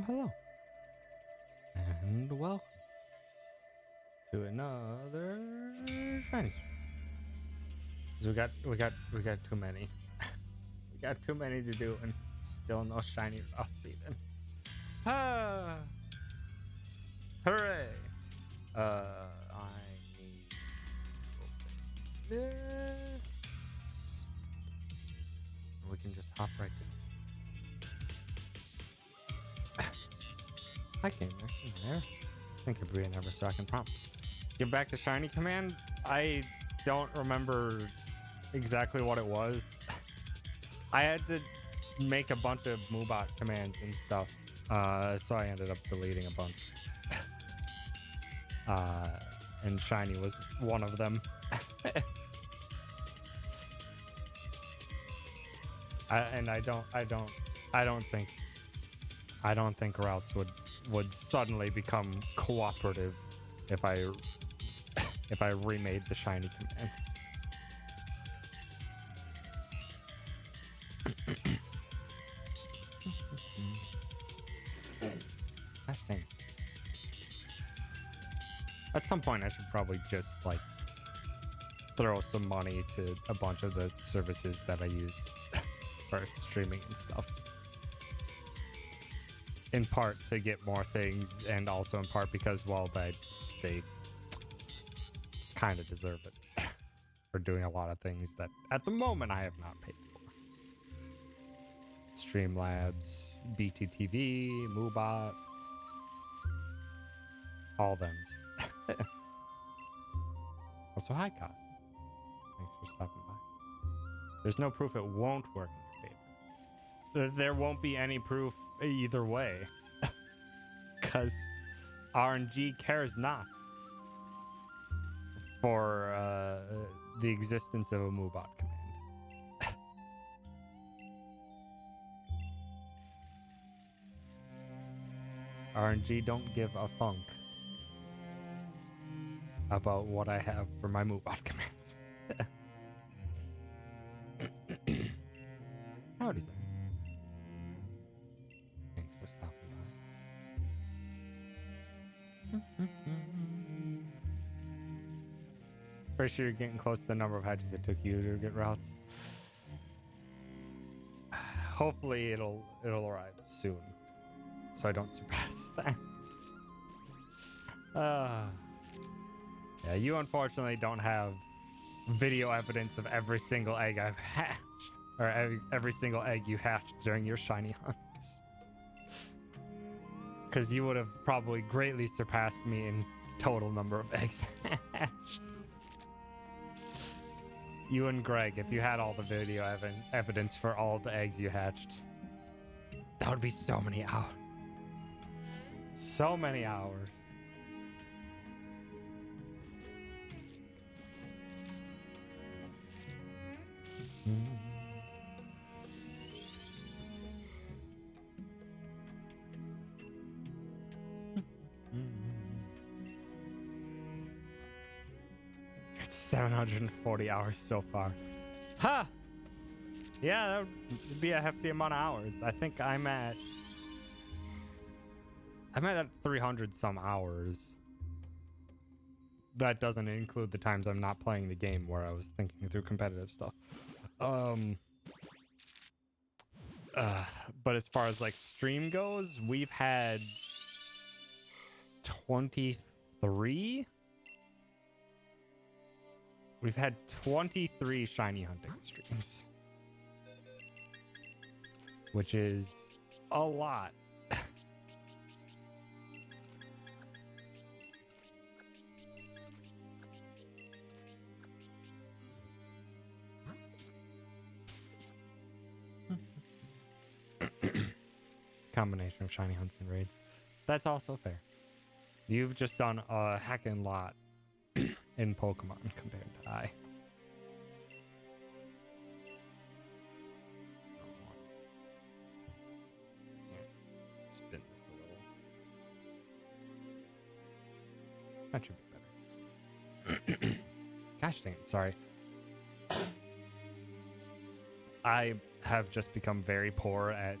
hello. And welcome to another shiny. We got too many. We got too many to do and still no shiny routes even. Ah, hooray! I need to open this. We can just hop right to. I came there. Thank you, Bria, never so I can prompt. Give back the shiny command. I don't remember exactly what it was. I had to make a bunch of Moobot commands and stuff, so I ended up deleting a bunch. And shiny was one of them. I don't think routes would suddenly become cooperative if I remade the shiny command. At some point I should probably just like throw some money to a bunch of the services that I use for streaming and stuff. In part to get more things, and also in part because, well, they kind of deserve it for doing a lot of things that at the moment I have not paid for. Streamlabs, BTTV, Moobot, all thems. Also, hi, Cos. Thanks for stopping by. There's no proof it won't work in your favor. There won't be any proof either way. Because RNG cares not for the existence of a Moobot command. RNG don't give a funk about what I have for my Moobot commands. Howdy, sir. Thanks for stopping by. Pretty sure you're getting close to the number of hatches it took you to get routes. Hopefully it'll arrive soon, so I don't surpass that. Yeah, you unfortunately don't have video evidence of every single egg I've hatched, or every single egg you hatched during your shiny hunts. Because you would have probably greatly surpassed me in total number of eggs hatched. You and Greg, if you had all the video evidence for all the eggs you hatched, that would be so many hours. So many hours. It's 740 hours so far. Huh! Yeah, that would be a hefty amount of hours. I think I'm at 300 some hours. That doesn't include the times I'm not playing the game where I was thinking through competitive stuff. But as far as like stream goes, we've had 23. We've had 23 shiny hunting streams, which is a lot. Combination of shiny hunts and raids. That's also fair. You've just done a heckin' lot in Pokemon compared to I. Spin this a little. That should be better. Gosh dang it, sorry. I have just become very poor at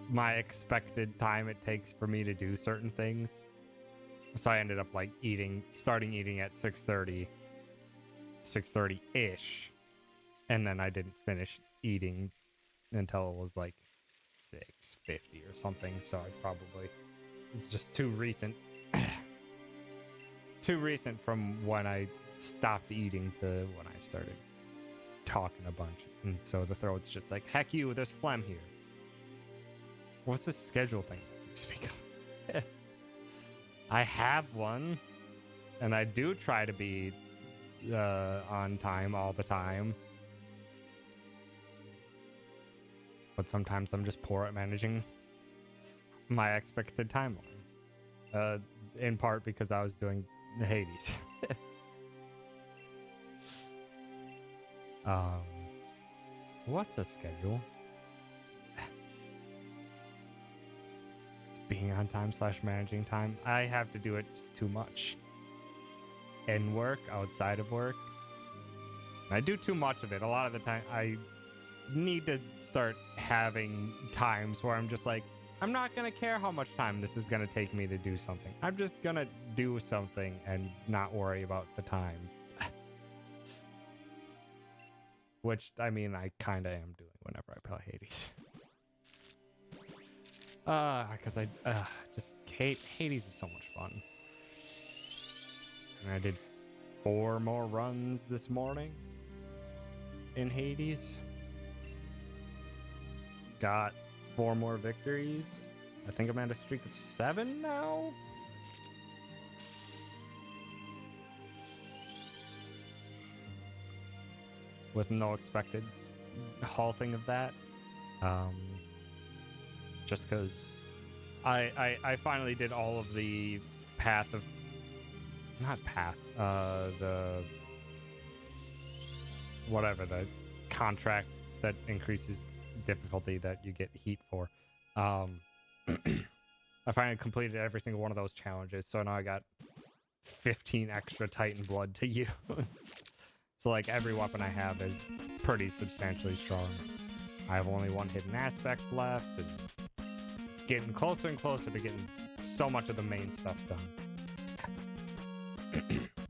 my expected time it takes for me to do certain things. So I ended up like starting eating at 6:30-ish. And then I didn't finish eating until it was like 6:50 or something. So it's just too recent. Too recent from when I stopped eating to when I started talking a bunch. And so the throat's just like, heck you, there's phlegm here. What's the schedule thing you speak of? I have one, and I do try to be on time all the time. But sometimes I'm just poor at managing my expected timeline. In part because I was doing the Hades. What's a schedule? It's being on time / managing time. I have to do it just too much. In work, outside of work. I do too much of it. A lot of the time, I need to start having times where I'm just like, I'm not going to care how much time this is going to take me to do something. I'm just going to do something and not worry about the time. Which, I mean, I kind of am doing whenever I play Hades. Because Hades is so much fun. And I did 4 more runs this morning in Hades. Got 4 more victories. I think I'm at a streak of 7 now. With no expected halting of that. Just because I finally did all of the the contract that increases difficulty that you get heat for. I finally completed every single one of those challenges, so now I got 15 extra Titan blood to use. So like every weapon I have is pretty substantially strong. I have only 1 hidden aspect left, and it's getting closer and closer to getting so much of the main stuff done.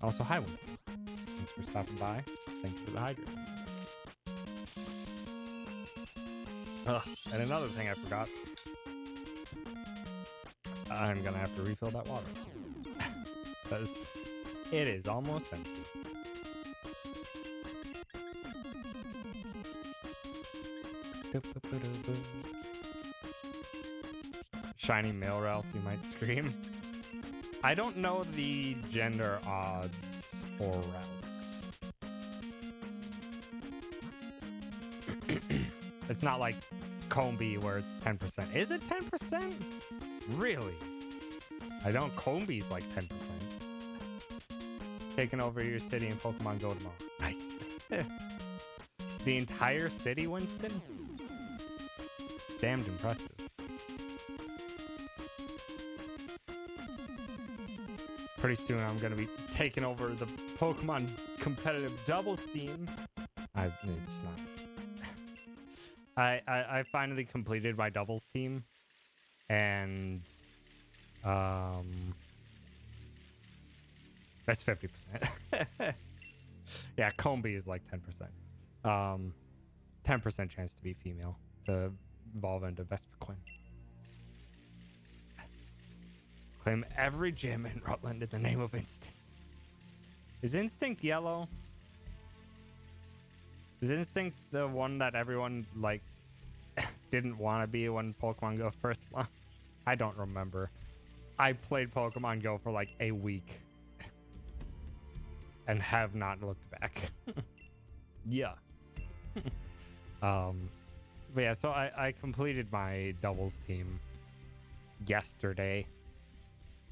Also, hi, Winston. Thanks for stopping by. Thanks for the hydrate. And another thing I forgot. I'm gonna have to refill that water because it is almost empty. Shiny male routes, you might scream. I don't know the gender odds for routes. It's not like Combi where it's 10%. Is it 10%? Really? I know Combi's like 10%. Taking over your city in Pokemon Go tomorrow. Nice. The entire city, Winston? It's damned impressive. Pretty soon I'm going to be taking over the Pokemon competitive doubles scene. It's not. I finally completed my doubles team. And that's 50%. Yeah, Combi is like 10%. 10% chance to be female to evolve into Vespiquen. Claim every gym in Rutland in the name of Instinct. Is Instinct yellow? Is Instinct the one that everyone like didn't want to be when Pokemon Go first launched? I don't remember. I played Pokemon Go for like a week and have not looked back. Yeah. But yeah, so I completed my doubles team yesterday,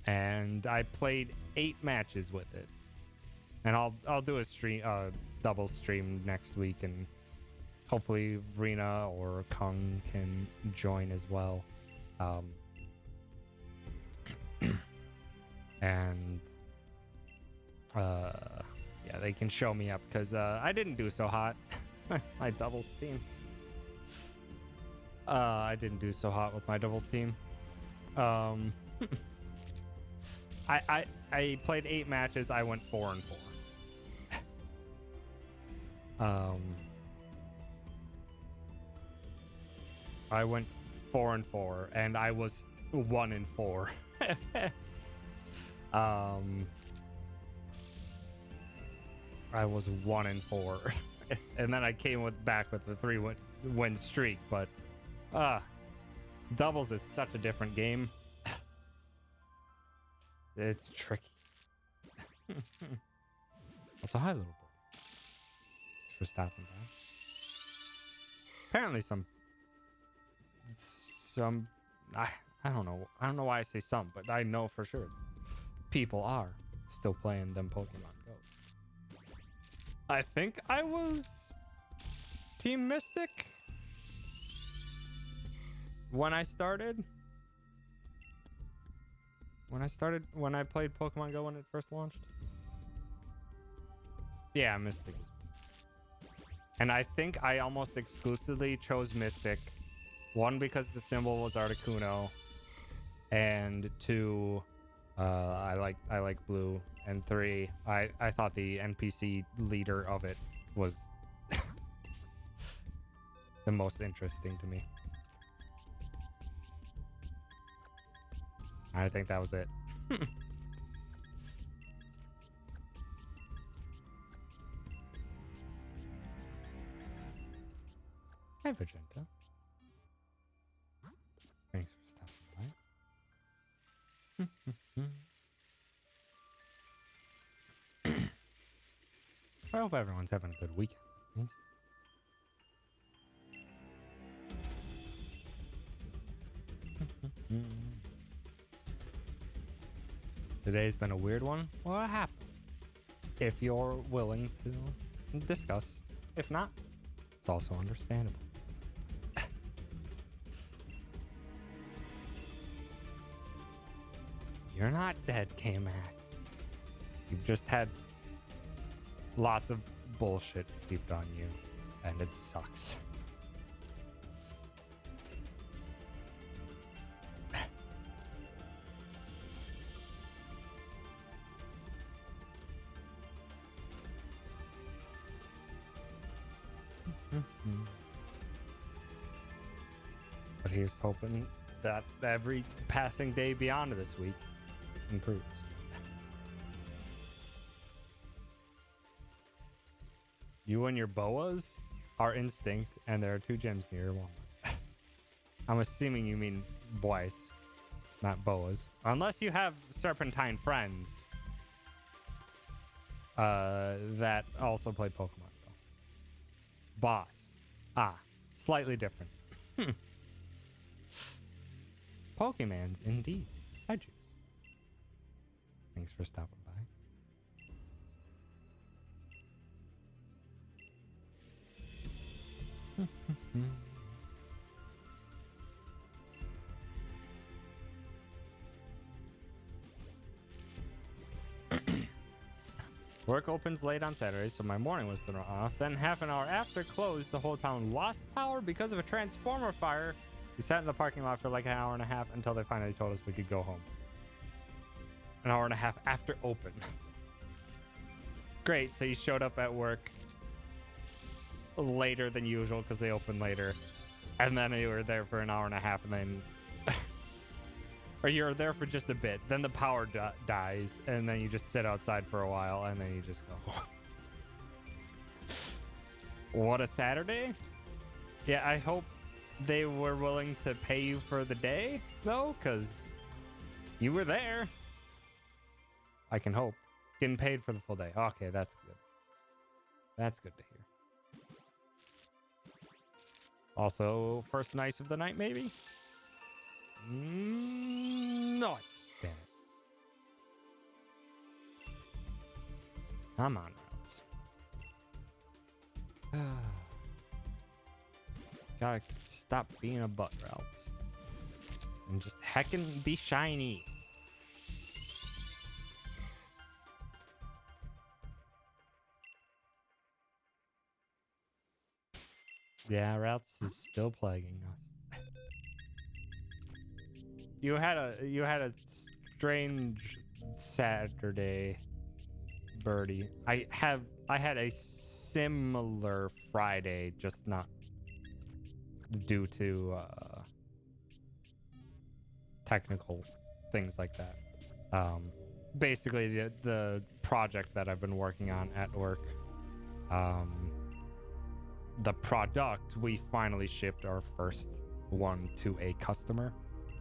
and I played 8 matches with it. And I'll do a stream, double stream next week, and hopefully Rena or Kung can join as well. And yeah, they can show me up because I didn't do so hot. My doubles team. I didn't do so hot with my doubles team. Um, I played 8 matches. I went 4-4. I went 4-4, and I was 1-4. I was 1-4, and then I came back with the 3-win streak. But doubles is such a different game. It's tricky. Also, hi, little bird. Thanks for stopping by. Apparently, some I don't know. I don't know why I say some, but I know for sure people are still playing them Pokemon Go. I think I was Team Mystic when I started. When I played Pokemon Go when it first launched. Yeah, Mystic. And I think I almost exclusively chose Mystic. 1, because the symbol was Articuno, and 2, I like blue, and 3, I thought the NPC leader of it was the most interesting to me. I think that was it. Hi, Vegeta. Thanks for stopping by. I hope everyone's having a good weekend, at least. Today's been a weird one. What happened? If you're willing to discuss. If not, it's also understandable. You're not dead, K-Mac. You've just had lots of bullshit heaped on you, and it sucks. But here's hoping that every passing day beyond this week improves. You and your boas are instinct, and there are 2 gyms near Walmart. I'm assuming you mean boys, not boas. Unless you have serpentine friends that also play Pokemon Go. Boss. Slightly different. Pokemans, indeed. Hi, Juice. Thanks for stopping by. Work opens late on Saturday, so my morning was thrown off. Then half an hour after close, the whole town lost power because of a transformer fire. We sat in the parking lot for like an hour and a half until they finally told us we could go home. An hour and a half after open. Great, so you showed up at work later than usual because they opened later. And then you were there for an hour and a half, and then... or you're there for just a bit. Then the power dies, and then you just sit outside for a while, and then you just go home. What a Saturday. Yeah, I hope they were willing to pay you for the day, though, because you were there. I can hope. Getting paid for the full day. Okay, that's good. That's good to hear. Also, first nice of the night, maybe? Nice. Damn it. Come on, routes. Gotta stop being a butt, routes. And just heckin' be shiny. Yeah, routes is still plaguing us. You had a strange Saturday, Birdie. I had a similar Friday, just not due to technical things like that. Basically the project that I've been working on at work, the product, we finally shipped our first one to a customer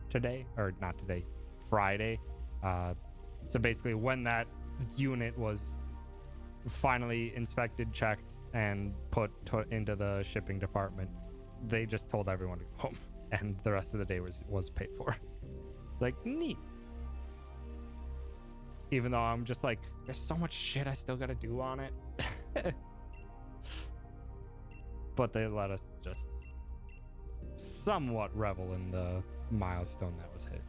today, or not today, Friday. So basically when that unit was finally inspected, checked, and put into the shipping department, they just told everyone to go home, and the rest of the day was paid for. Like, neat. Even though I'm just like, there's so much shit I still gotta do on it. But they let us just somewhat revel in the milestone that was hit.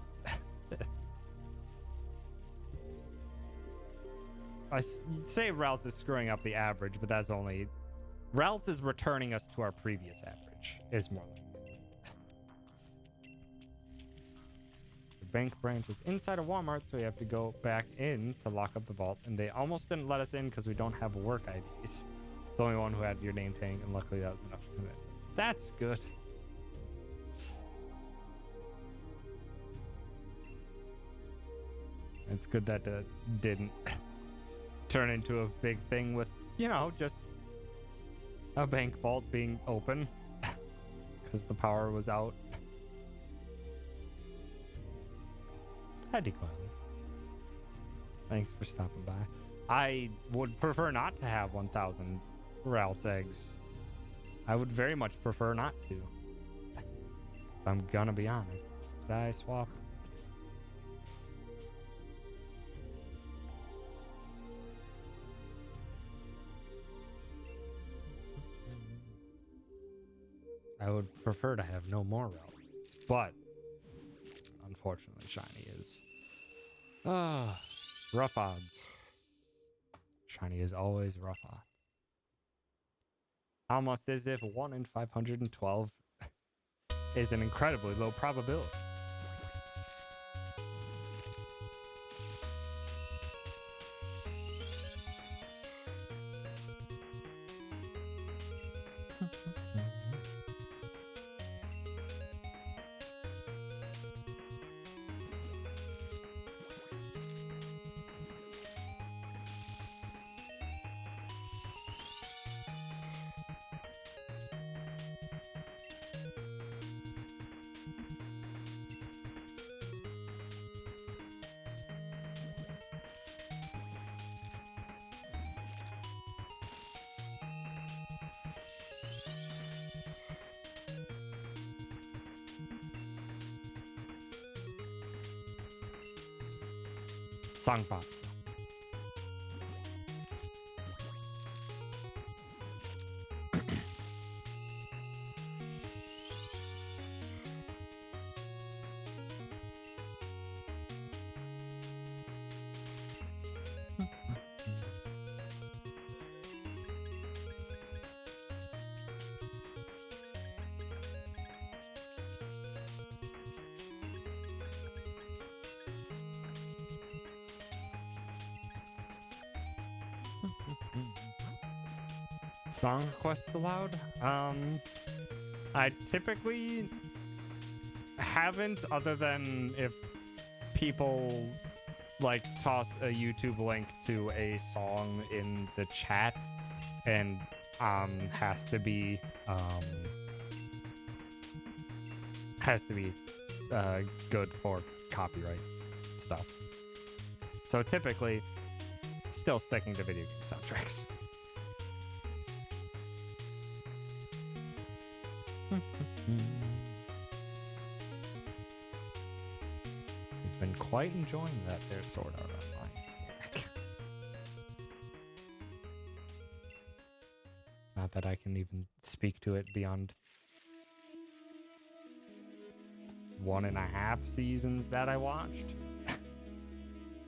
You'd say Ralts is screwing up the average, but that's only... Ralts is returning us to our previous average, is more like it. The bank branch is inside of Walmart, so we have to go back in to lock up the vault, and they almost didn't let us in because we don't have work IDs. It's the only one who had your name tag, and luckily that was enough to convince them. That's good. It's good that didn't turn into a big thing with, you know, just a bank vault being open because the power was out. Hi, Dequiley. Thanks for stopping by. I would prefer not to have 1,000 Ralts eggs. I would very much prefer not to. If I'm gonna be honest. Should I swap? I would prefer to have no more Ralts, but unfortunately, shiny is rough odds. Shiny is always rough odds. Almost as if 1 in 512 is an incredibly low probability. Song pops. Song requests allowed? I typically haven't, other than if people like toss a YouTube link to a song in the chat and has to be good for copyright stuff. So typically still sticking to video game soundtracks. We've been quite enjoying that there Sword Art Online. Not that I can even speak to it beyond 1.5 seasons that I watched.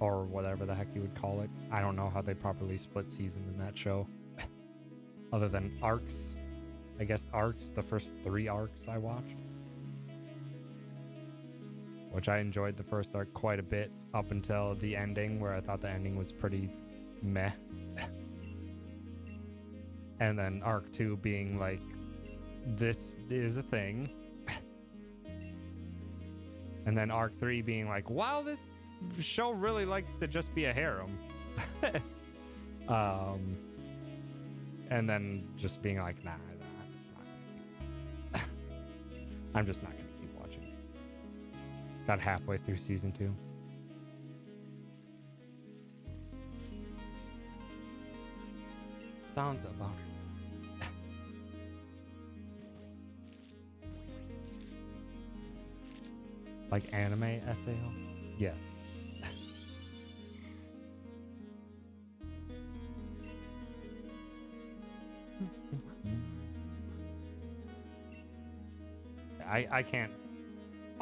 Or whatever the heck you would call it. I don't know how they properly split seasons in that show. Other than arcs. I guess arcs, the first 3 arcs I watched. which I enjoyed the first arc quite a bit up until the ending, where I thought the ending was pretty meh. And then arc 2 being like, this is a thing. And then arc 3 being like, wow, this show really likes to just be a harem. And then just being like, nah, I'm just not gonna keep watching. Got halfway through season 2. Sounds about it. Like anime SAO? Yes. I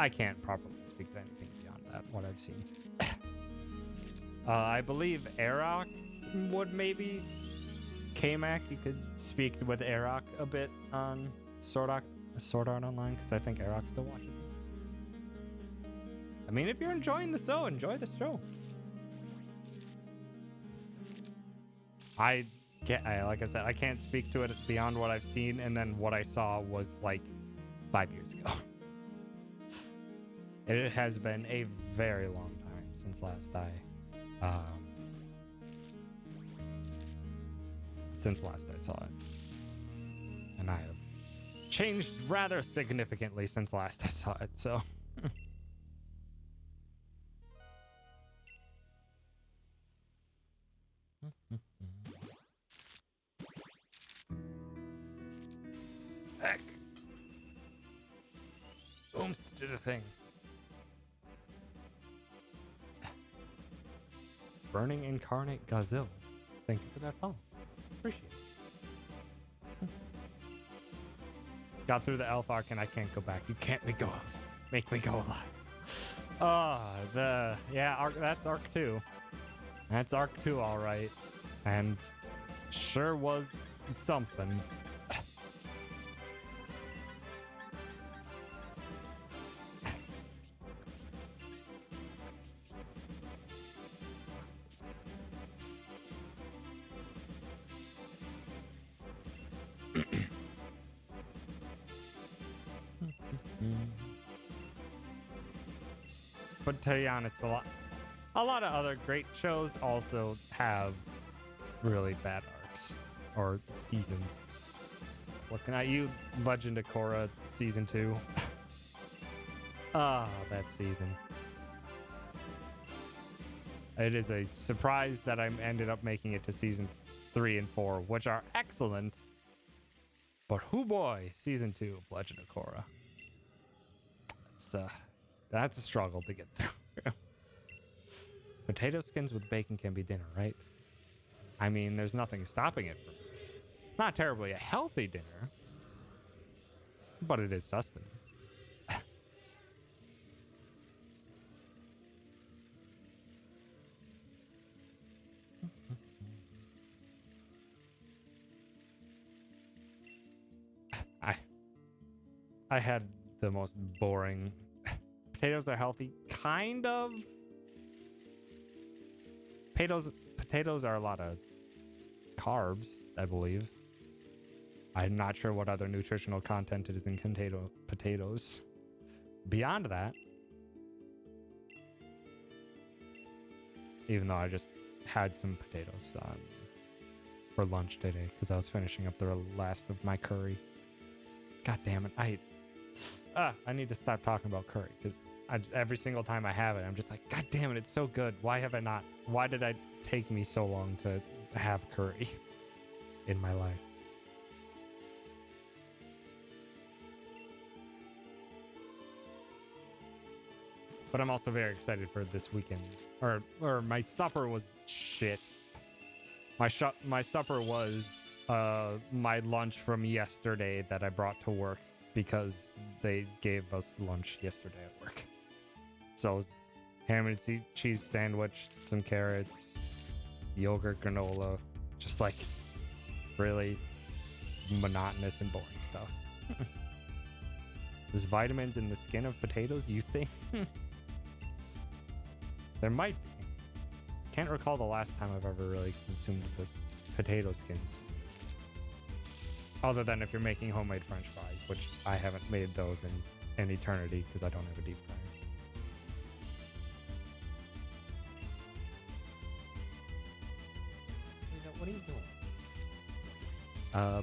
can't properly speak to anything beyond that, what I've seen. I believe Arok would maybe... K-Mac, you could speak with Arok a bit on Sword Art Online, because I think Arok still watches it. I mean, if you're enjoying the show, enjoy the show. Like I said, I can't speak to it beyond what I've seen, and then what I saw was like 5 years ago. It has been a very long time since last I saw it. And I have changed rather significantly since last I saw it, so. Heck. Ooms did a thing. Burning Incarnate Gazelle. Thank you for that follow. Appreciate it. Got through the elf arc and I can't go back. You can't make me go alive. That's arc 2. That's arc 2, all right. And sure was something. But to be honest, a lot of other great shows also have really bad arcs or seasons. Looking at you, Legend of Korra season 2. That season. It is a surprise that I ended up making it to season 3 and 4, which are excellent. But hoo boy, season 2 of Legend of Korra. That's a struggle to get through. Potato skins with bacon can be dinner, right? I mean, there's nothing stopping it from not terribly a healthy dinner, but it is sustenance. I had the most boring. Potatoes are healthy, kind of. Potatoes are a lot of carbs, I believe. I'm not sure what other nutritional content it is in potatoes. Beyond that, even though I just had some potatoes for lunch today because I was finishing up the last of my curry. God damn it! I need to stop talking about curry because every single time I have it, I'm just like, God damn it, it's so good. Why have I not? Why did it take me so long to have curry in my life? But I'm also very excited for this weekend. Or my supper was shit. My supper was my lunch from yesterday that I brought to work because they gave us lunch yesterday at work. So it was ham and cheese sandwich, some carrots, yogurt, granola, just like really monotonous and boring stuff. There's vitamins in the skin of potatoes, you think? There might be. Can't recall the last time I've ever really consumed the potato skins. Other than if you're making homemade french fries, which I haven't made those in an eternity because I don't have a deep fryer. What are you doing?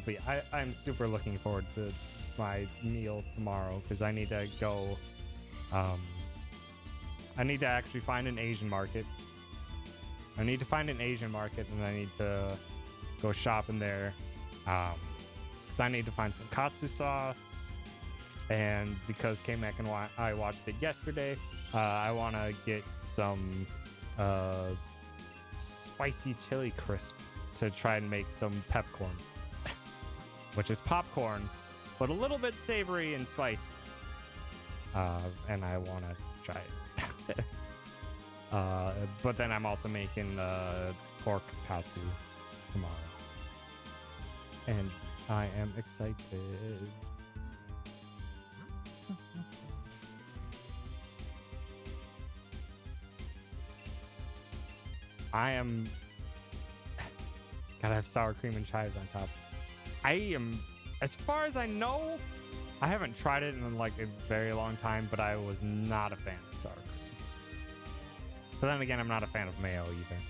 But yeah, I'm super looking forward to my meal tomorrow because I need to go. I need to actually find an Asian market. I need to find an Asian market, and I need to go shopping there. Because I need to find some katsu sauce, and because K-Mac and I watched it yesterday, I want to get some spicy chili crisp to try and make some pepcorn, which is popcorn, but a little bit savory and spicy. And I want to try it. But then I'm also making pork katsu tomorrow. And I am excited. I am... Gotta have sour cream and chives on top. I am... As far as I know, I haven't tried it in like a very long time, but I was not a fan of sour cream. But then again, I'm not a fan of mayo either.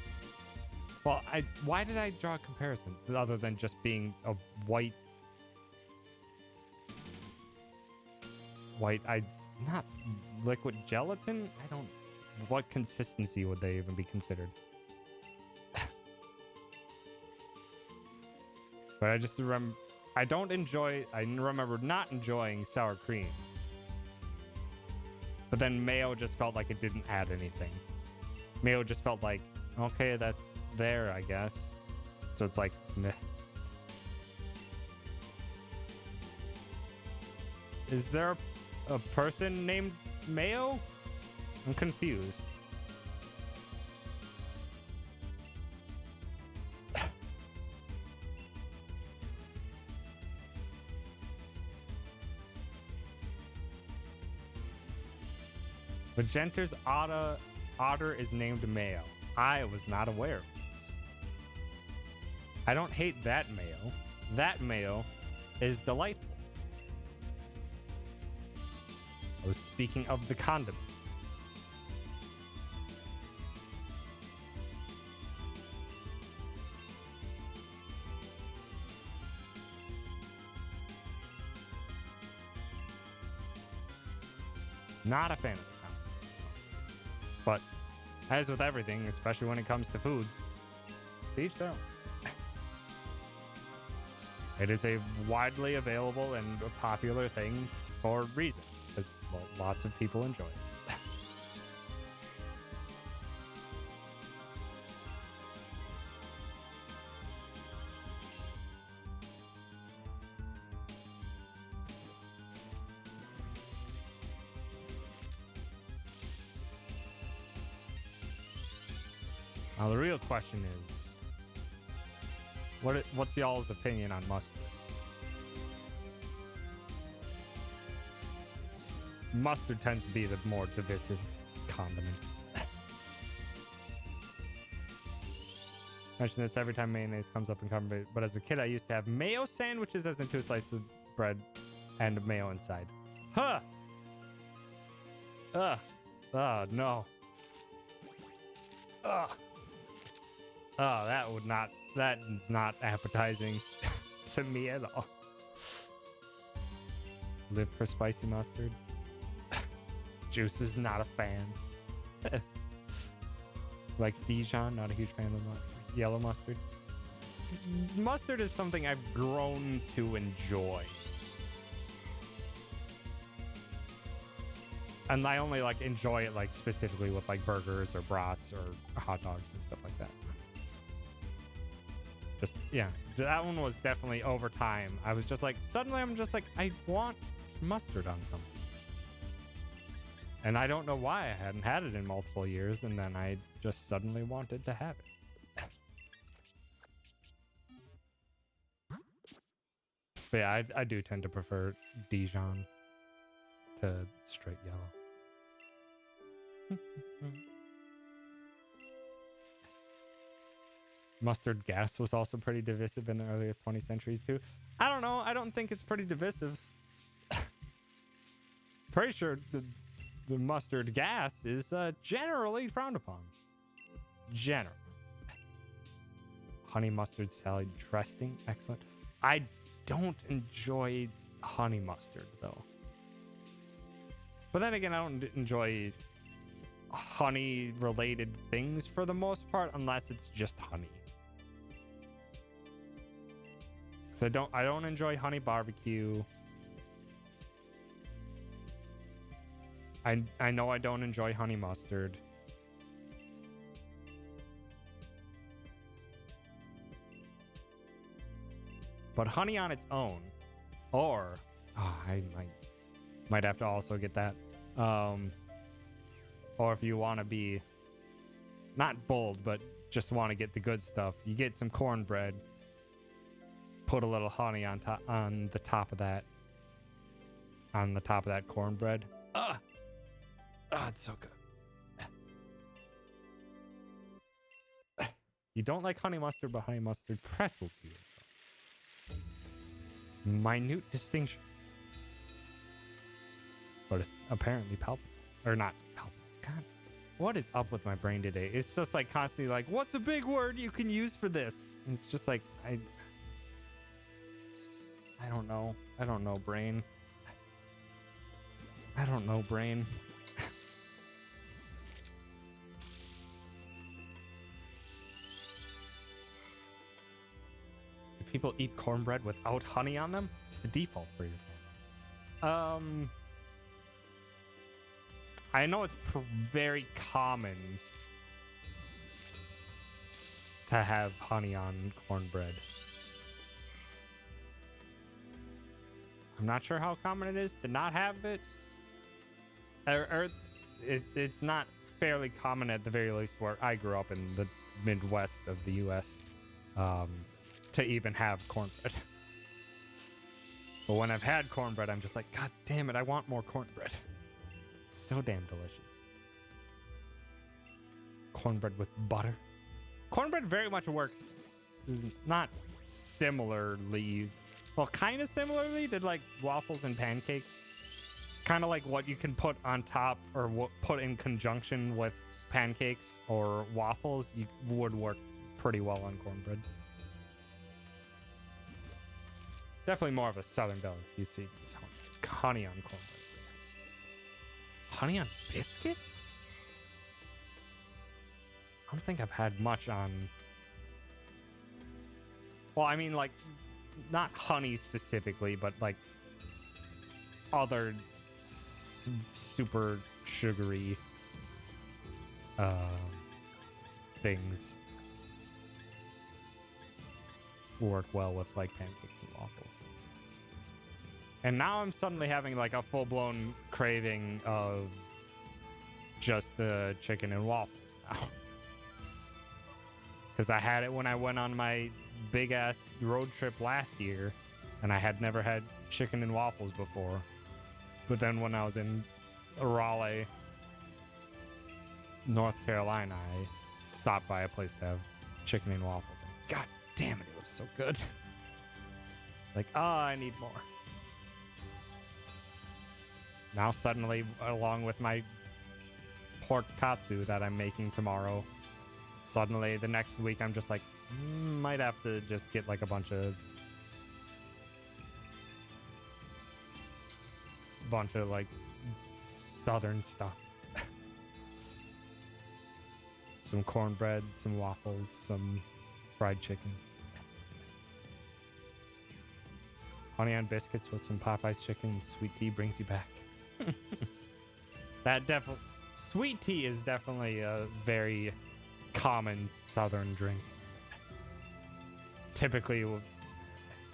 Well, why did I draw a comparison other than just being a white, not liquid gelatin? I don't, what consistency would they even be considered? But I just remember, I remember not enjoying sour cream. But then mayo just felt like it didn't add anything. Mayo just felt like, okay, that's there, I guess. So it's like, meh. Is there a person named Mayo? I'm confused. Magenter's otter is named Mayo. I was not aware of this. I don't hate that mayo. That mayo is delightful. I was speaking of the condiment. Not a fan of the condiment. But as with everything, especially when it comes to foods, to each their own. It is a widely available and a popular thing for a reason, because lots of people enjoy it. Now the real question is, what's y'all's opinion on mustard? Mustard tends to be the more divisive condiment. Mention this every time mayonnaise comes up in conversation, but as a kid I used to have mayo sandwiches, as in 2 slices of bread and mayo inside. Huh! No. Ugh. Oh, that is not appetizing to me at all. Live for spicy mustard. Juice is not a fan. Like Dijon, not a huge fan of mustard. Yellow mustard. Mustard is something I've grown to enjoy. And I only like enjoy it like specifically with like burgers or brats or hot dogs and stuff like that. Just, yeah, that one was definitely over time. I was just like, suddenly I'm just like, I want mustard on something. And I don't know why I hadn't had it in multiple years, and then I just suddenly wanted to have it. But yeah, I do tend to prefer Dijon. to straight yellow. Mustard gas was also pretty divisive in the earlier 20th centuries too. I don't know. I don't think it's pretty divisive. Pretty sure the mustard gas is generally frowned upon. Generally. Honey mustard salad dressing, excellent. I don't enjoy honey mustard though. But then again, I don't enjoy honey related things for the most part unless it's just honey. So I don't enjoy honey barbecue. I know I don't enjoy honey mustard. But honey on its own, or I might have to also get that. Or if you want to be not bold, but just want to get the good stuff, you get some cornbread. Put a little honey on the top of that cornbread. It's so good. You don't like honey mustard, but honey mustard pretzels you. Minute distinction, but it's apparently palpable, or not palpable. God, what is up with my brain today? It's just like constantly like, what's a big word you can use for this? And it's just like I don't know. I don't know, brain. I don't know, brain. Do people eat cornbread without honey on them? It's the default for your phone. I know it's very common to have honey on cornbread. I'm not sure how common it is to not have it. It's not fairly common at the very least where I grew up in the Midwest of the U.S. To even have cornbread. But when I've had cornbread, I'm just like, God damn it, I want more cornbread. It's so damn delicious. Cornbread with butter. Cornbread very much works, not similarly, well, kind of similarly to like waffles and pancakes. Kind of like what you can put on top or put in conjunction with pancakes or waffles, you would work pretty well on cornbread. Definitely more of a southern delicacy. You see honey on cornbread. Honey on biscuits? I don't think I've had much on... Well, I mean, like, not honey specifically, but like other super sugary things work well with like pancakes and waffles. And now I'm suddenly having like a full-blown craving of just the chicken and waffles now. Because I had it when I went on my big-ass road trip last year, and I had never had chicken and waffles before. But then when I was in Raleigh, North Carolina, I stopped by a place to have chicken and waffles, and God damn it, it was so good. It's like, oh, I need more. Now suddenly, along with my pork katsu that I'm making tomorrow, suddenly the next week I'm just like, might have to just get like a bunch of like southern stuff. Some cornbread, some waffles, some fried chicken. Honey on biscuits with some Popeye's chicken and sweet tea brings you back. That definitely... Sweet tea is definitely a very common southern drink. Typically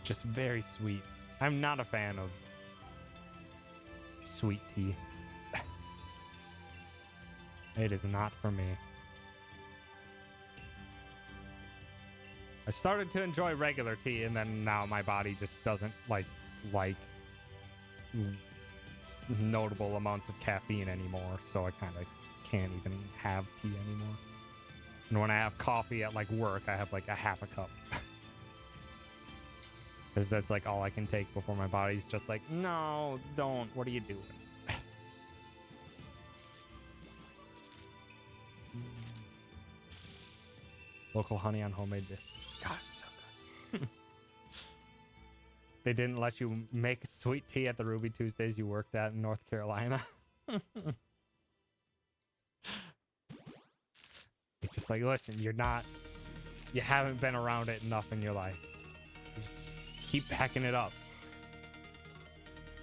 just very sweet. I'm not a fan of sweet tea. It is not for me. I started to enjoy regular tea, and then now my body just doesn't like notable amounts of caffeine anymore, so I kind of can't even have tea anymore. And when I have coffee at like work, I have like a half a cup. Because that's like all I can take before my body's just like, no, don't. What are you doing? Local honey on homemade dish. God, it's so good. They didn't let you make sweet tea at the Ruby Tuesdays you worked at in North Carolina. It's just like, listen, you haven't been around it enough in your life. You just keep hacking it up.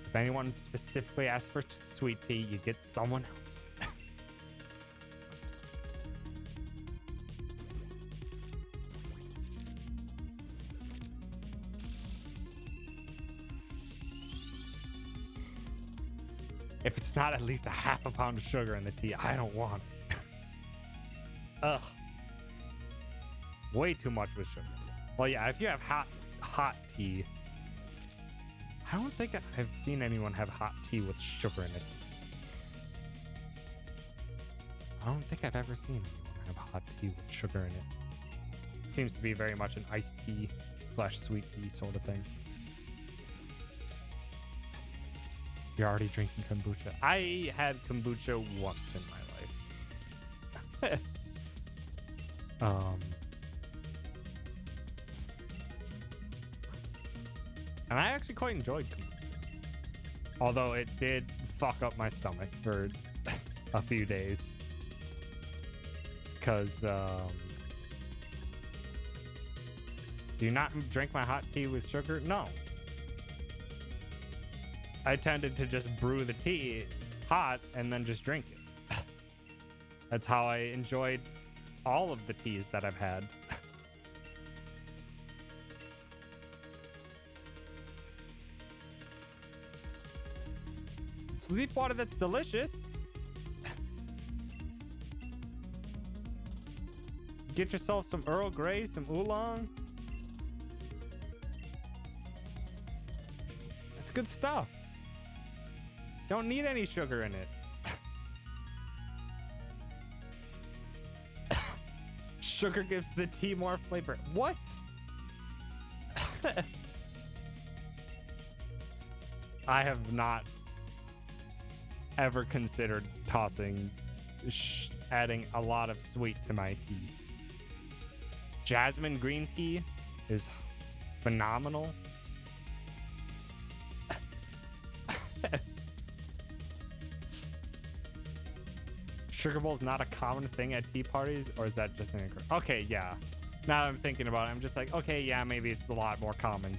If anyone specifically asks for sweet tea, you get someone else. If it's not at least a half a pound of sugar in the tea, I don't want it. Ugh. Way too much with sugar. Well, yeah, if you have hot tea, I don't think I've seen anyone have hot tea with sugar in it. I don't think I've ever seen anyone have hot tea with sugar in it. It seems to be very much an iced tea / sweet tea sort of thing. You're already drinking kombucha. I had kombucha once in my life. And I actually quite enjoyed kombucha. Although it did fuck up my stomach for a few days. Because, do you not drink my hot tea with sugar? No. I tended to just brew the tea hot and then just drink it. That's how I enjoyed all of the teas that I've had. Sleep water that's delicious. Get yourself some Earl Grey, some oolong. It's good stuff. Don't need any sugar in it. Sugar gives the tea more flavor. What? I have not ever considered adding a lot of sweet to my tea. Jasmine green tea is phenomenal. Sugar Bowl's not a common thing at tea parties, or is that just an incorrect? Okay, yeah. Now that I'm thinking about it, I'm just like, okay, yeah, maybe it's a lot more common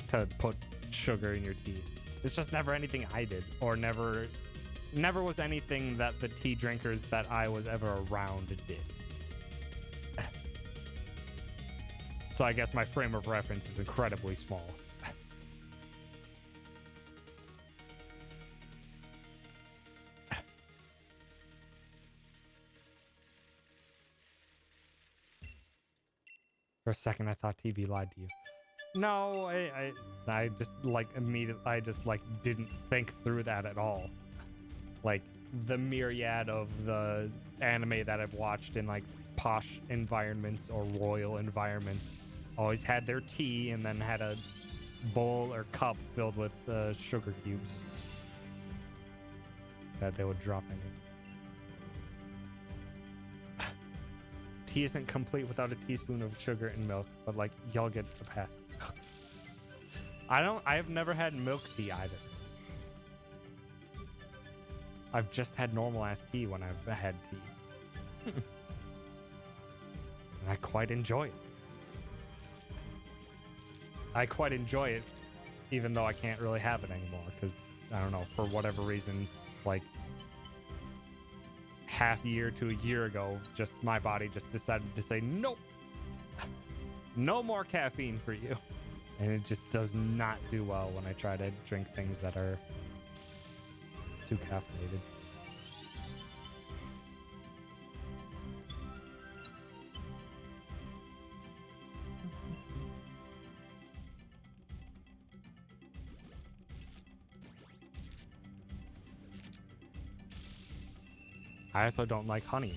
to put sugar in your tea. It's just never anything I did, or never was anything that the tea drinkers that I was ever around did. So I guess my frame of reference is incredibly small. For a second, I thought TV lied to you. No, I just like immediately, I just like didn't think through that at all. Like the myriad of the anime that I've watched in like posh environments or royal environments always had their tea and then had a bowl or cup filled with sugar cubes that they would drop in it. Tea isn't complete without a teaspoon of sugar and milk, but like y'all get the pass. I've never had milk tea either. I've just had normal ass tea when I've had tea. And I quite enjoy it. I quite enjoy it, even though I can't really have it anymore, because I don't know, for whatever reason, like half a year to a year ago, just my body just decided to say, nope, no more caffeine for you. And it just does not do well when I try to drink things that are too caffeinated. I also don't like honey.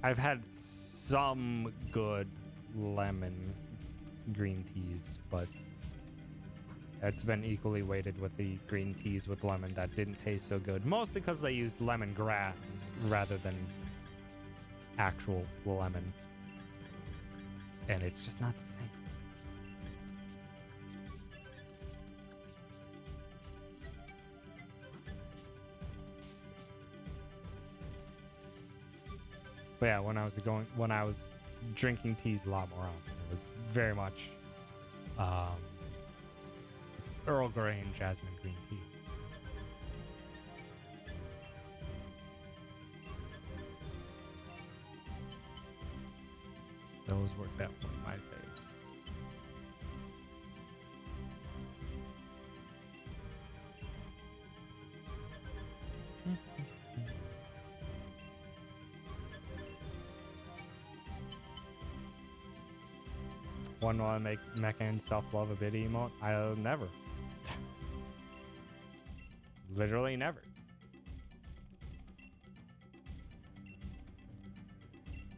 I've had some good lemon green teas, but it's been equally weighted with the green teas with lemon that didn't taste so good. Mostly because they used lemongrass rather than actual lemon. And it's just not the same. But yeah, when I was drinking teas a lot more often, it was very much Earl Grey and jasmine green tea. Those were definitely my faves. One want to make Mecha and self-love a bit emote? I'll never. Literally never.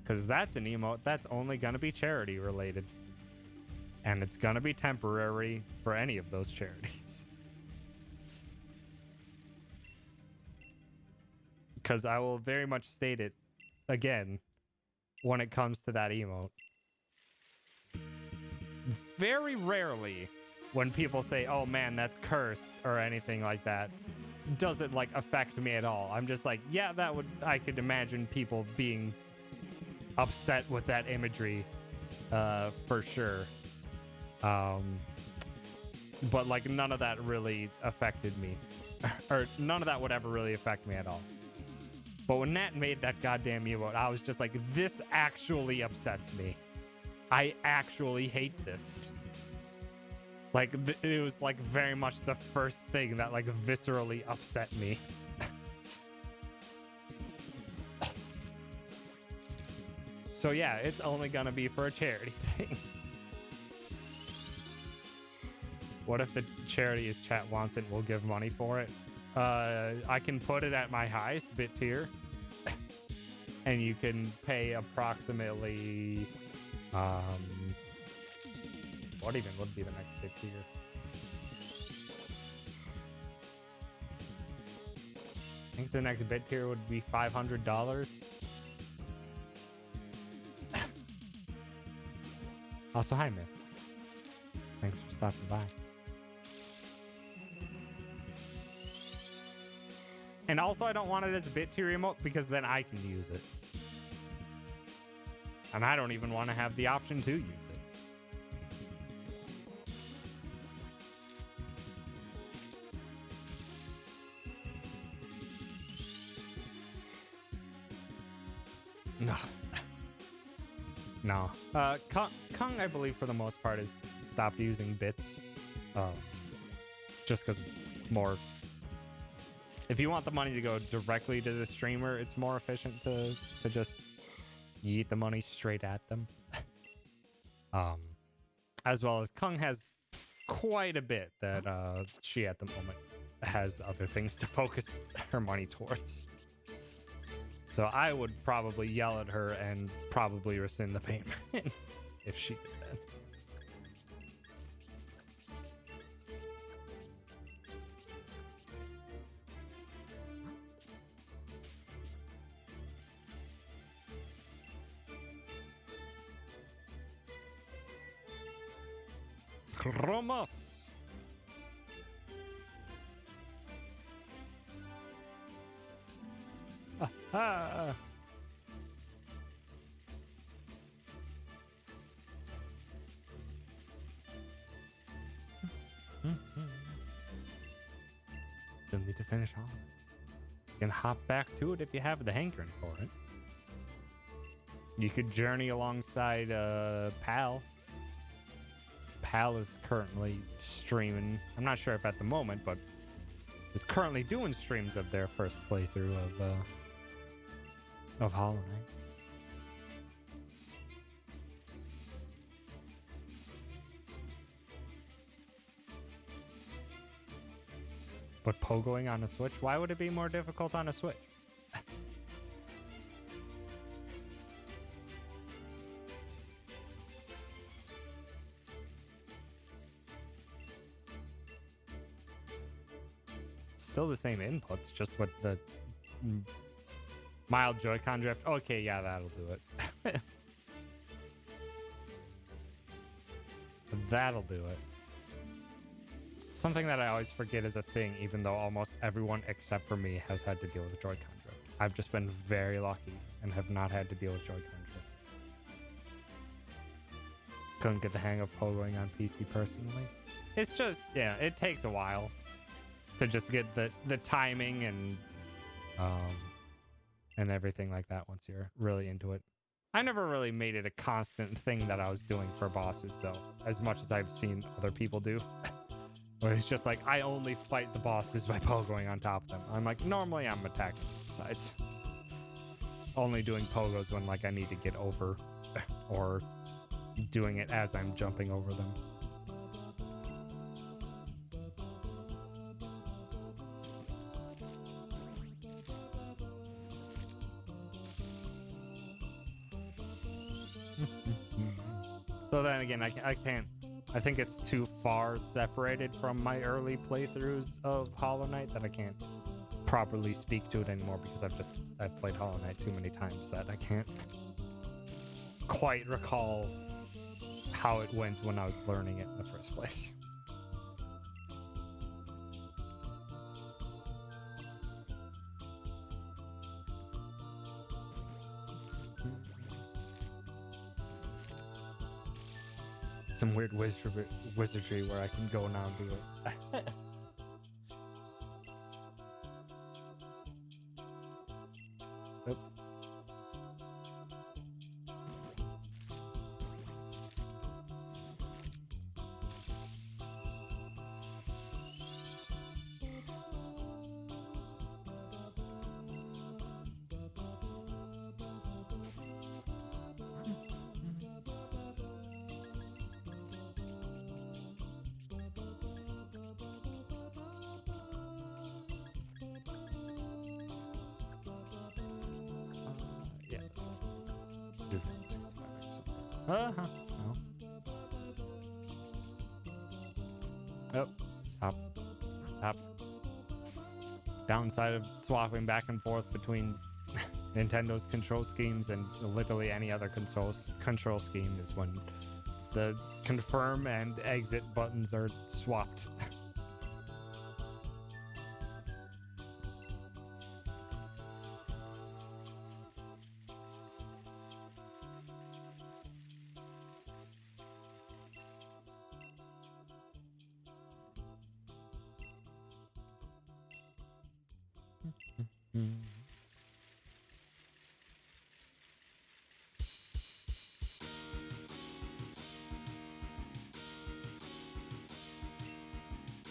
Because that's an emote that's only going to be charity related. And it's going to be temporary for any of those charities. Because I will very much state it again when it comes to that emote. Very rarely when people say, oh man, that's cursed or anything like that, does it like affect me at all. I'm just like, yeah, I could imagine people being upset with that imagery for sure. But like none of that really affected me. Or none of that would ever really affect me at all. But when Nat made that goddamn emote, I was just like, this actually upsets me. I actually hate this. Like, it was like very much the first thing that like viscerally upset me. So yeah, it's only gonna be for a charity thing. What if the charity is chat wants it, we'll give money for it? I can put it at my highest bit tier. And you can pay approximately... what even would be the next bit tier? I think the next bit tier would be $500. Also, hi, Myths. Thanks for stopping by. And also, I don't want it as a bit tier emote because then I can use it. And I don't even want to have the option to use it. No. No. Kung, I believe, for the most part, has stopped using bits. Just because it's more... If you want the money to go directly to the streamer, it's more efficient to just yeet the money straight at them. As well as Kung has quite a bit that she at the moment has other things to focus her money towards. So I would probably yell at her and probably rescind the payment if she did that. Chromos. Aha. Still need to finish all. You can hop back to it if you have the hankering for it. You could journey alongside Pal. Pal is currently streaming. I'm not sure if at the moment, but is currently doing streams of their first playthrough of Hollow Knight. But pogoing on a Switch? Why would it be more difficult on a Switch? Still the same inputs, just with the mild Joy-Con drift. Okay, yeah, that'll do it. That'll do it. Something that I always forget is a thing, even though almost everyone except for me has had to deal with Joy-Con drift. I've just been very lucky and have not had to deal with Joy-Con drift. Couldn't get the hang of pogoing on PC personally. It's just, yeah, it takes a while to just get the timing and everything like that once you're really into it. I never really made it a constant thing that I was doing for bosses, though, as much as I've seen other people do. Where it's just like, I only fight the bosses by pogoing on top of them. I'm like, normally I'm attacking sides. Only doing pogos when, like, I need to get over or doing it as I'm jumping over them. So then again, I can't. I think it's too far separated from my early playthroughs of Hollow Knight that I can't properly speak to it anymore because I've played Hollow Knight too many times that I can't quite recall how it went when I was learning it in the first place. Some weird wizardry where I can go now and do it. Oop. Uh-huh. Oh. Oh, stop. Stop. Downside of swapping back and forth between Nintendo's control schemes and literally any other control scheme is when the confirm and exit buttons are swapped.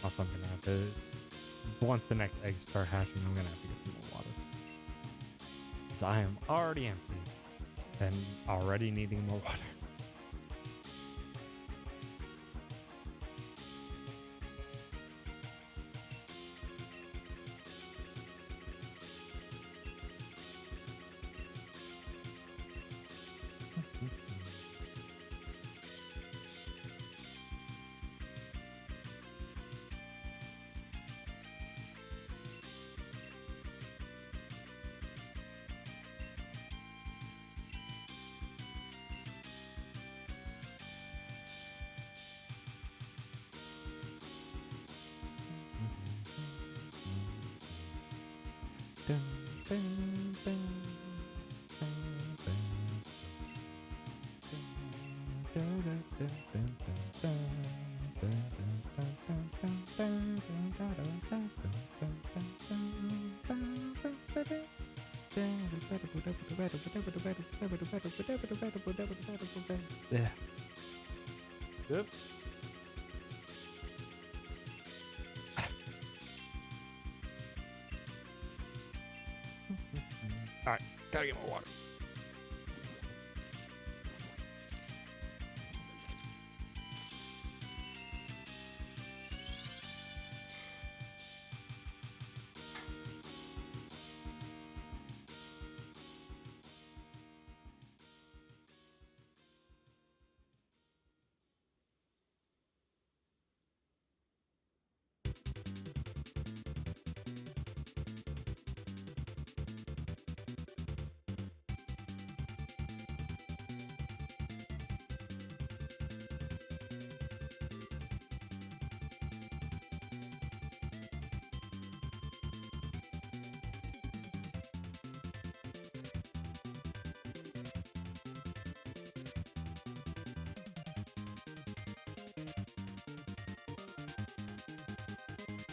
Also, I'm gonna have to, once the next eggs start hatching, I'm gonna have to get some more water. Because I am already empty and already needing more water. Yeah. Oops. All right, gotta get more water.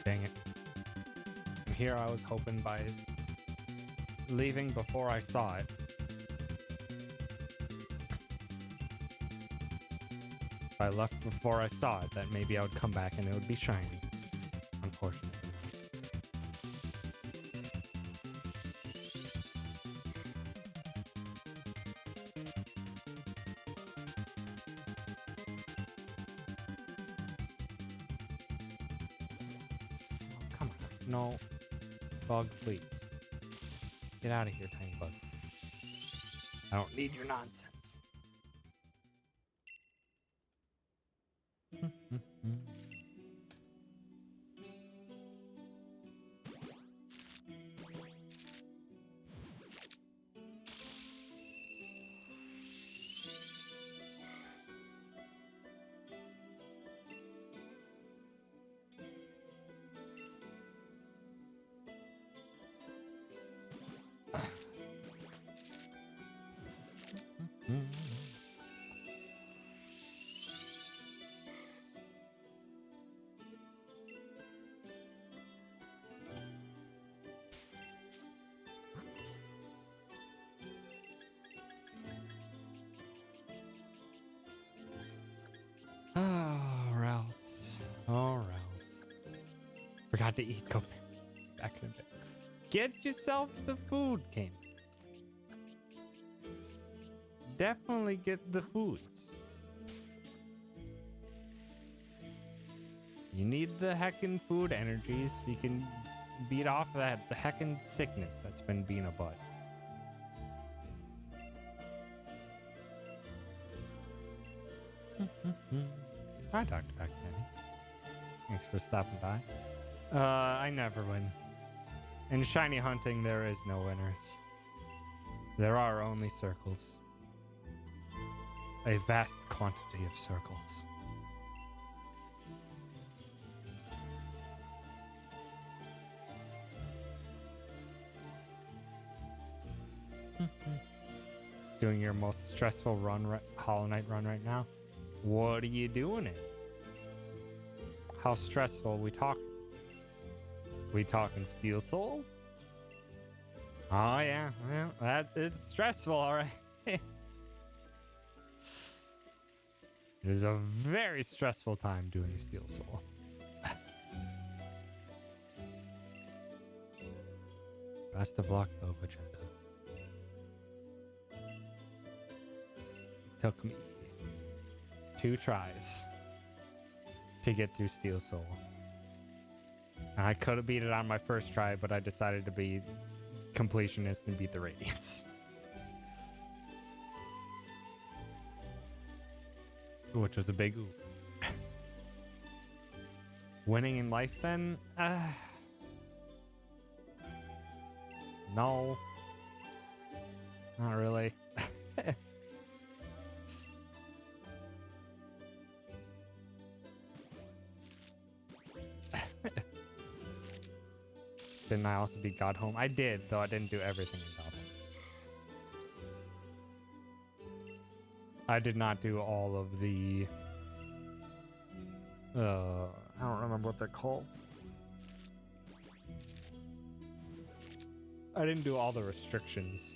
Dang it. And here I was hoping by leaving before I saw it. If I left before I saw it, that maybe I would come back and it would be shiny. Unfortunately. Oh, come on. No. Bug, please. Get out of here, tiny bug. I don't need your nonsense. All routes. Forgot to eat. Go back in bed. Get yourself the food, King. Definitely get the foods. You need the heckin' food energies so you can beat off the heckin' sickness that's been being a butt. Hi, Dr. Packpenny. Thanks for stopping by. I never win. In shiny hunting, there is no winners. There are only circles. A vast quantity of circles. Doing your most stressful run, Hollow Knight run right now? What are you doing it? How stressful we talking? We talking Steel Soul? Oh yeah, well, it's stressful, all right. It is a very stressful time doing Steel Soul. Best of luck, though, Vegeta. It took me 2 tries to get through Steel Soul. And I could have beat it on my first try, but I decided to be completionist and beat the Radiance. Which was a big oof. Winning in life then? No. Not really. Didn't I also beat God Home? I did, though I didn't do everything in God Home. I did not do all of the... I don't remember what they're called. I didn't do all the restrictions.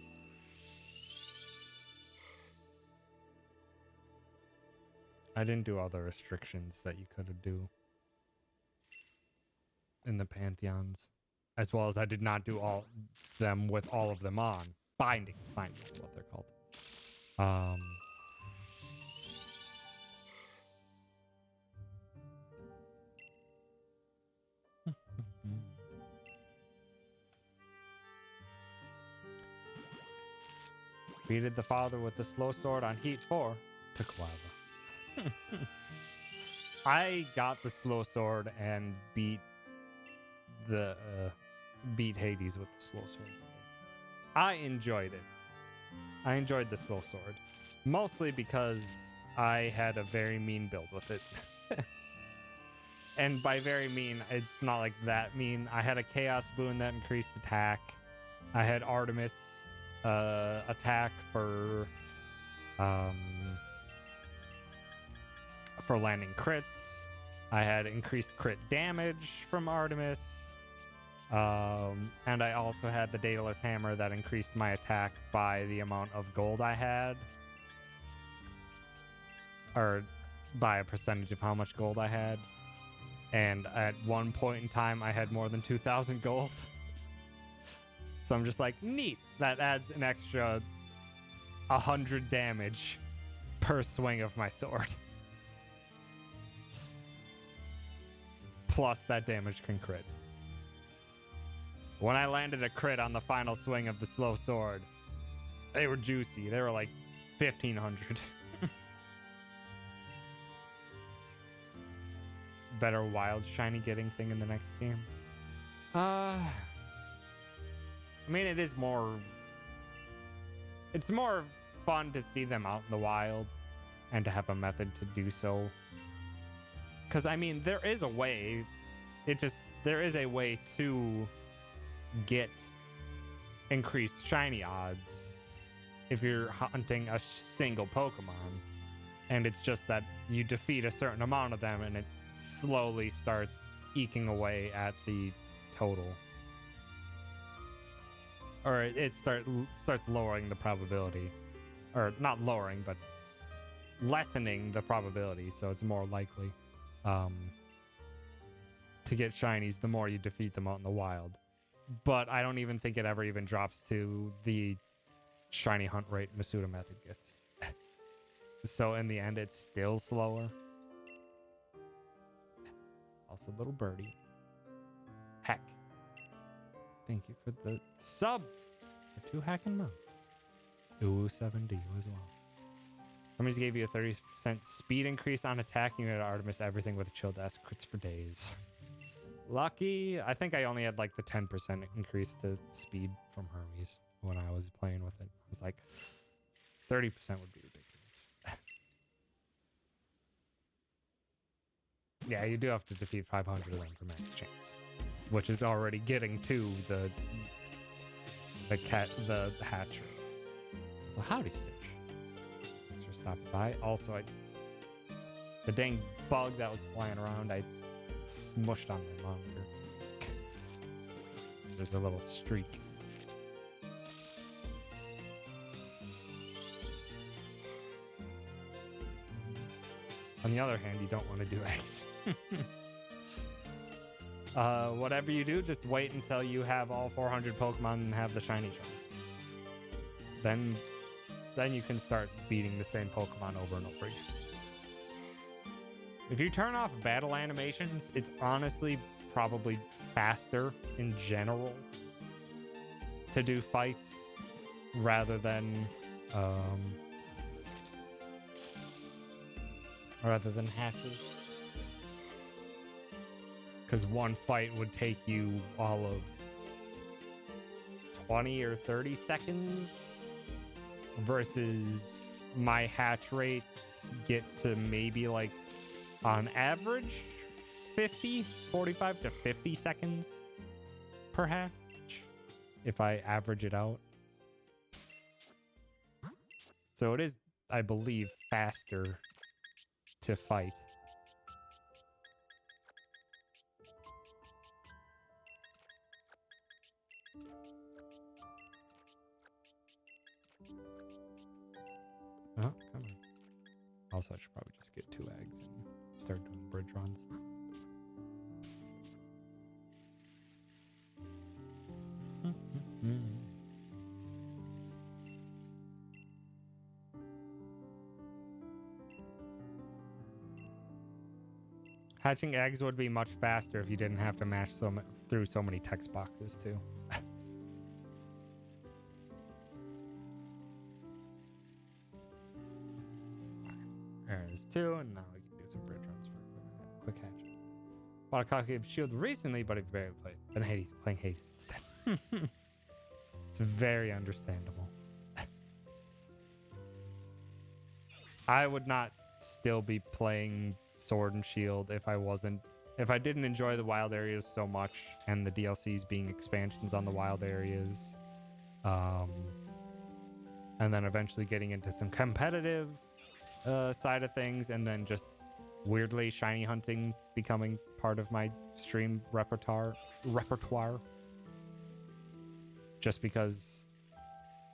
I didn't do all the restrictions that you could do in the Pantheons. As well as I did not do all them with all of them on. Bindings is what they're called. Beated the father with the slow sword on Heat 4. Took a while though. I got the slow sword and beat Hades with the slow sword. I enjoyed it. I enjoyed the slow sword. Mostly because I had a very mean build with it. And by very mean, it's not like that mean. I had a Chaos Boon that increased attack. I had Artemis attack for landing crits. I had increased crit damage from Artemis. And I also had the Daedalus Hammer that increased my attack by the amount of gold I had. Or by a percentage of how much gold I had. And at one point in time, I had more than 2,000 gold. So I'm just like, neat. That adds an extra 100 damage per swing of my sword. Plus that damage can crit. When I landed a crit on the final swing of the slow sword, they were juicy. They were like 1,500. Better wild shiny getting thing in the next game. I mean, it's more fun to see them out in the wild and to have a method to do so. Because, I mean, there is a way. There is a way to get increased shiny odds if you're hunting a single Pokemon. And it's just that you defeat a certain amount of them and it slowly starts eking away at the total. Or it starts lowering the probability. Or not lowering, but lessening the probability, so it's more likely to get shinies the more you defeat them out in the wild. But I don't even think it ever even drops to the shiny hunt rate Masuda method gets. So in the end, it's still slower. Also, little birdie. Heck. Thank you for the sub for 2 hacking months. Ooh, 7D as well. Somebody gave you a 30% speed increase on attacking at Artemis, everything with a chill desk. Crits for days. Lucky. I think I only had like the 10% increase to speed from Hermes when I was playing with it. I was like, 30% would be ridiculous. Yeah, you do have to defeat 500 of them for max chance, which is already getting to the hatchery. So howdy, Stitch. Thanks for stopping by. Also, the dang bug that was flying around, I smushed on my monitor. So there's a little streak. On the other hand, you don't want to do eggs. Whatever you do, just wait until you have all 400 Pokemon and have the shiny charm. Then you can start beating the same Pokemon over and over again. If you turn off battle animations, it's honestly probably faster in general to do fights rather than hatches. Because one fight would take you all of 20 or 30 seconds versus my hatch rates get to maybe like on average 45 to 50 seconds per hatch if I average it out. So it is, I believe, faster to fight. Oh, come on. Also, I should probably just get 2 eggs and start doing bridge runs. Hatching eggs would be much faster if you didn't have to mash through so many text boxes too. There's 2, and now we can do some bridge runs for a quick hatch. Bought a copy of Shield recently, but I've barely played. Been playing Hades instead. It's very understandable. I would not still be playing Sword and Shield if I didn't enjoy the wild areas so much and the DLCs being expansions on the wild areas. And then eventually getting into some competitive side of things, and then just weirdly shiny hunting becoming part of my stream repertoire. Just because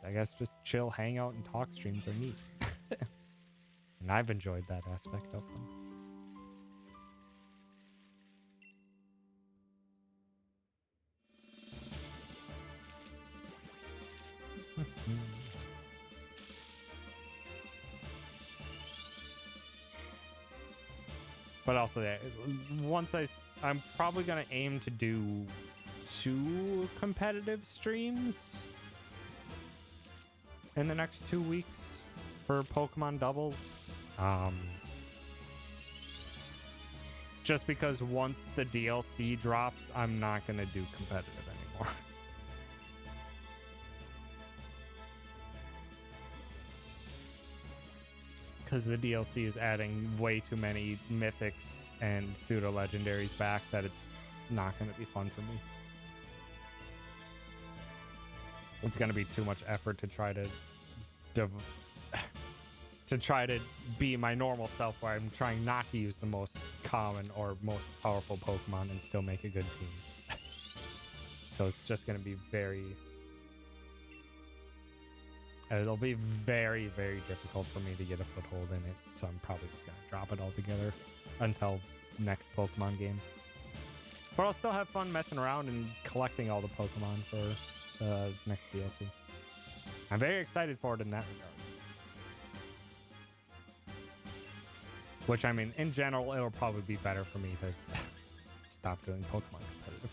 I guess just chill, hang out, and talk streams are neat. And I've enjoyed that aspect of them. But also, once I'm probably gonna aim to do 2 competitive streams in the next 2 weeks for Pokemon doubles. Just because once the DLC drops, I'm not gonna do competitive anymore. Because the DLC is adding way too many mythics and pseudo legendaries back that it's not going to be fun for me. It's going to be too much effort to try to be my normal self, where I'm trying not to use the most common or most powerful Pokemon and still make a good team. So it's just going to be it'll be very, very difficult for me to get a foothold in it, so I'm probably just going to drop it altogether until next Pokemon game. But I'll still have fun messing around and collecting all the Pokemon for the next DLC. I'm very excited for it in that regard. Which, I mean, in general, it'll probably be better for me to stop doing Pokemon competitive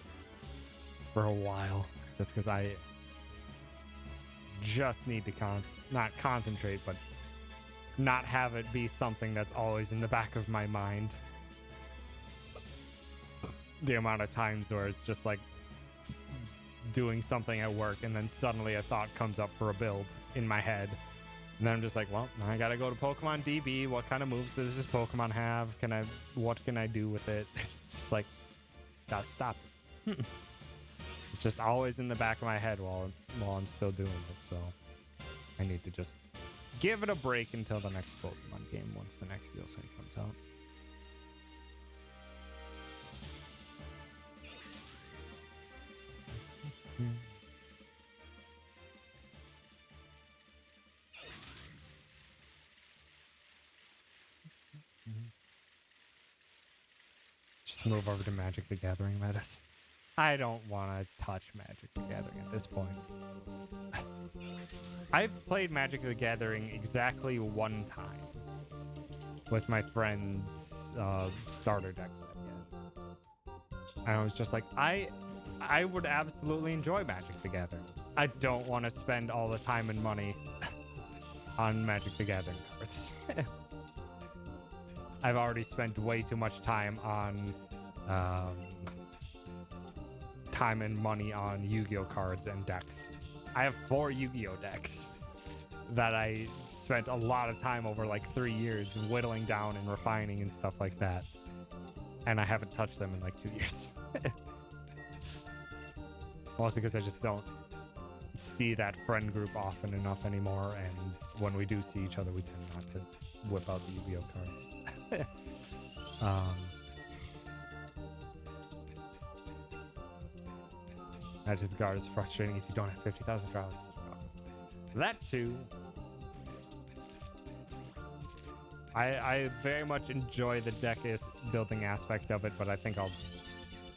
for a while, just because I just need to not concentrate, but not have it be something that's always in the back of my mind. The amount of times where it's just like doing something at work and then suddenly a thought comes up for a build in my head, and then I'm just like, well, I gotta go to Pokemon DB. What kind of moves does this Pokemon have? What can I do with it? It's just like, gotta stop it. It's just always in the back of my head while I'm still doing it, so I need to just give it a break until the next Pokemon game once the next DLC comes out. Just move over to Magic the Gathering metas. I don't want to touch Magic the Gathering at this point. I've played Magic the Gathering exactly one time with my friend's starter deck set. And I was just like, I would absolutely enjoy Magic the Gathering. I don't want to spend all the time and money on Magic the Gathering cards. I've already spent way too much time on time and money on Yu-Gi-Oh cards and decks. I have 4 Yu-Gi-Oh decks that I spent a lot of time over like 3 years whittling down and refining and stuff like that, and I haven't touched them in like 2 years. Mostly because I just don't see that friend group often enough anymore, and when we do see each other, we tend not to whip out the Yu-Gi-Oh cards. Magic the Guard is frustrating if you don't have 50,000 trials. That too. I very much enjoy the deck building aspect of it, but I think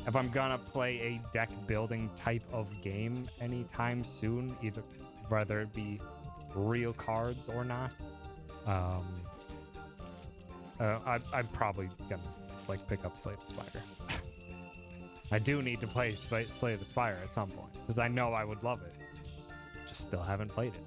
if I'm gonna play a deck building type of game anytime soon, whether it be real cards or not, I'm probably gonna just like pick up Slay the Spire. I do need to play Slay the Spire at some point, because I know I would love it. Just still haven't played it.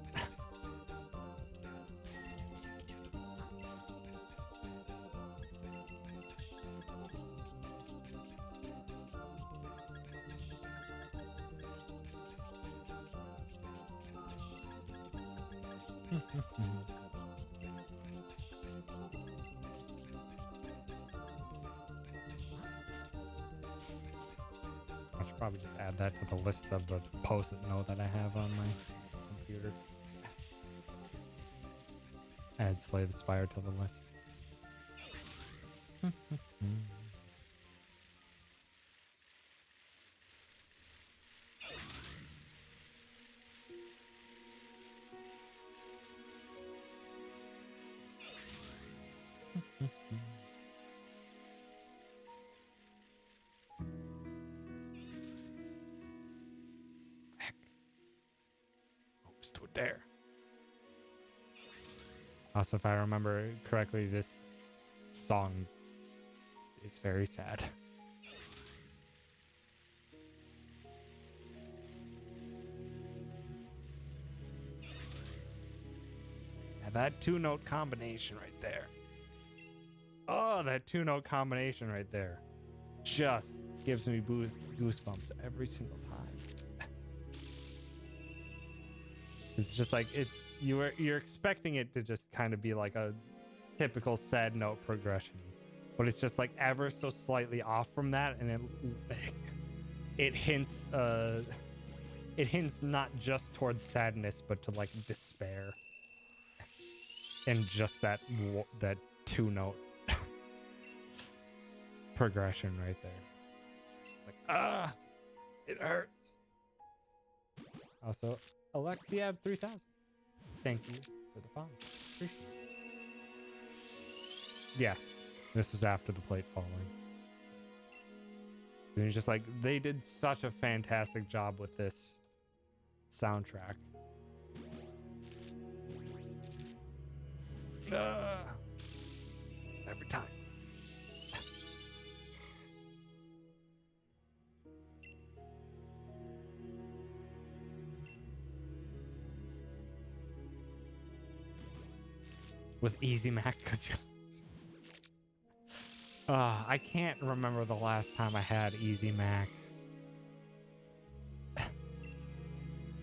I should probably just add that to the list of the post-it note that I have on my computer. Add Slay the Spire to the list. Heck. Oops, to it there. Also, if I remember correctly, this song is very sad. Now that two-note combination right there. Oh, that two-note combination right there just gives me goosebumps every single time. It's just like you're expecting it to just kind of be like a typical sad note progression, but it's just like ever so slightly off from that, and it hints not just towards sadness, but to like despair, and just that two-note progression right there. It's like it hurts. Also, Alexiab 3000, thank you for the follow. Appreciate it. Yes, this was after the plate falling. And it's just like they did such a fantastic job with this soundtrack. Every time. With Easy Mac, because I can't remember the last time I had Easy Mac.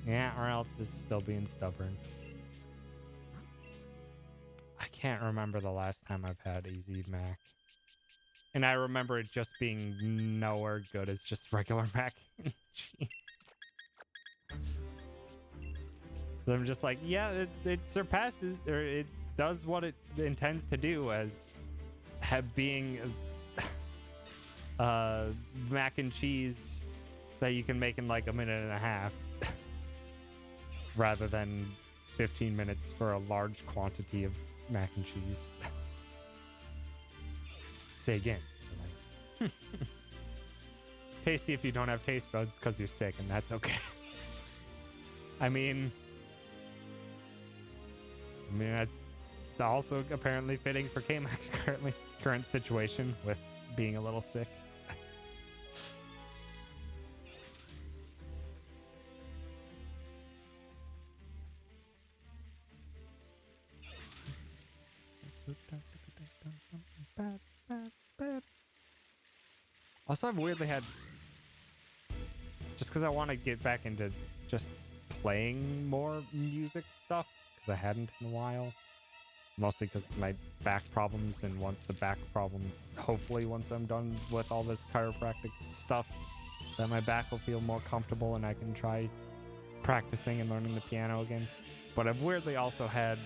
Yeah, or else it's still being stubborn. I can't remember the last time I've had Easy Mac. And I remember it just being nowhere good as just regular mac and cheese. So I'm just like, yeah, it surpasses, or it does what it intends to do as being mac and cheese that you can make in like a minute and a half rather than 15 minutes for a large quantity of mac and cheese. Say again. Tasty if you don't have taste buds because you're sick, and that's okay. I mean that's also apparently fitting for K-Mac's current situation with being a little sick. Also, I've weirdly had, just because I want to get back into just playing more music stuff, because I hadn't in a while. Mostly because of my back problems, and once the back problems, hopefully once I'm done with all this chiropractic stuff, then my back will feel more comfortable and I can try practicing and learning the piano again. But I've weirdly also had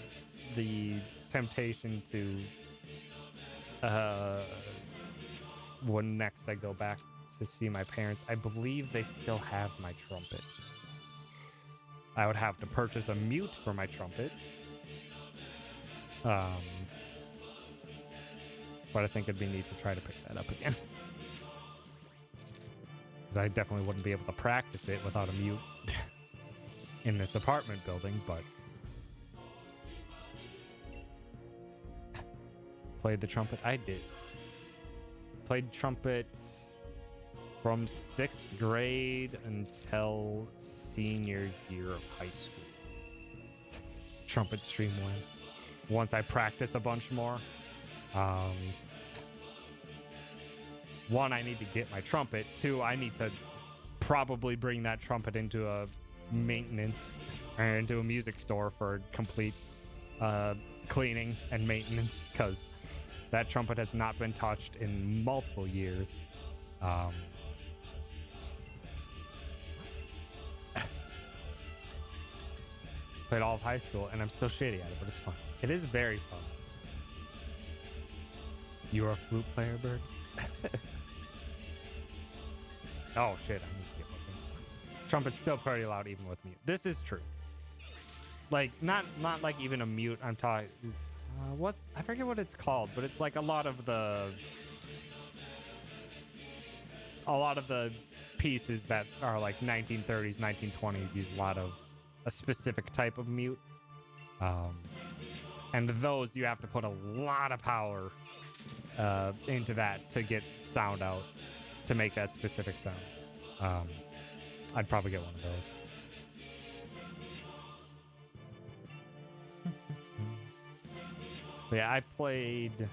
the temptation to, when next I go back to see my parents, I believe they still have my trumpet. I would have to purchase a mute for my trumpet. But I think it'd be neat to try to pick that up again. Because I definitely wouldn't be able to practice it without a mute in this apartment building, but played the trumpet? I did. Played trumpet from 6th grade until senior year of high school. Trumpet stream went. Once I practice a bunch more, one, I need to get my trumpet. Two, I need to probably bring that trumpet into a maintenance or into a music store for complete cleaning and maintenance, because that trumpet has not been touched in multiple years. Played all of high school, and I'm still shitty at it, but it's fun. It is very fun. You're a flute player, Bird? Oh, shit. I need to get looking. Trumpet's still pretty loud even with mute. This is true. Like, not like even a mute. I'm talking... what? I forget what it's called, but it's like a lot of the pieces that are like 1930s, 1920s use a lot of a specific type of mute. And those you have to put a lot of power into that to get sound out to make that specific sound. I'd probably get one of those. But yeah, I played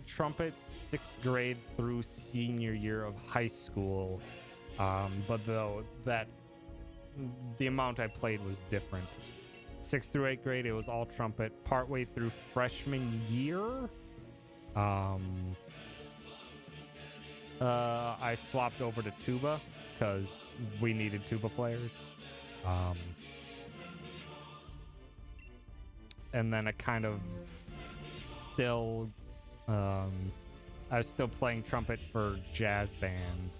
trumpet 6th grade through senior year of high school. But though the amount I played was different. 6th through 8th grade, it was all trumpet. Partway through freshman year, I swapped over to tuba because we needed tuba players. And then I kind of still, I was still playing trumpet for jazz band.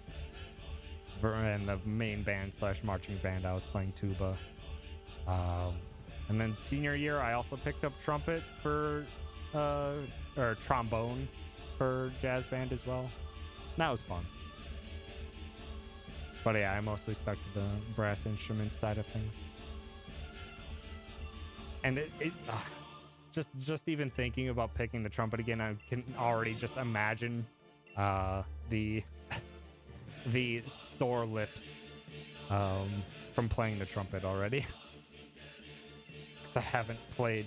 And the main band / marching band, I was playing tuba. And then senior year, I also picked up trumpet for, or trombone for jazz band as well. That was fun. But yeah, I mostly stuck to the brass instruments side of things. And just even thinking about picking the trumpet again, I can already just imagine the sore lips from playing the trumpet already. Because I haven't played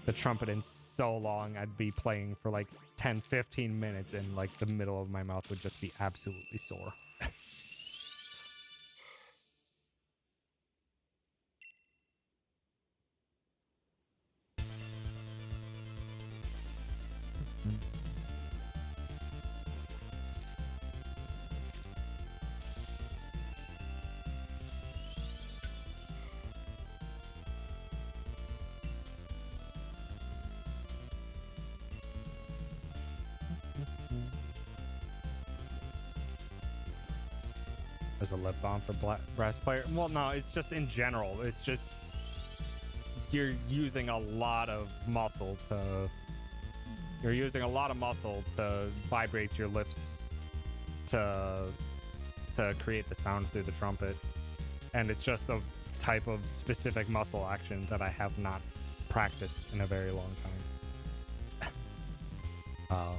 the trumpet in so long. I'd be playing for like 10-15 minutes and like the middle of my mouth would just be absolutely sore. There's a lip balm for brass player. Well, no, it's just in general. It's just you're using a lot of muscle to vibrate your lips to create the sound through the trumpet, and it's just a type of specific muscle action that I have not practiced in a very long time.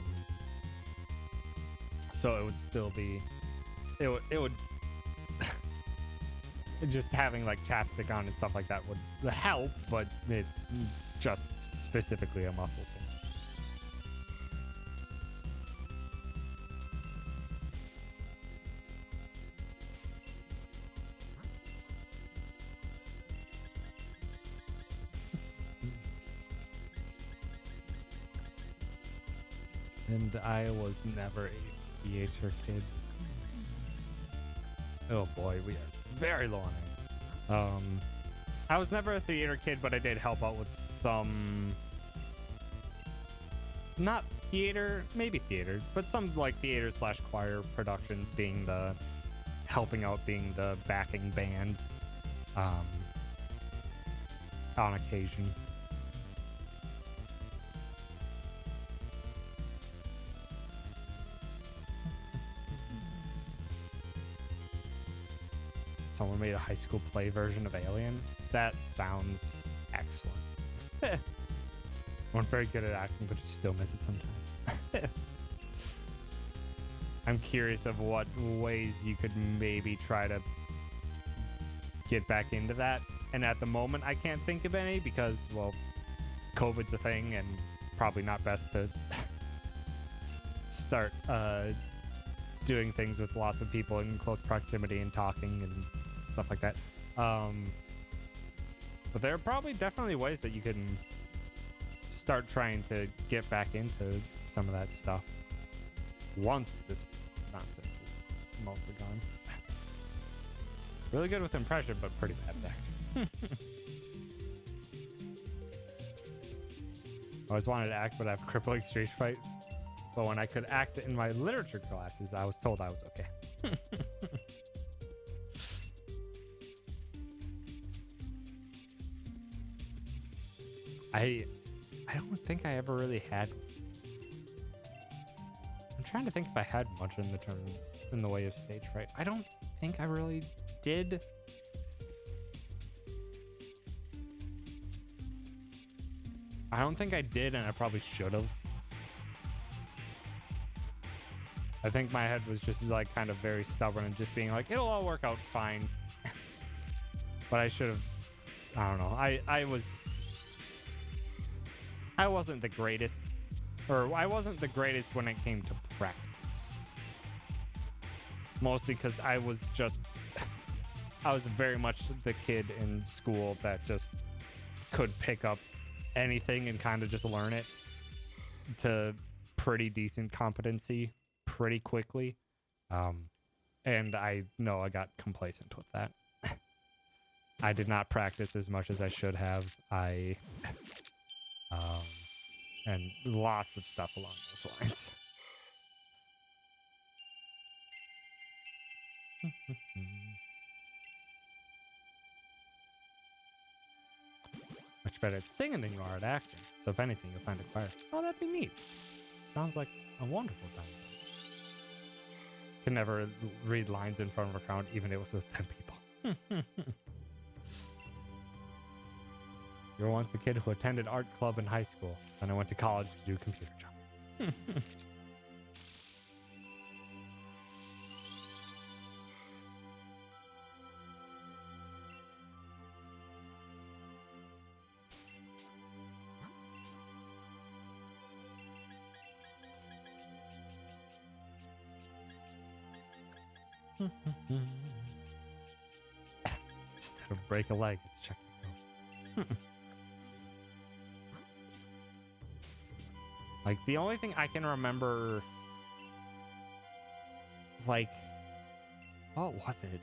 So it would still be, it would just having like chapstick on and stuff like that would help, but it's just specifically a muscle thing. And I was never a theater kid. Oh boy, we are very low on eggs. I was never a theater kid, but I did help out with some, not theater, maybe theater, but some like theater / choir productions, being the helping out, being the backing band on occasion. Someone made a high school play version of Alien. That sounds excellent. I'm very good at acting, but you still miss it sometimes. I'm curious of what ways you could maybe try to get back into that. And at the moment, I can't think of any because, well, COVID's a thing and probably not best to start doing things with lots of people in close proximity and talking and stuff like that. But there are probably definitely ways that you can start trying to get back into some of that stuff once this nonsense is mostly gone. Really good with impression, but pretty bad at acting. always wanted to act, but I have crippling stage fright. But when I could act in my literature classes, I was told I was okay. I don't think I ever really had. I'm trying to think if I had much in the way of stage fright. I don't think I really did. I don't think I did, and I probably should have. I think my head was just like kind of very stubborn and just being like, it'll all work out fine. But I should have. I don't know. I wasn't the greatest, or I wasn't the greatest when it came to practice. Mostly because I was very much the kid in school that just could pick up anything and kind of just learn it to pretty decent competency pretty quickly. And I know I got complacent with that. I did not practice as much as I should have. And lots of stuff along those lines. Much better at singing than you are at acting. So if anything, you'll find it choir. Oh, that'd be neat. Sounds like a wonderful time. Can never read lines in front of a crowd, even if it was those 10 people. You were once a kid who attended art club in high school. Then I went to college to do computer job. Instead of break a leg, let's check the code. Like, the only thing I can remember, like, what was it?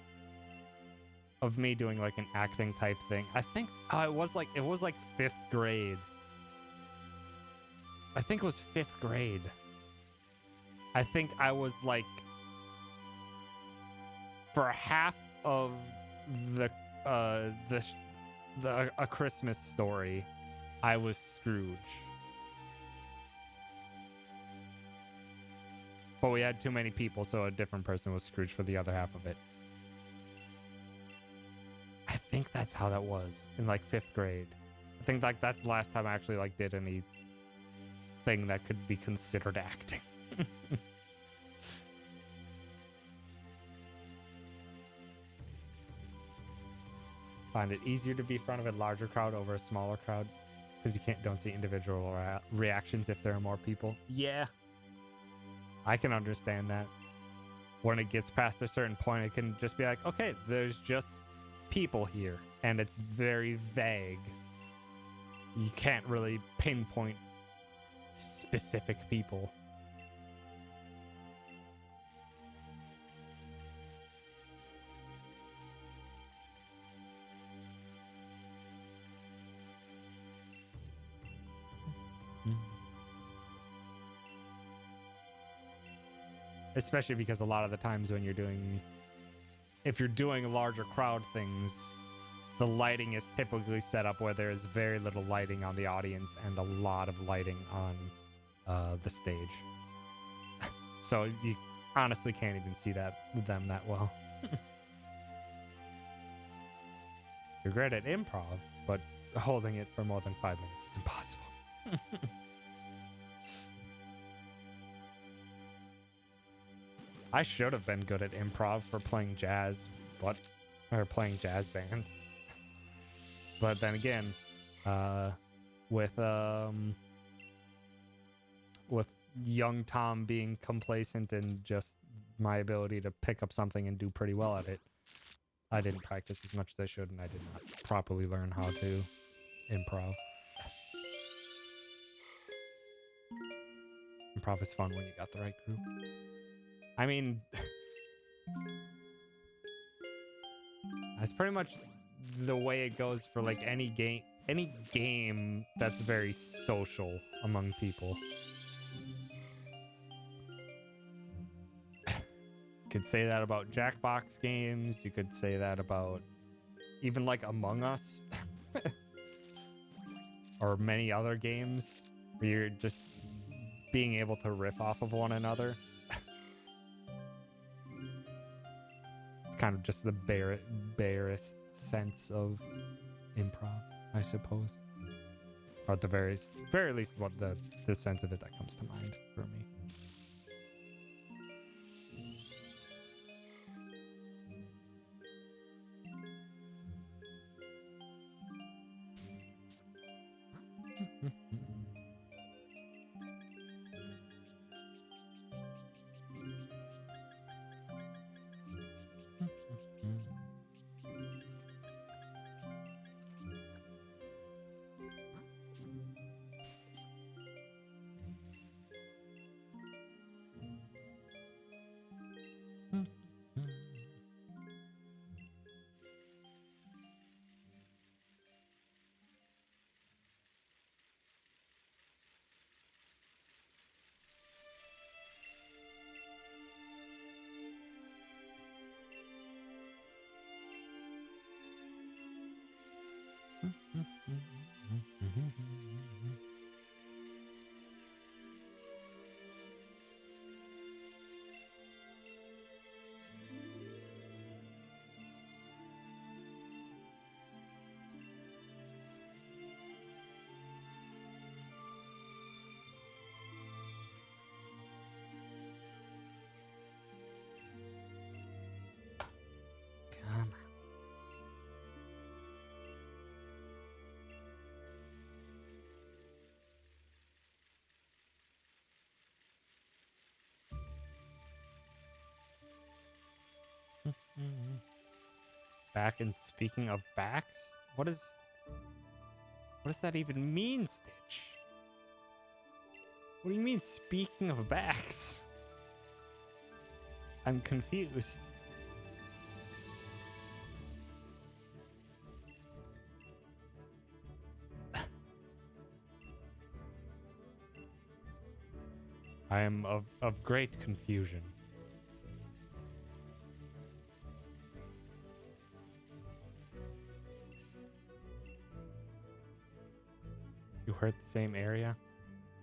Of me doing, like, an acting type thing. I think it was like 5th grade. I think it was 5th grade. I think I was, like, for half of A Christmas Story, I was Scrooge. But we had too many people, so a different person was Scrooge for the other half of it. I think that's how that was in like 5th grade. I think like that's the last time I actually like did anything that could be considered acting. Find it easier to be in front of a larger crowd over a smaller crowd because you don't see individual reactions if there are more people. Yeah. I can understand that. When it gets past a certain point, it can just be like, okay, there's just people here, and it's very vague. You can't really pinpoint specific people. Especially because a lot of the times when if you're doing larger crowd things, the lighting is typically set up where there is very little lighting on the audience and a lot of lighting on the stage. So you honestly can't even see them that well. You're great at improv, but holding it for more than 5 minutes is impossible. I should have been good at improv for playing jazz, or playing jazz band. But then again, with young Tom being complacent and just my ability to pick up something and do pretty well at it, I didn't practice as much as I should, and I did not properly learn how to improv. Improv is fun when you got the right group. I mean, that's pretty much the way it goes for like any any game that's very social among people. You could say that about Jackbox games. You could say that about even like Among Us or many other games where you're just being able to riff off of one another. It's kind of just the barest sense of improv, I suppose. Or at the very least, what the sense of it that comes to mind for me. Come on. Back, and speaking of backs, what does that even mean, Stitch? What do you mean, speaking of backs? I'm confused. I am of great confusion. You hurt the same area?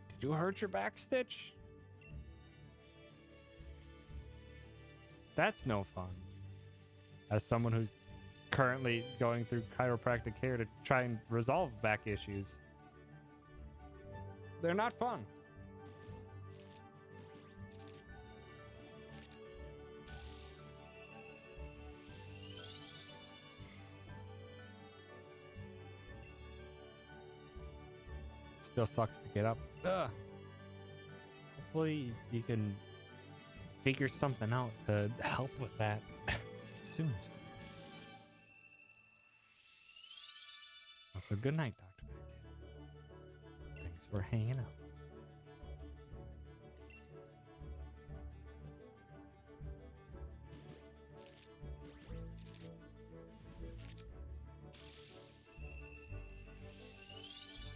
Did you hurt your back, Stitch? That's no fun. As someone who's currently going through chiropractic care to try and resolve back issues, they're not fun. Still sucks to get up. Ugh. Hopefully you can figure something out to help with that soon. Also, good night, Dr. Baghdad. Thanks for hanging out.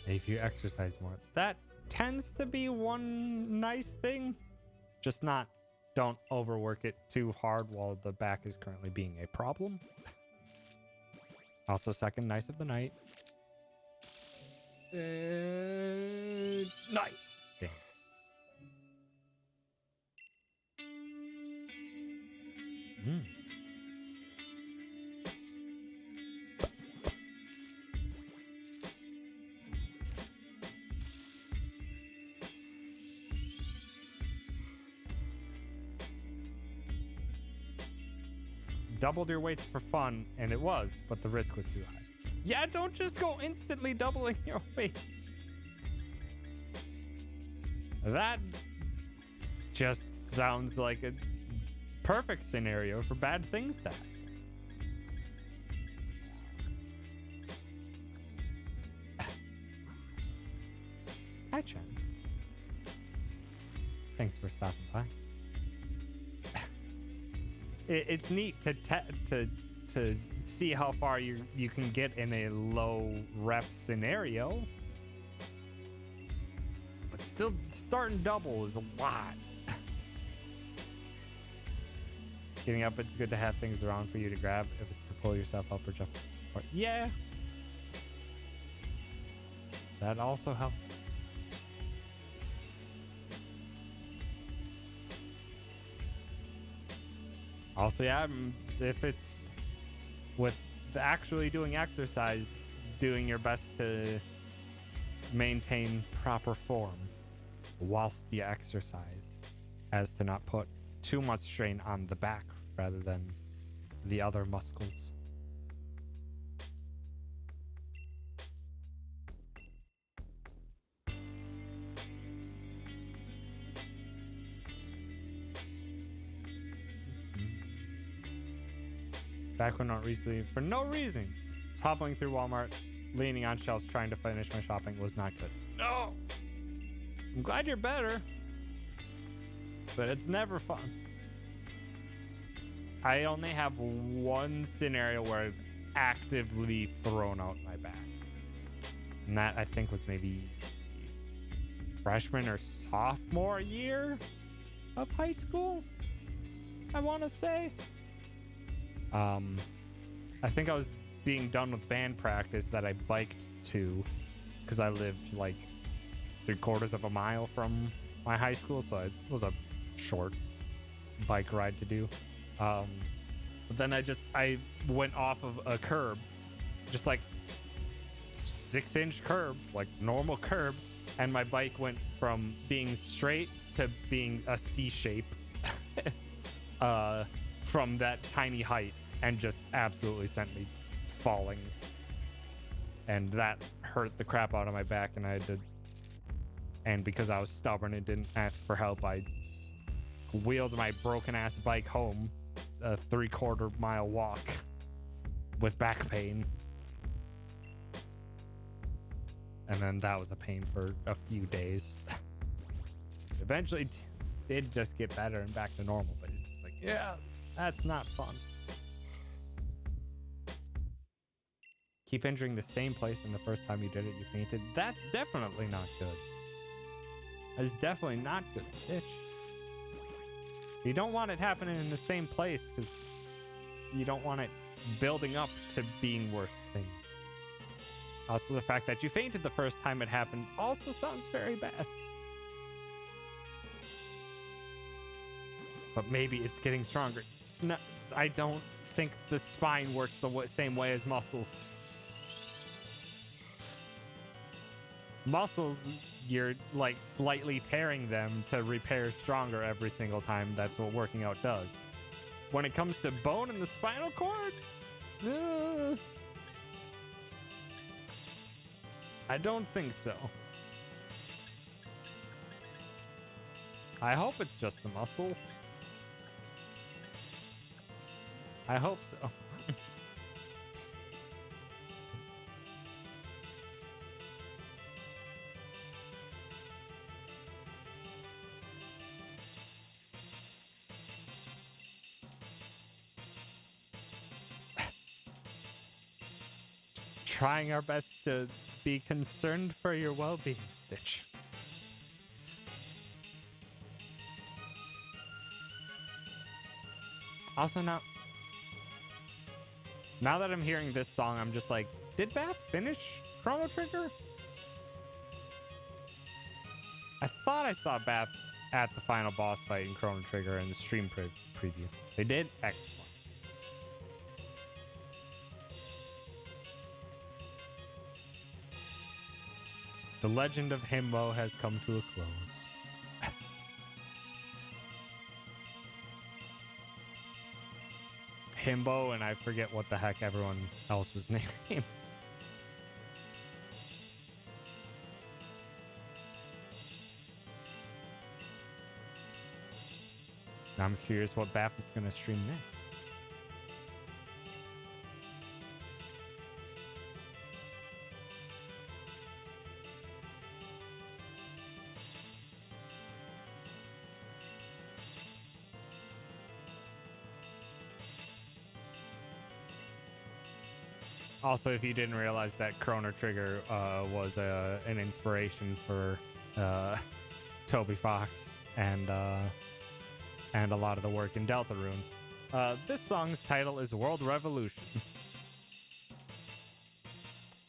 If you exercise more, that tends to be one nice thing. Just don't overwork it too hard while the back is currently being a problem. Also, second nice of the night. Nice. Damn. Doubled your weights for fun, and it was, but the risk was too high. Yeah, don't just go instantly doubling your weights. That just sounds like a perfect scenario for bad things to happen. Hi, Chen. Thanks for stopping by. It's neat to to see how far you can get in a low rep scenario. But still, starting double is a lot. Getting up, it's good to have things around for you to grab if it's to pull yourself up or jump. Or, yeah. That also helps. Also, yeah, if it's with actually doing exercise, doing your best to maintain proper form whilst you exercise, as to not put too much strain on the back rather than the other muscles. Back when not recently, for no reason, was hobbling through Walmart, leaning on shelves, trying to finish my shopping was not good. No! I'm glad you're better, but it's never fun. I only have one scenario where I've actively thrown out my back. And that, I think, was maybe freshman or sophomore year of high school, I want to say. I think I was being done with band practice that I biked to, because I lived like 3/4 of a mile from my high school, so it was a short bike ride to do. But then I went off of a curb, just like 6-inch curb, like normal curb, and my bike went from being straight to being a C shape from that tiny height, and just absolutely sent me falling. And that hurt the crap out of my back, and I had to, and because I was stubborn and didn't ask for help, I wheeled my broken ass bike home, a 3/4 mile walk with back pain. And then that was a pain for a few days. Eventually did just get better and back to normal, but it's just like, yeah, that's not fun. Keep injuring the same place, and the first time you did it, you fainted. That's definitely not good. That's definitely not good, Stitch. You don't want it happening in the same place, because you don't want it building up to being worse things. Also, the fact that you fainted the first time it happened also sounds very bad. But maybe it's getting stronger. No, I don't think the spine works the same way as muscles. Muscles, you're like slightly tearing them to repair stronger every single time. That's what working out does. When it comes to bone in the spinal cord, I don't think so. I hope it's just the muscles. I hope so. Just trying our best to be concerned for your well-being, Stitch. Also, now that I'm hearing this song, I'm just like, did Bath finish Chrono Trigger? I thought I saw Bath at the final boss fight in Chrono Trigger in the stream preview. They did? Excellent. The legend of Himbo has come to a close. Himbo, and I forget what the heck everyone else was named. I'm curious what Bath is going to stream next. Also, if you didn't realize that Chrono Trigger was an inspiration for Toby Fox and a lot of the work in Deltarune. This song's title is World Revolution.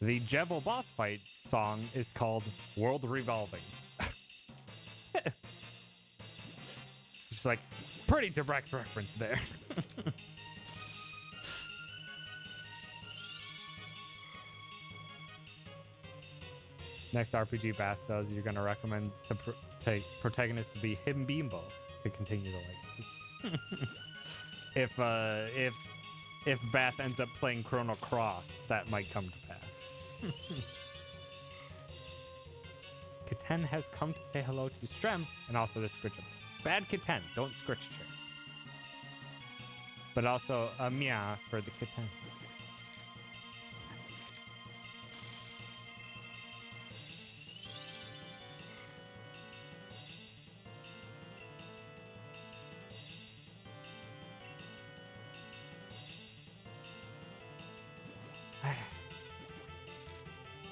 The Jevil boss fight song is called World Revolving. Just like, pretty direct reference there. Next RPG Bath does, you're going to recommend the protagonist to be Himbimbo to continue the legacy. If Bath ends up playing Chrono Cross, that might come to pass. Kitten has come to say hello to Strem and also the Scritcher. Bad Kitten, don't Scritcher. But also a Mia for the Kitten.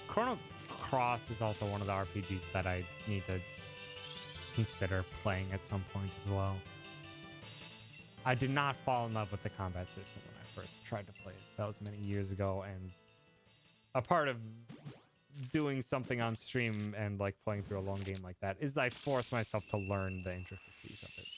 Chrono Cross is also one of the RPGs that I need to consider playing at some point as well. I did not fall in love with the combat system when I first tried to play it. That was many years ago, and a part of doing something on stream and like playing through a long game like that is I force myself to learn the intricacies of it.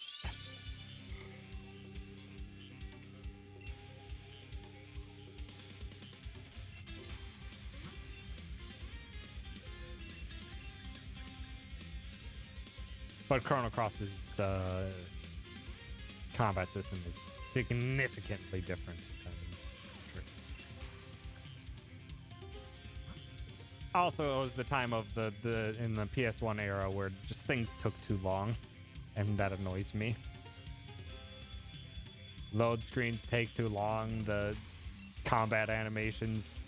But Chrono Cross's combat system is significantly different than Trigger. Also, it was the time of the in the PS1 era where just things took too long, and that annoys me. Load screens take too long. The combat animations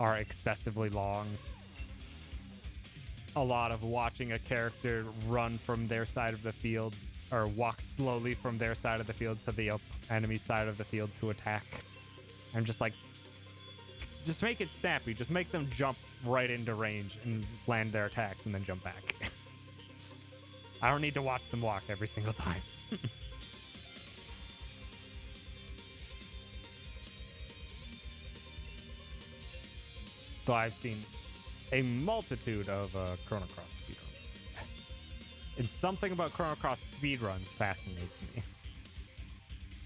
are excessively long. A lot of watching a character run from their side of the field or walk slowly from their side of the field to the enemy side of the field to attack. I'm just like, just make it snappy. Just make them jump right into range and land their attacks and then jump back. I don't need to watch them walk every single time. So I've seen a multitude of Chrono Cross speedruns. And something about Chrono Cross speedruns fascinates me.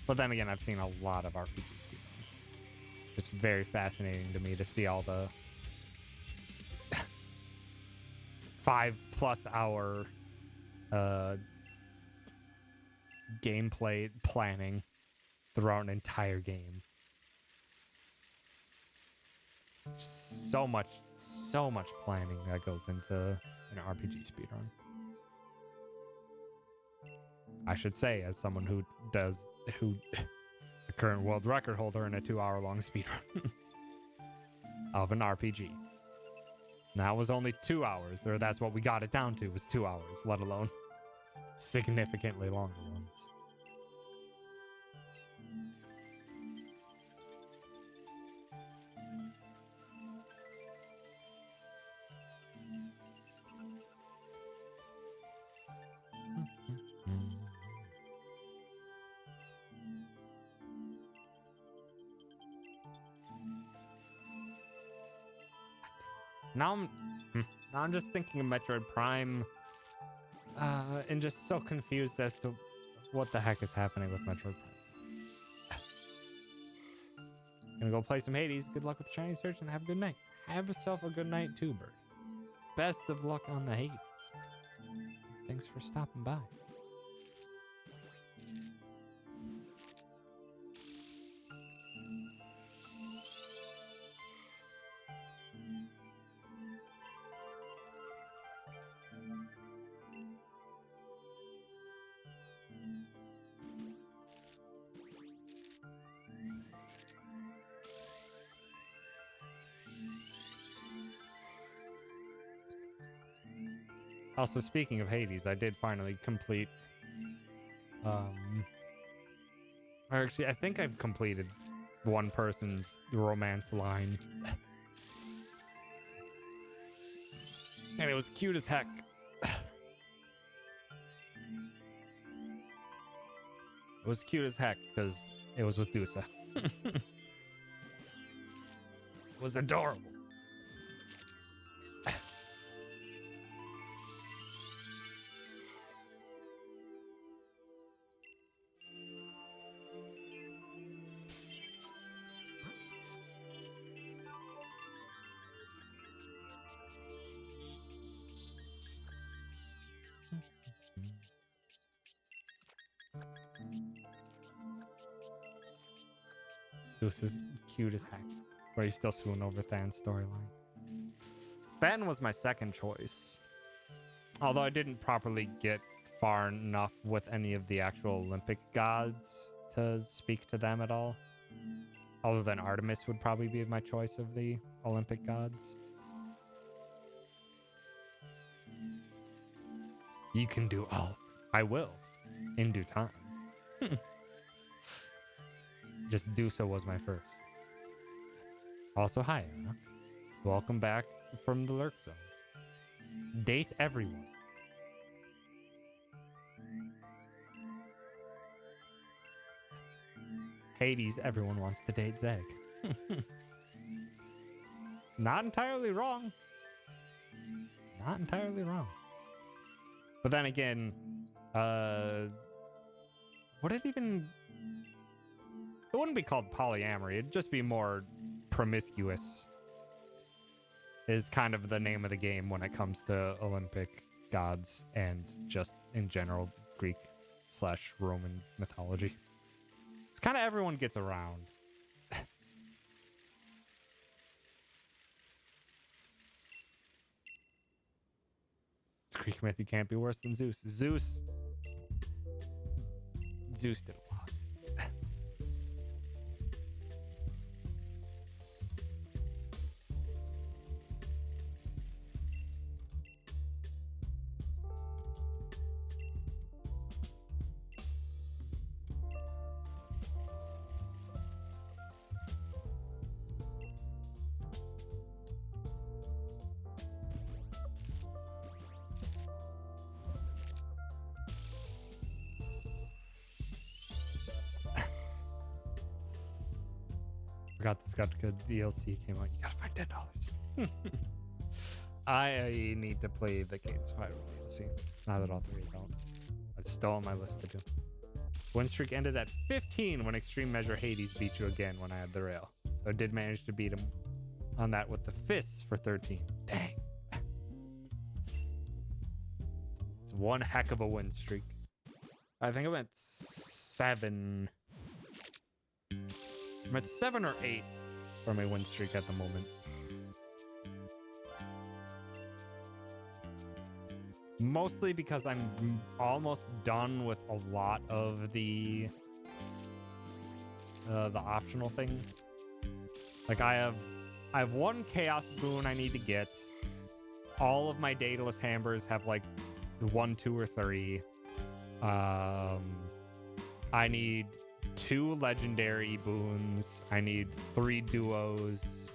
But then again, I've seen a lot of RPG speedruns. Just very fascinating to me to see all the 5+ hour gameplay planning throughout an entire game. So much planning that goes into an RPG speedrun. I should say, as someone who is the current world record holder in a 2-hour-long speedrun of an RPG. Now it was only 2 hours, or that's what we got it down to, was 2 hours, let alone significantly longer ones. Now I'm just thinking of Metroid Prime, and just so confused as to what the heck is happening with Metroid Prime. Gonna go play some Hades. Good luck with the Chinese search and have a good night. Have yourself a good night too, Bert. Best of luck on the Hades. Thanks for stopping by. Also, speaking of Hades, I did finally complete, or actually, I think I've completed one person's romance line. And it was cute as heck. It was cute as heck because it was with Dusa. It was adorable. This is cute as heck. Or you still swoon over Than's storyline. Ben was my second choice. Although I didn't properly get far enough with any of the actual Olympic gods to speak to them at all. Other than Artemis would probably be my choice of the Olympic gods. You can do all. I will. In due time. Just Dusa was my first. Also, hi, Anna. Welcome back from the lurk zone. Date everyone. Hades, everyone wants to date Zeg. Not entirely wrong. Not entirely wrong. But then again, would it even... It wouldn't be called polyamory. It'd just be more promiscuous. Is kind of the name of the game when it comes to Olympic gods and just in general Greek/Roman mythology. It's kind of everyone gets around. It's Greek myth. You can't be worse than Zeus. Zeus did a lot. Forgot this got good DLC came out. You gotta find $10. I need to play the Cadence Spiral DLC now that all three is out. It's still on my list to do. Win streak ended at 15 when Extreme Measure Hades beat you again when I had the rail. I did manage to beat him on that with the fists for 13. Dang. It's one heck of a win streak. I think I'm at 7. I'm at 7 or 8 for my win streak at the moment. Mostly because I'm almost done with a lot of the optional things. Like I have one chaos boon I need to get. All of my Daedalus Hammers have like 1, 2, or 3. I need 2 legendary boons. I need 3 duos.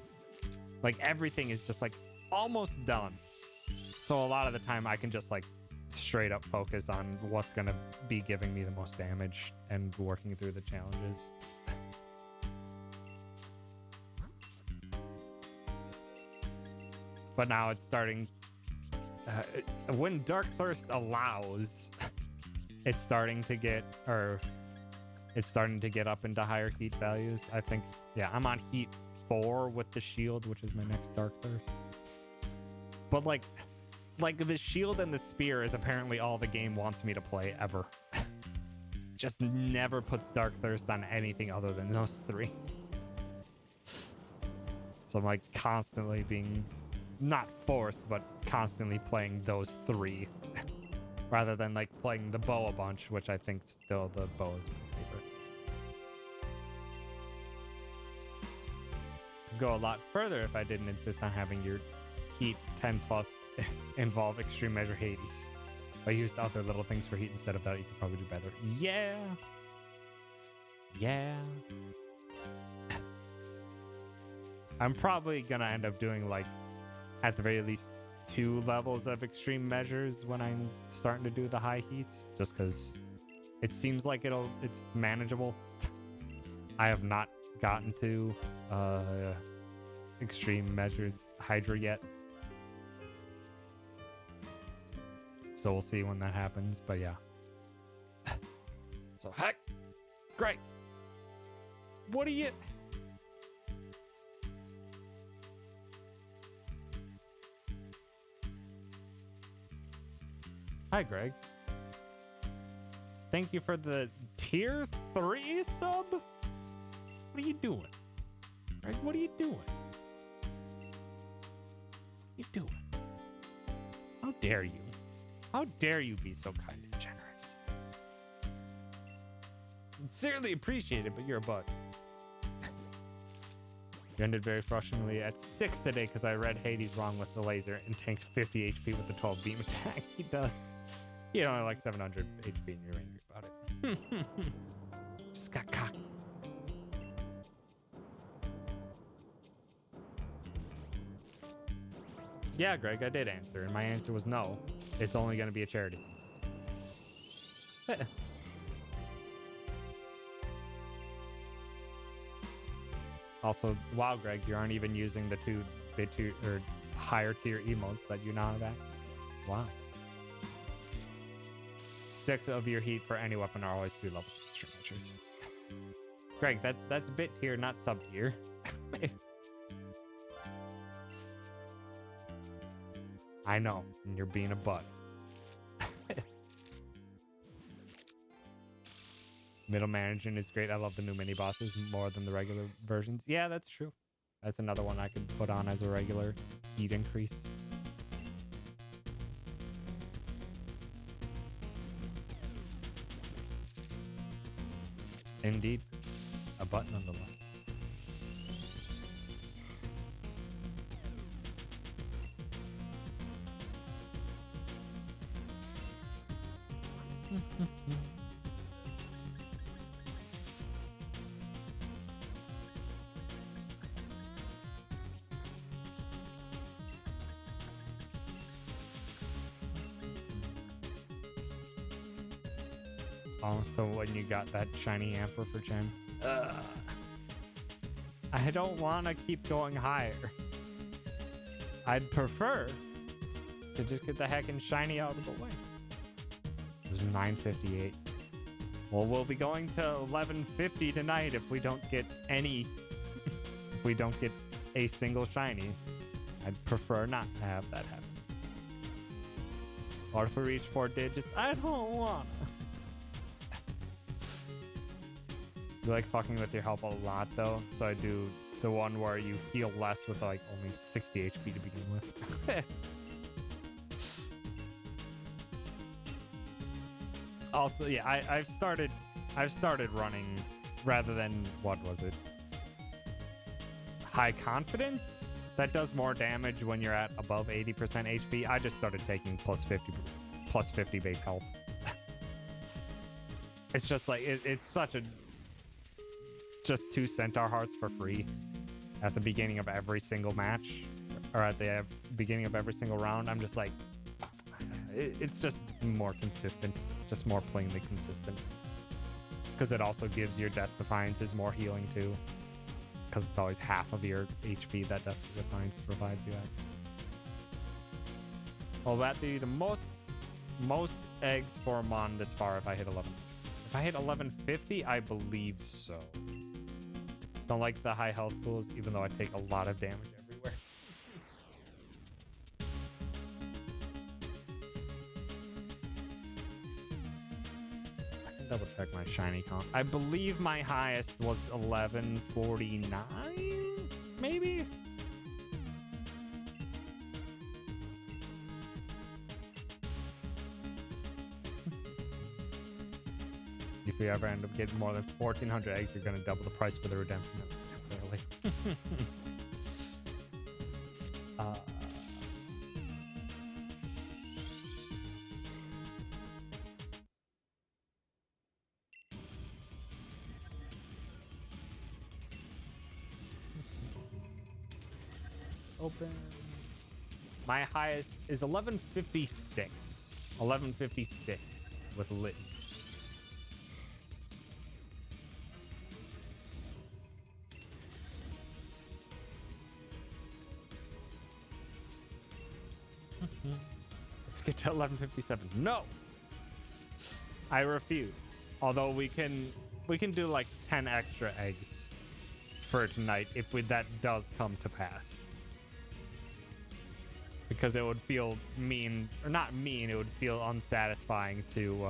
Like everything is just like almost done. So a lot of the time I can just like straight up focus on what's going to be giving me the most damage and working through the challenges. But now it's starting... when Dark Thirst allows, it's starting to get up into higher heat values. I think, yeah, I'm on heat 4 with the shield, which is my next Dark Thirst. But like the shield and the spear is apparently all the game wants me to play ever. Just never puts Dark Thirst on anything other than those 3. So I'm like constantly being, not forced, but constantly playing those 3. Rather than like playing the bow a bunch, which I think still the bow is my favorite. Could go a lot further if I didn't insist on having your heat 10 plus involve Extreme Measure Hades. If I used other little things for heat instead of that, you could probably do better. Yeah. I'm probably gonna end up doing like at the very least 2 levels of extreme measures when I'm starting to do the high heats, just because it seems like it's manageable. I have not gotten to extreme measures Hydra yet, so we'll see when that happens. But yeah. So heck, great. What do you? Hi, Greg. Thank you for the tier 3 sub. What are you doing? Greg, what are you doing? What are you doing? How dare you? How dare you be so kind and generous? Sincerely appreciate it, but you're a bug. You ended very frustratingly at 6 today because I read Hades wrong with the laser and tanked 50 HP with the 12 beam attack. He does. He had only like 700 HP and you're angry about it. Just got cocky. Yeah, Greg, I did answer, and my answer was no. It's only going to be a charity. Also, wow, Greg, you aren't even using the 2 bit tier or higher tier emotes that you now have access to. Wow. 6 of your heat for any weapon are always 3 levels of extreme measures. Greg, that's bit tier, not sub tier. I know, and you're being a butt. Middle management is great. I love the new mini bosses more than the regular versions. Yeah, that's true. That's another one I could put on as a regular heat increase. Indeed. A button on the left. Almost to when you got that shiny amper for Chen. I don't want to keep going higher. I'd prefer to just get the heckin' shiny out of the way. There's 958. Well, we'll be going to 1150 tonight if we don't get any. If we don't get a single shiny. I'd prefer not to have that happen. Or if we reach 4 digits, I don't wanna. You like fucking with your health a lot though, so I do the one where you heal less with like only 60 HP to begin with. Also, yeah, I've started running rather than what was it? High confidence that does more damage when you're at above 80% HP. I just started taking plus 50 base health. It's just like it's such a just 2 centaur hearts for free at the beginning of every single match or at the beginning of every single round. I'm just like, it's just more consistent, just more plainly consistent, because it also gives your Death Defiances more healing too, because it's always half of your HP that Death Defiance provides you at. Will that be the most eggs for a mon this far if I hit 11? If I hit 1150, I believe so. Don't like the high health pools, even though I take a lot of damage everywhere. I can double check my shiny count. I believe my highest was 1149, maybe? If we ever end up getting more than 1,400 eggs, you're going to double the price for the redemption. That's temporarily. opens. My highest is 1156. 1156 with lit. Let's get to 1157. No, I refuse. Although we can do like 10 extra eggs for tonight if that does come to pass. Because it would feel mean, or not mean, it would feel unsatisfying to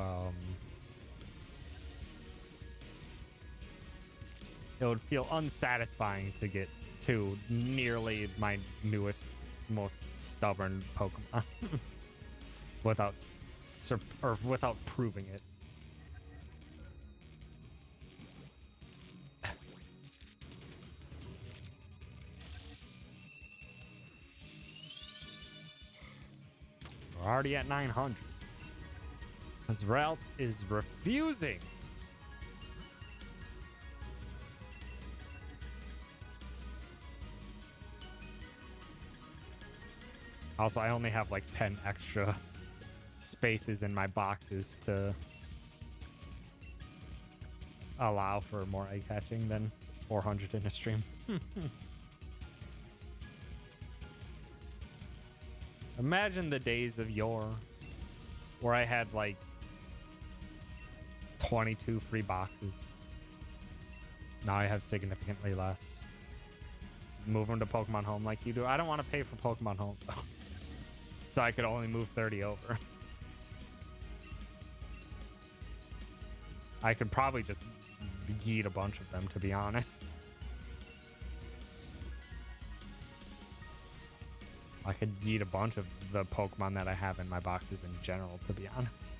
it would feel unsatisfying to get to nearly my newest, most stubborn Pokemon without proving it. We're already at 900. Because Ralts is refusing. Also, I only have like 10 extra spaces in my boxes to allow for more egg hatching than 400 in a stream. Imagine the days of yore where I had like 22 free boxes. Now I have significantly less. Move them to Pokemon Home like you do. I don't want to pay for Pokemon Home, so I could only move 30 over. I could probably just yeet a bunch of them, to be honest. I could yeet a bunch of the Pokemon that I have in my boxes in general, to be honest.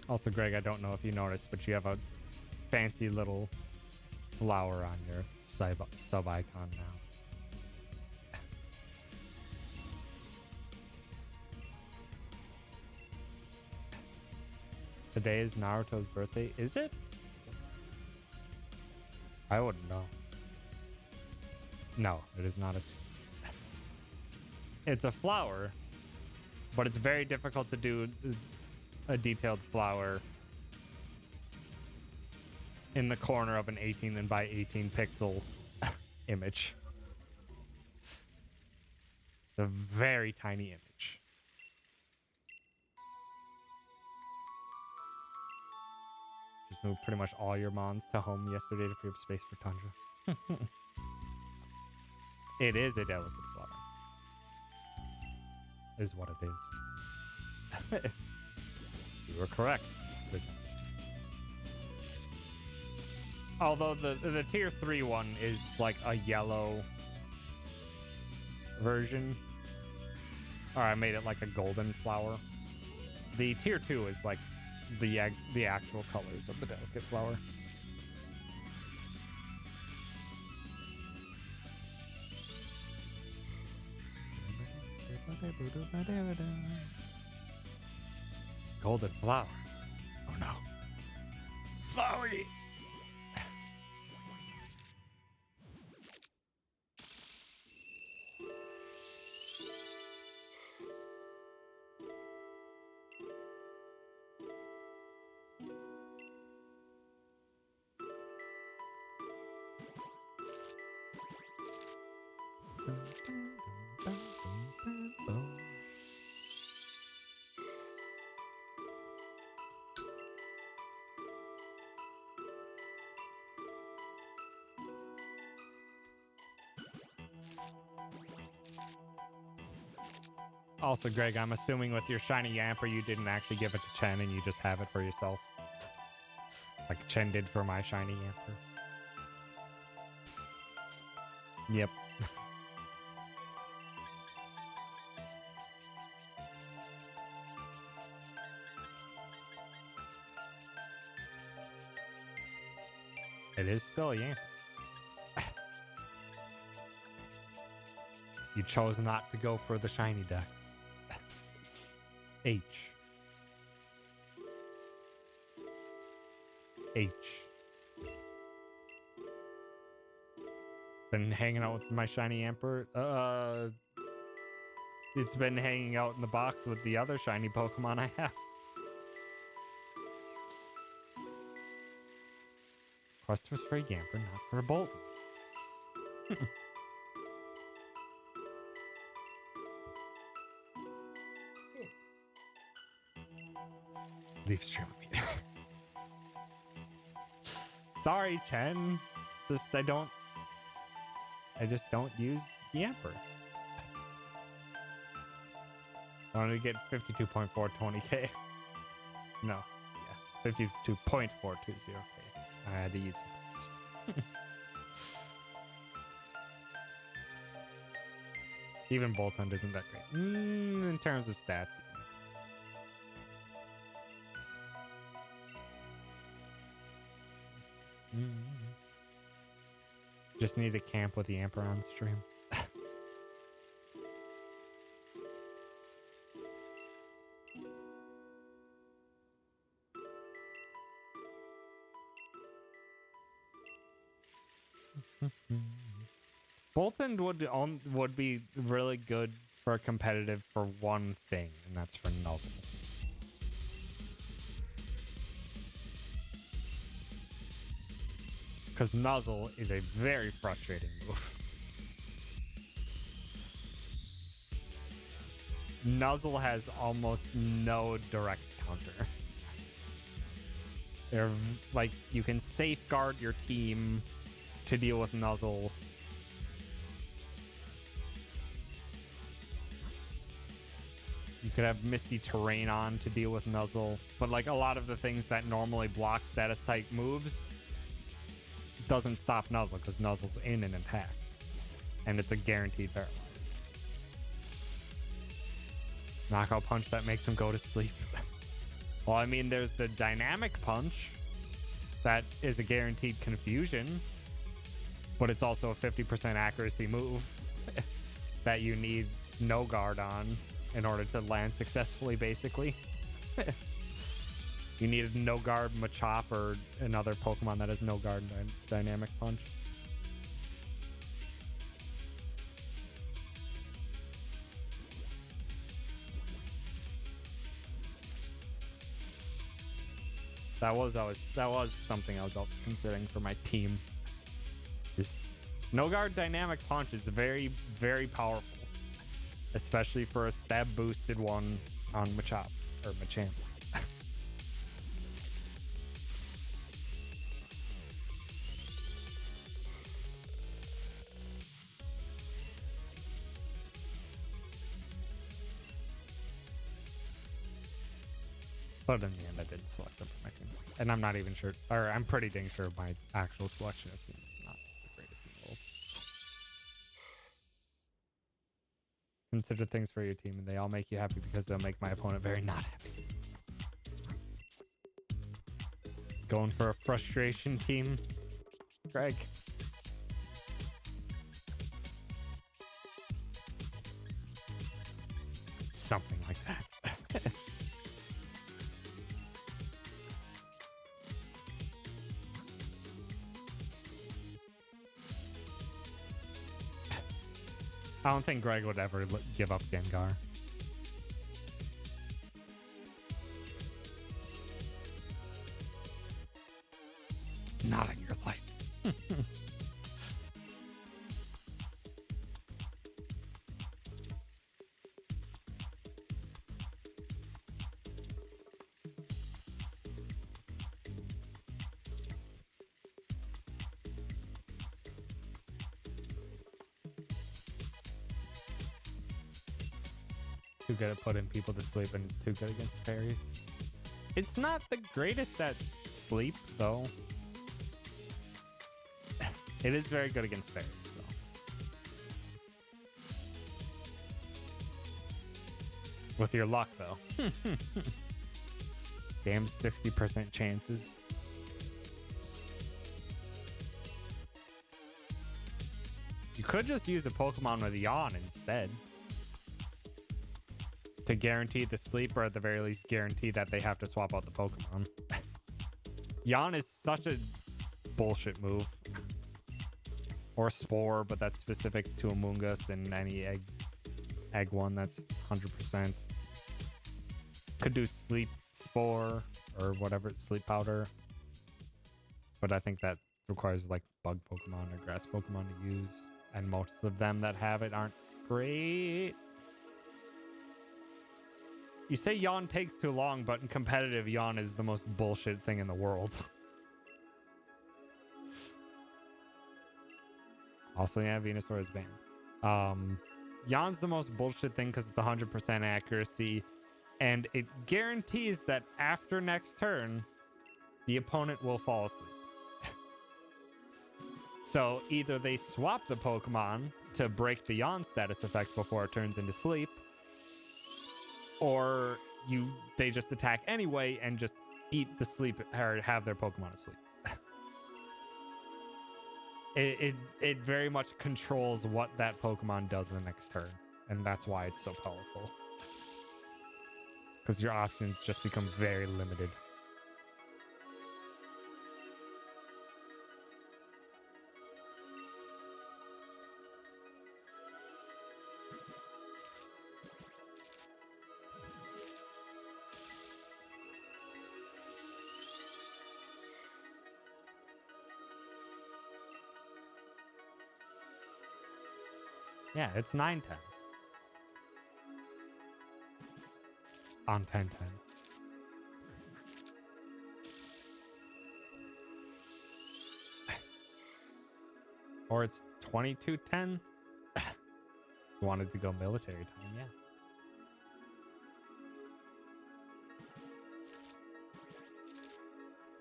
Also, Greg, I don't know if you noticed, but you have a fancy little flower on your sub icon now. Today is Naruto's birthday. Is it? I wouldn't know. No, it is not a... It's a flower, but it's very difficult to do a detailed flower in the corner of an 18 and by 18 pixel image. It's a very tiny image. Just moved pretty much all your mons to home yesterday to free up space for Tundra. It is a delicate flower. Is what it is. You were correct. Although the tier 3 one is like a yellow version. Or I made it like a golden flower. The tier 2 is like the actual colors of the delicate flower. Golden flower. Oh no. Flowery. Also, Greg, I'm assuming with your shiny Yamper, you didn't actually give it to Chen and you just have it for yourself. Like Chen did for my shiny Yamper. Yep. It is still a Yamper. You chose not to go for the shiny decks. H. H. Been hanging out with my shiny Amper. It's been hanging out in the box with the other shiny Pokemon I have. Quest was for a Yamper, not for a Bolton. Leaf stream me. Sorry, Chen. I just don't use Yamper. I wanted to get 52.420k. No, yeah, 52.420k. I had to use it. Even Boltund isn't that great in terms of stats. Just need to camp with the Amper on stream. Bolton would be really good for competitive for one thing, and that's for Nuzzle. Because Nuzzle is a very frustrating move. Nuzzle has almost no direct counter. They're like, you can safeguard your team to deal with Nuzzle. You could have Misty Terrain on to deal with Nuzzle, but like a lot of the things that normally block status type moves doesn't stop Nuzzle because Nuzzle's in an attack, and it's a guaranteed paralyze. Knockout punch that makes him go to sleep. Well, I mean, there's the dynamic punch that is a guaranteed confusion, but it's also a 50% accuracy move that you need no guard on in order to land successfully, basically. You need a no guard Machop or another Pokemon that has no guard dynamic punch. That was something I was also considering for my team. Just no guard dynamic punch is very, very powerful, especially for a stab boosted one on Machop or Machamp. But in the end, I didn't select them for my team. And I'm not even sure, or I'm pretty dang sure my actual selection of team is not the greatest in the world. Consider things for your team, and they all make you happy because they'll make my opponent very not happy. Going for a frustration team, Greg. Something like that. I don't think Greg would ever give up Gengar. Not in your life. Too good at putting people to sleep, and it's too good against fairies. It's not the greatest at sleep, though. It is very good against fairies, though. With your luck, though. Damn 60% chances. You could just use a Pokemon with Yawn instead. To guarantee the sleep, or at the very least guarantee that they have to swap out the Pokemon. Yawn is such a bullshit move. Or Spore, but that's specific to Amoonguss, and any egg one, that's 100%. Could do Sleep Spore or whatever, Sleep Powder. But I think that requires like bug Pokemon or grass Pokemon to use. And most of them that have it aren't great. You say Yawn takes too long, but in competitive, Yawn is the most bullshit thing in the world. Also, yeah, Venusaur is banned. Yawn's the most bullshit thing because it's 100% accuracy. And it guarantees that after next turn, the opponent will fall asleep. So either they swap the Pokemon to break the Yawn status effect before it turns into sleep, or they just attack anyway and just eat the sleep or have their Pokemon asleep. It very much controls what that Pokemon does the next turn, and that's why it's so powerful. Because your options just become very limited. Yeah, it's 9-10. On 10-10. Or it's 22-10. Wanted to go military time, yeah.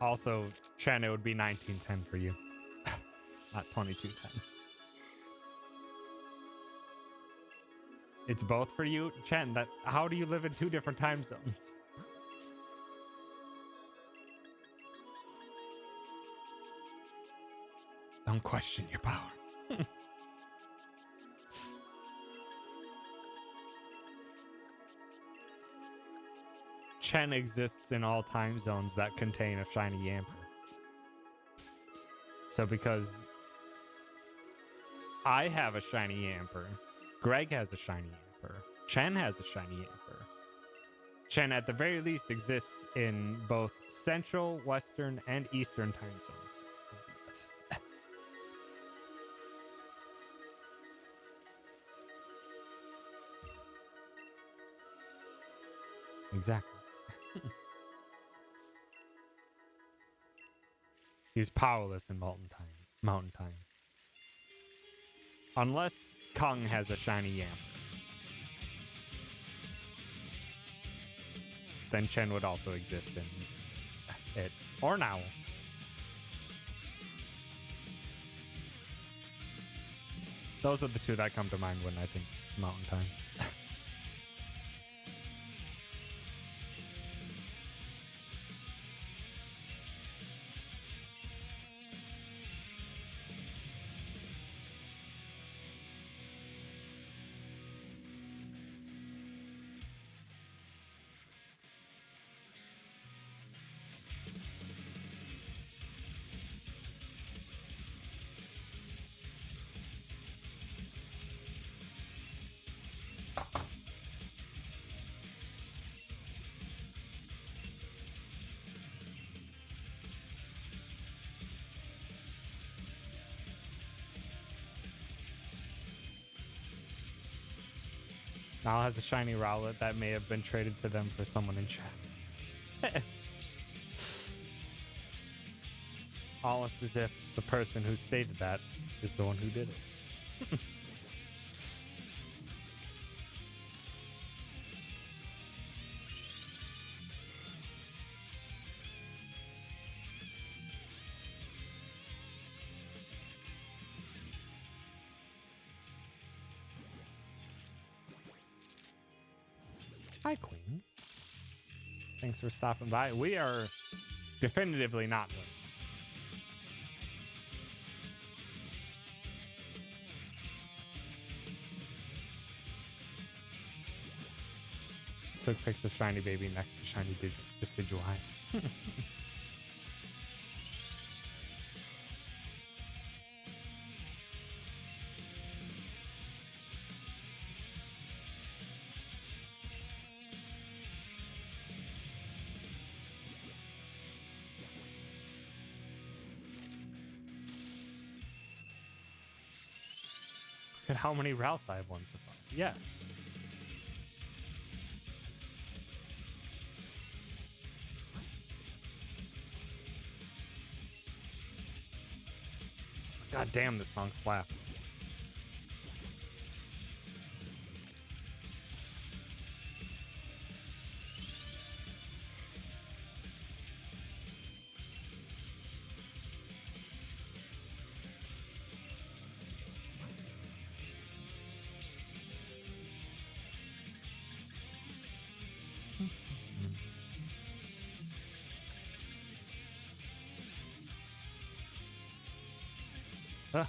Also, Chen, it would be 19-10 for you. Not 22-10. It's both for you, Chen. How do you live in two different time zones? Don't question your power. Chen exists in all time zones that contain a shiny Yamper. So because I have a shiny Yamper, Greg has a shiny Yamper, Chen has a shiny Yamper. Chen, at the very least, exists in both Central, Western, and Eastern time zones. Yes. Exactly. He's powerless in Mountain Time. Unless Kung has a shiny Yamper. Then Chen would also exist in it. Or now. Those are the two that come to mind when I think Mountain Time. Now has a shiny Rowlet that may have been traded to them for someone in chat. Almost as if the person who stated that is the one who did it. Hi, Queen. Thanks for stopping by. We are definitively not winning. Took pics of Shiny Baby next to Shiny Decidueye. at how many routes I have won so far. Yes. God damn, this song slaps. Huh.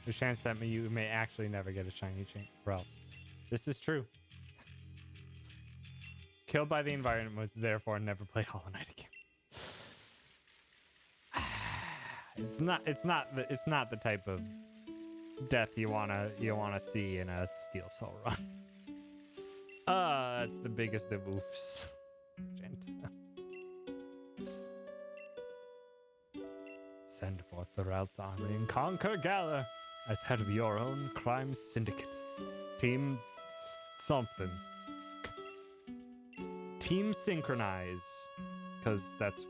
There's a chance that you may actually never get a shiny route. This is true. Killed by the environment was therefore never play Hollow Knight again. It's not the type of death you wanna see in a Steel Soul run. That's the biggest of oofs. Gent. Send forth the Rout's army and conquer Gala as head of your own crime syndicate. Team something. Team Synchronize, because that's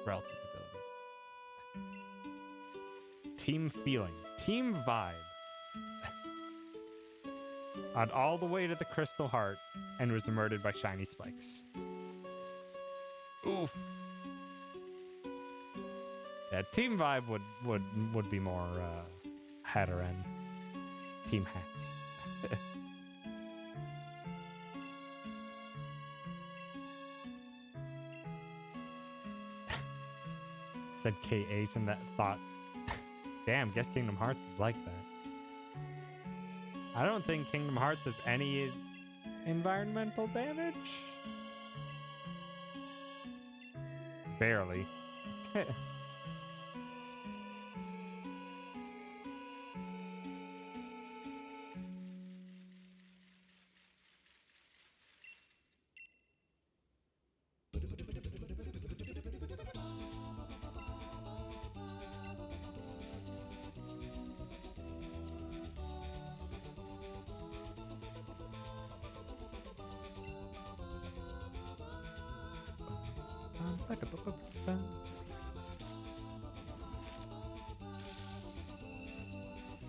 Rout's abilities. Team Feeling. Team Vibe. On all the way to the Crystal Heart and was murdered by shiny spikes. Oof. Yeah, Team Vibe would be more Hatter and Team Hats. Said KH and that thought, damn, guess Kingdom Hearts is like that. I don't think Kingdom Hearts has any environmental damage. Barely.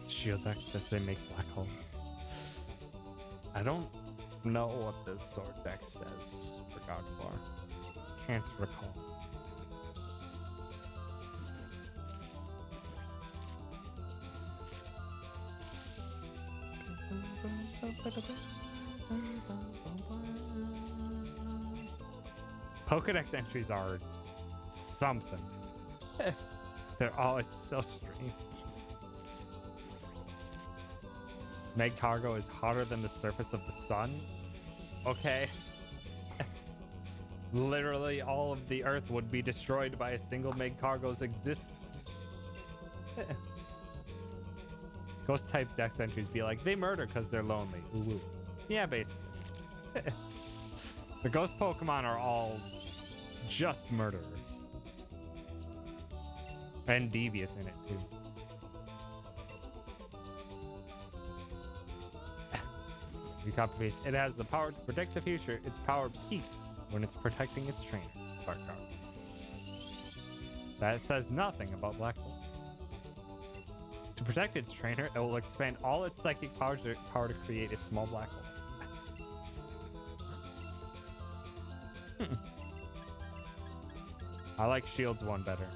Shield deck says they make black holes. I don't know what this sword deck says for God of War. Can't recall. Pokedex entries are something. They're always so strange. Meg cargo is hotter than the surface of the sun. Okay. Literally all of the earth would be destroyed by a single Meg cargo's existence. Ghost type dex entries be like, they murder because they're lonely. Ooh. Yeah, basically. The ghost Pokemon are all just murderers. And devious in it too. You copy paste. It has the power to predict the future. Its power peaks when it's protecting its trainer. Dark card. That says nothing about black holes. To protect its trainer, it will expand all its psychic power to create a small black hole. I like Shield's one better.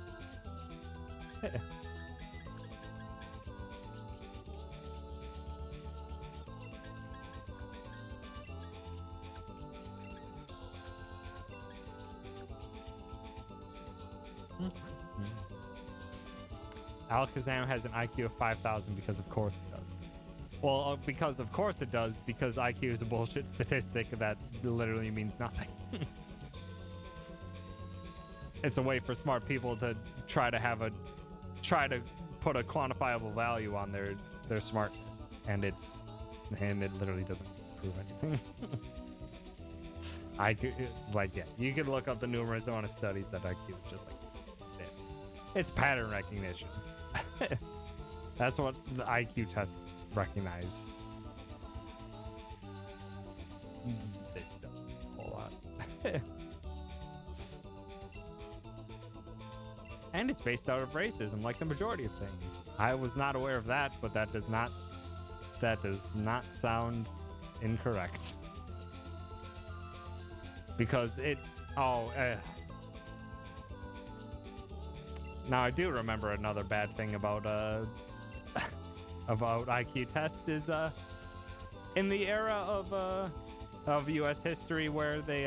Alakazam has an IQ of 5,000 because of course it does. Well, because of course it does, because IQ is a bullshit statistic that literally means nothing. It's a way for smart people to try to put a quantifiable value on their smartness, and it literally doesn't prove anything. I could, like, yeah, you could look up the numerous amount of studies that IQ is just like this. It's pattern recognition. That's what the IQ tests recognize. It doesn't a whole lot. And it's based out of racism, like the majority of things. I was not aware of that, but that does not sound incorrect. Because it, now I do remember another bad thing about about IQ tests is in the era of U.S. history where they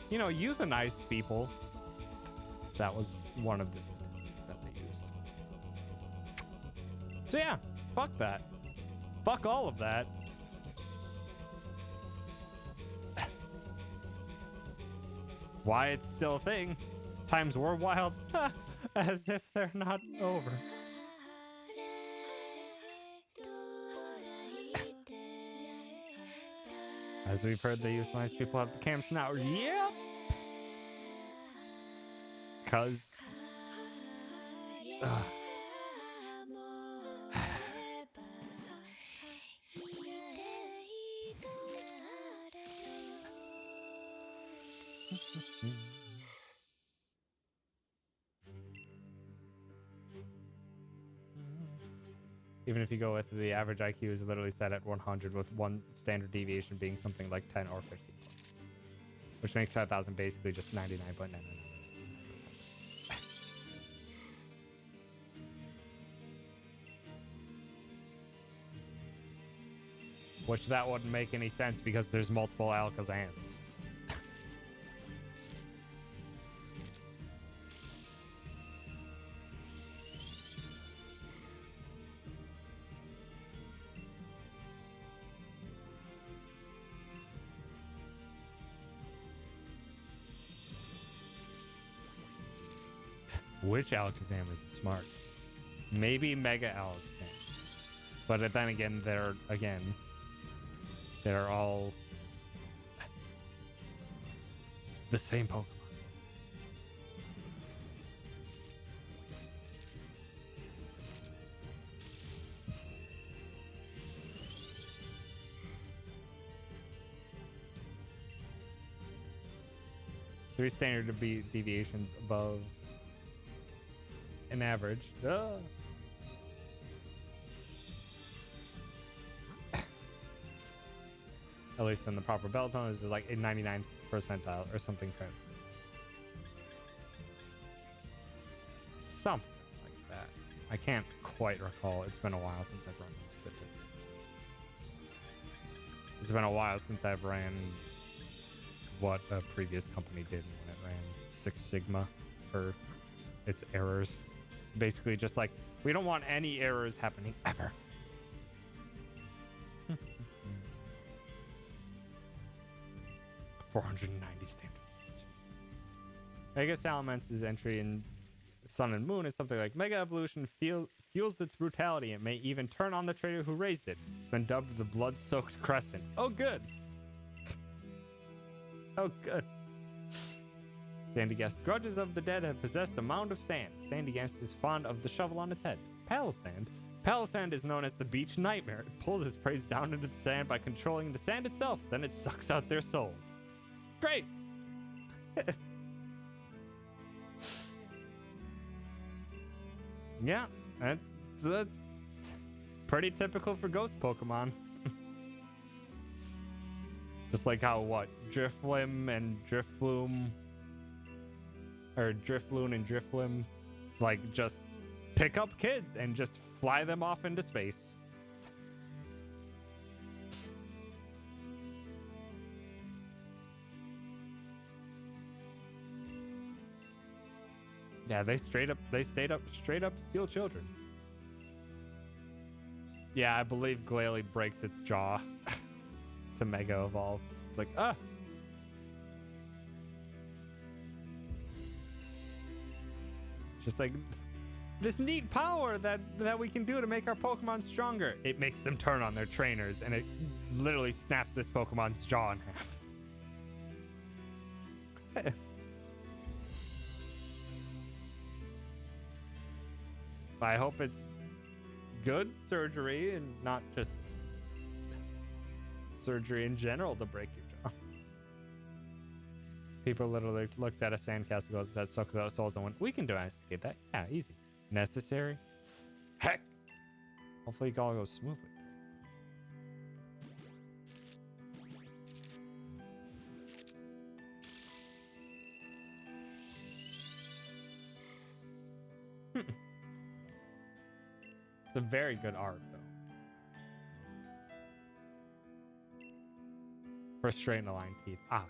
euthanized people. That was one of the statistics that they used. So yeah, fuck that. Fuck all of that. Why it's still a thing. Times were wild. As if they're not over. As we've heard, they euthanize people at the camps now. Yep. Because... Even if you go with the average IQ is literally set at 100, with one standard deviation being something like 10 or 15 points, which makes 5,000 basically just 99.99%. Which that wouldn't make any sense because there's multiple Alakazams. Which Alakazam is the smartest? Maybe Mega Alakazam. But then again, they're all the same Pokemon. Three standard deviations above an average. At least in the proper Beltone is like a 99th percentile or something crazy. Something like that. I can't quite recall. It's been a while since I've run those statistics. It's been a while since I've ran what a previous company did when it ran Six Sigma for its errors. Basically just like, we don't want any errors happening ever. 490 standard. Mega Salamance's entry in Sun and Moon is something like Mega Evolution fuels its brutality and may even turn on the trader who raised it. It's been dubbed the Blood-Soaked Crescent. Oh, good. Oh, good. Sandygast. Grudges of the dead have possessed a mound of sand. Sandygast is fond of the shovel on its head. Palossand. Palossand is known as the beach nightmare. It pulls its prey down into the sand by controlling the sand itself. Then it sucks out their souls. Great. Yeah, that's pretty typical for ghost Pokemon. Just like how Drifblim and Drifbloom, or Drifloon and Drifblim, like just pick up kids and just fly them off into space. Yeah, they straight up steal children. Yeah, I believe Glalie breaks its jaw to Mega Evolve. It's like, It's just like this neat power that we can do to make our Pokemon stronger. It makes them turn on their trainers, and it literally snaps this Pokemon's jaw in half. I hope it's good surgery and not just surgery in general to break your jaw. People literally looked at a sandcastle that sucked out souls and went, we can domesticate that. Yeah, easy. Necessary? Heck! Hopefully it all goes smoothly. It's a very good art, though. For straighten aligned teeth. Ah.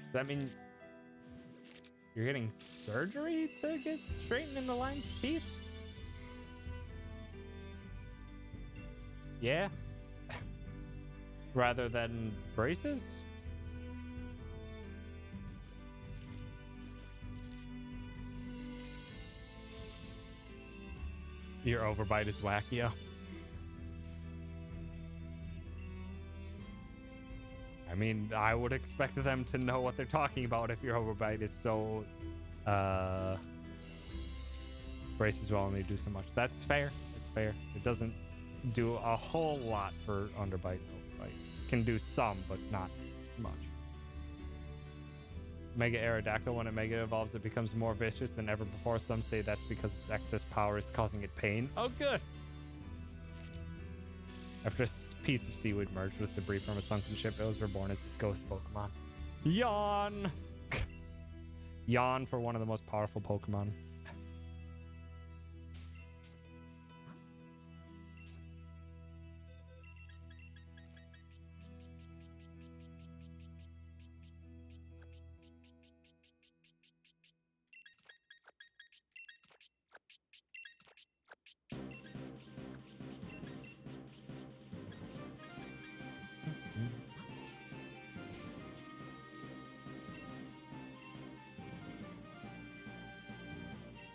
Does that mean you're getting surgery to get straightened and aligned teeth? Yeah. Rather than braces? Your overbite is wacky-o. I mean, I would expect them to know what they're talking about if your overbite is so... braces will only do so much. That's fair. That's fair. It doesn't do a whole lot for underbite and overbite. It can do some, but not much. Mega Aerodactyl, when it mega evolves, it becomes more vicious than ever before. Some say that's because its excess power is causing it pain. Oh, good! After a piece of seaweed merged with debris from a sunken ship, it was reborn as this ghost Pokemon. Yawn! Yawn for one of the most powerful Pokemon.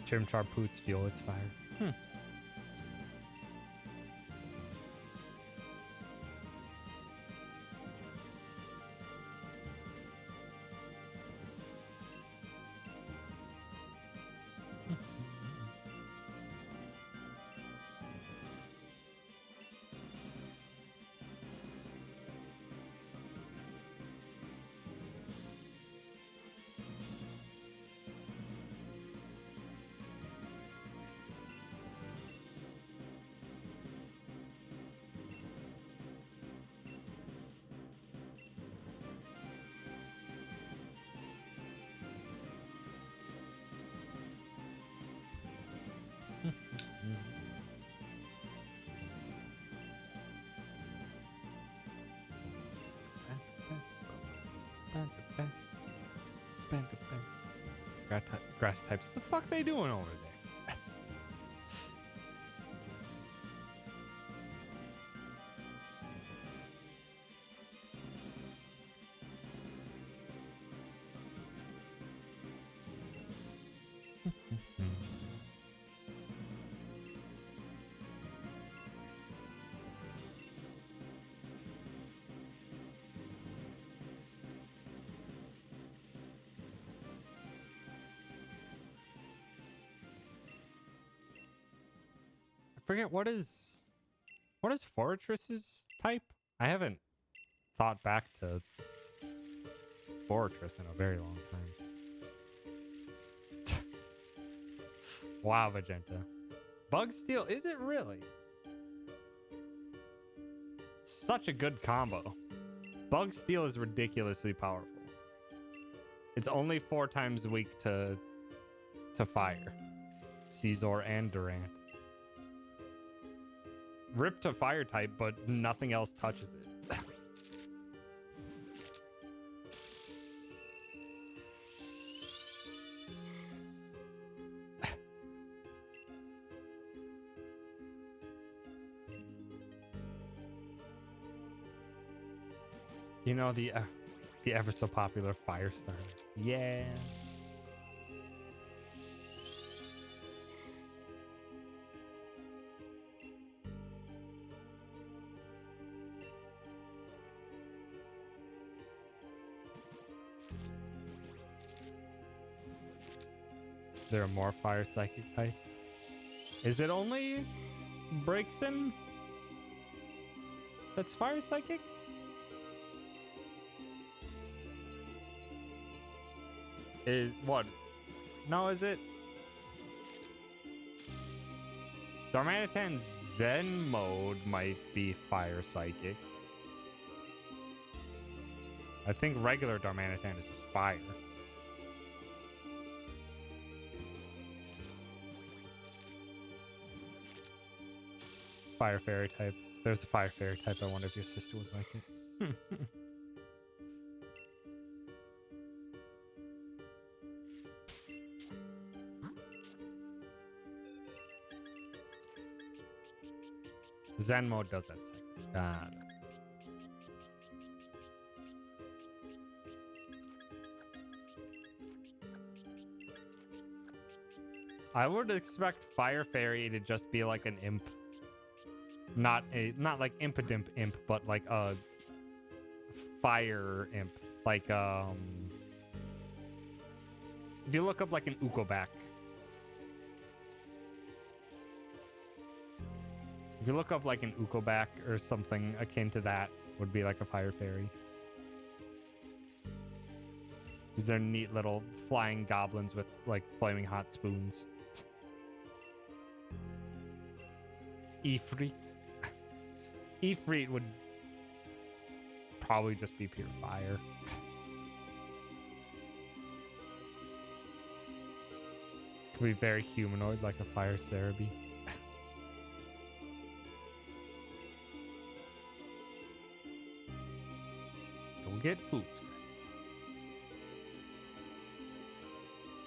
Chimchar poots fuel its fire. Grass types. The fuck they doing over there? Forget what is Forretress's type? I haven't thought back to Forretress in a very long time. Wow, Vegeta. Bug Steel, is it really? Such a good combo. Bug Steel is ridiculously powerful. It's only 4 times weak to fire. Caesar and Durant. Rip to fire type, but nothing else touches it. You know, the ever so popular Firestar. Yeah. There are more fire psychic types. Is it only Braixen that's fire psychic? Is what? No, is it? Darmanitan's Zen mode might be fire psychic. I think regular Darmanitan is just fire. Fire fairy type. There's a fire fairy type. I wonder if your sister would like it. Zen mode does that second. God. I would expect Fire Fairy to just be like an imp. Not like Impidimp imp, but like a fire imp. Like if you look up like an Ukobak. If you look up like an Ukobak or something akin to that, would be like a fire fairy. Because they're neat little flying goblins with like flaming hot spoons. Ifrit. Ifrit would probably just be pure fire. Could be very humanoid like a fire Cerebi. Go get food.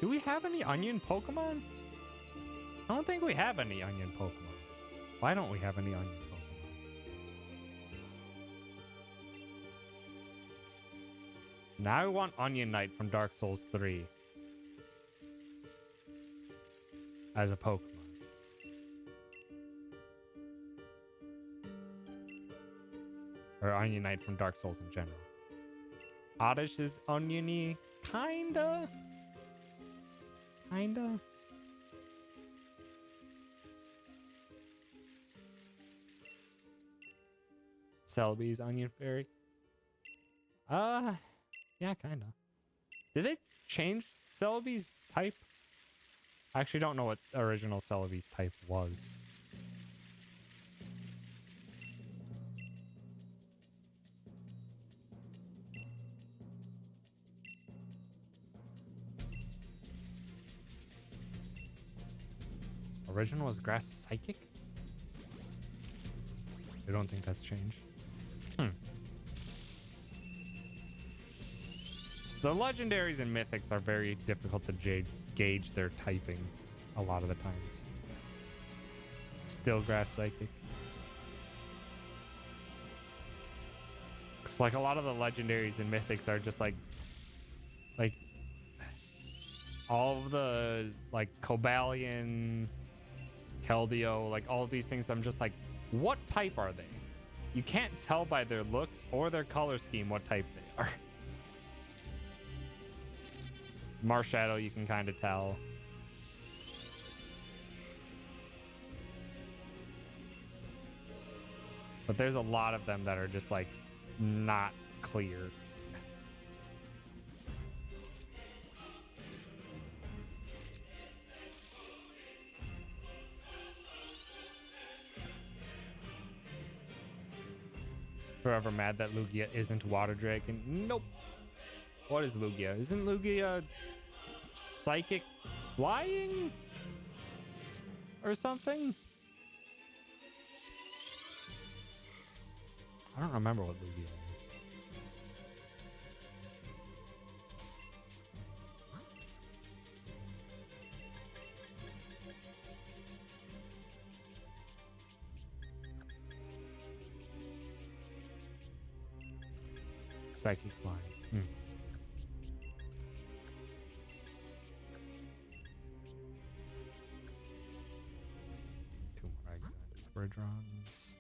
Do we have any onion Pokemon? I don't think we have any onion Pokemon. Why don't we have any onion Pokemon? Now I want Onion Knight from Dark Souls 3 as a Pokemon. Or Onion Knight from Dark Souls in general. Oddish is oniony, kinda. Celebi's Onion Fairy. Yeah, kinda. Did they change Celebi's type? I actually don't know what original Celebi's type was. Original was Grass Psychic? I don't think that's changed. The legendaries and mythics are very difficult to gauge their typing a lot of the times. Still Grass Psychic. It's like a lot of the legendaries and mythics are just like all of the like Cobalion, Keldeo, like all of these things. I'm just like, what type are they? You can't tell by their looks or their color scheme what type they are. Marshadow, you can kind of tell. But there's a lot of them that are just like not clear. Forever mad that Lugia isn't Water Dragon. Nope. What is Lugia? Isn't Lugia psychic flying or something? I don't remember what Lugia is. Psychic flying. Two more Bridrons.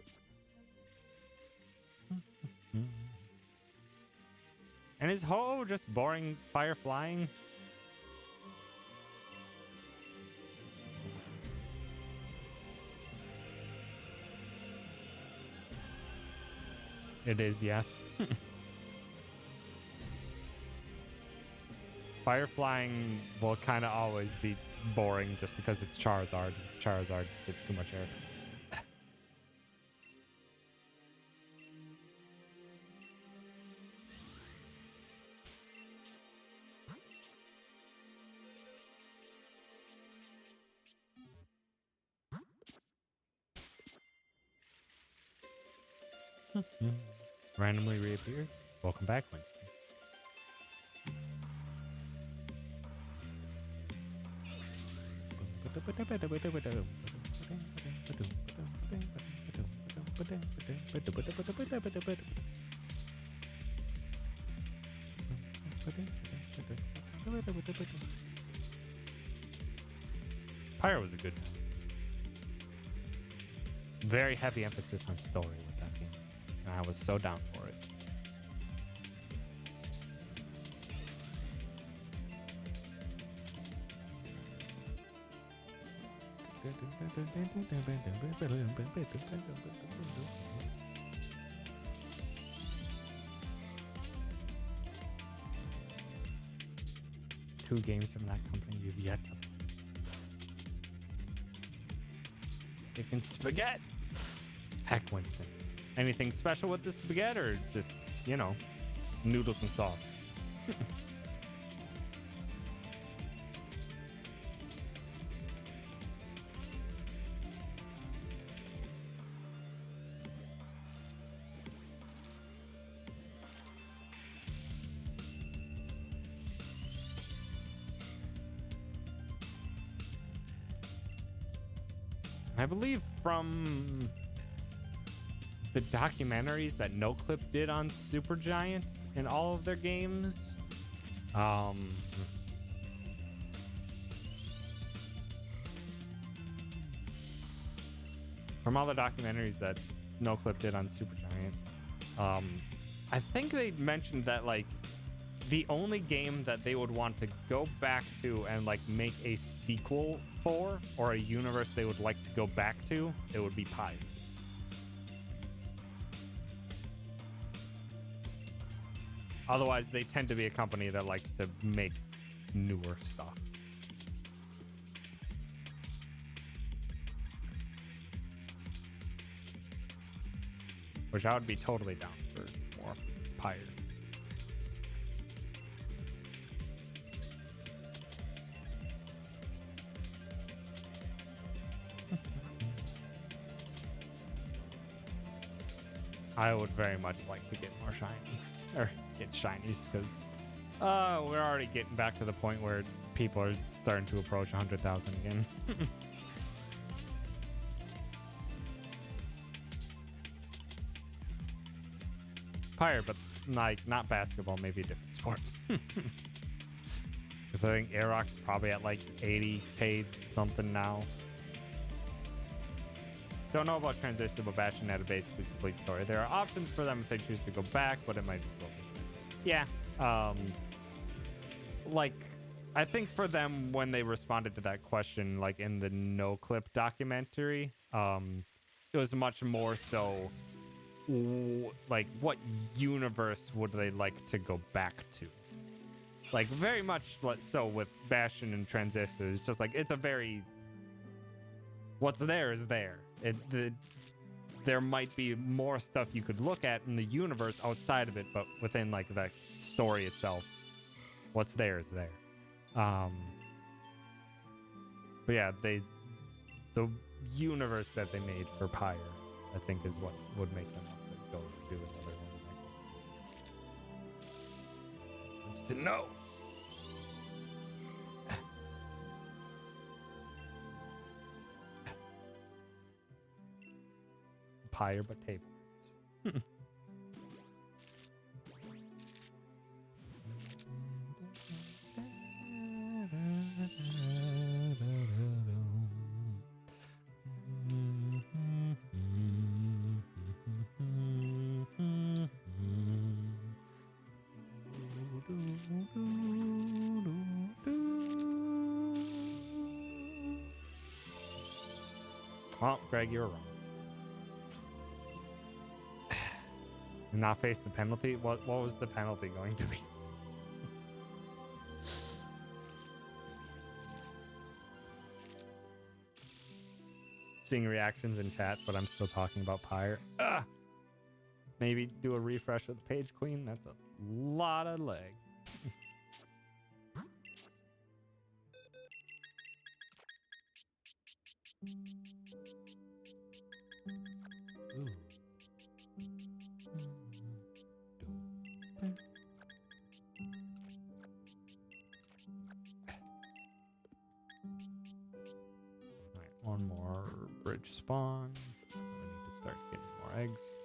And is Ho just boring fire flying? It is, yes. Fire flying will kind of always be boring just because it's Charizard. Charizard gets too much air. Randomly reappears. Welcome back, Winston. Pyro was a good one. Very heavy emphasis on story with that game. And I was so down for it. Two games from that company you've yet to play. Chicken spaghetti. Heck, Winston. Anything special with the spaghetti or just, you know, noodles and sauce? I believe from the documentaries that NoClip did on Supergiant in all of their games, from all the documentaries that NoClip did on Supergiant, I think they mentioned that like the only game that they would want to go back to and like make a sequel for, or a universe they would like to go back to, it would be Pyres. Otherwise, they tend to be a company that likes to make newer stuff. Which I would be totally down for more Pyre. I would very much like to get more shiny, or get shinies, because we're already getting back to the point where people are starting to approach 100,000 again. Pyre, but like not basketball, maybe a different sport. Because I think Aerox's probably at like 80k something now. Don't know about transition, but Bastion had a basically complete story. There are options for them if they choose to go back, but it might be broken. Yeah. Like, I think for them, when they responded to that question, like in the NoClip documentary, it was much more so, like, what universe would they like to go back to? Like, very much so with Bastion and Transition. It's just like, it's a very... What's there is there. There might be more stuff you could look at in the universe outside of it, but within like the story itself, what's there is there. But yeah, the universe that they made for Pyre, I think, is what would make them want to go do another one. Wants to know. Pyre, but table. Well, Greg, you're wrong. And not face the penalty? What was the penalty going to be? Seeing reactions in chat, but I'm still talking about Pyre. Ugh! Maybe do a refresh of the page queen. That's a lot of leg. Ooh. Alright, one more bridge spawn. I need to start getting more eggs.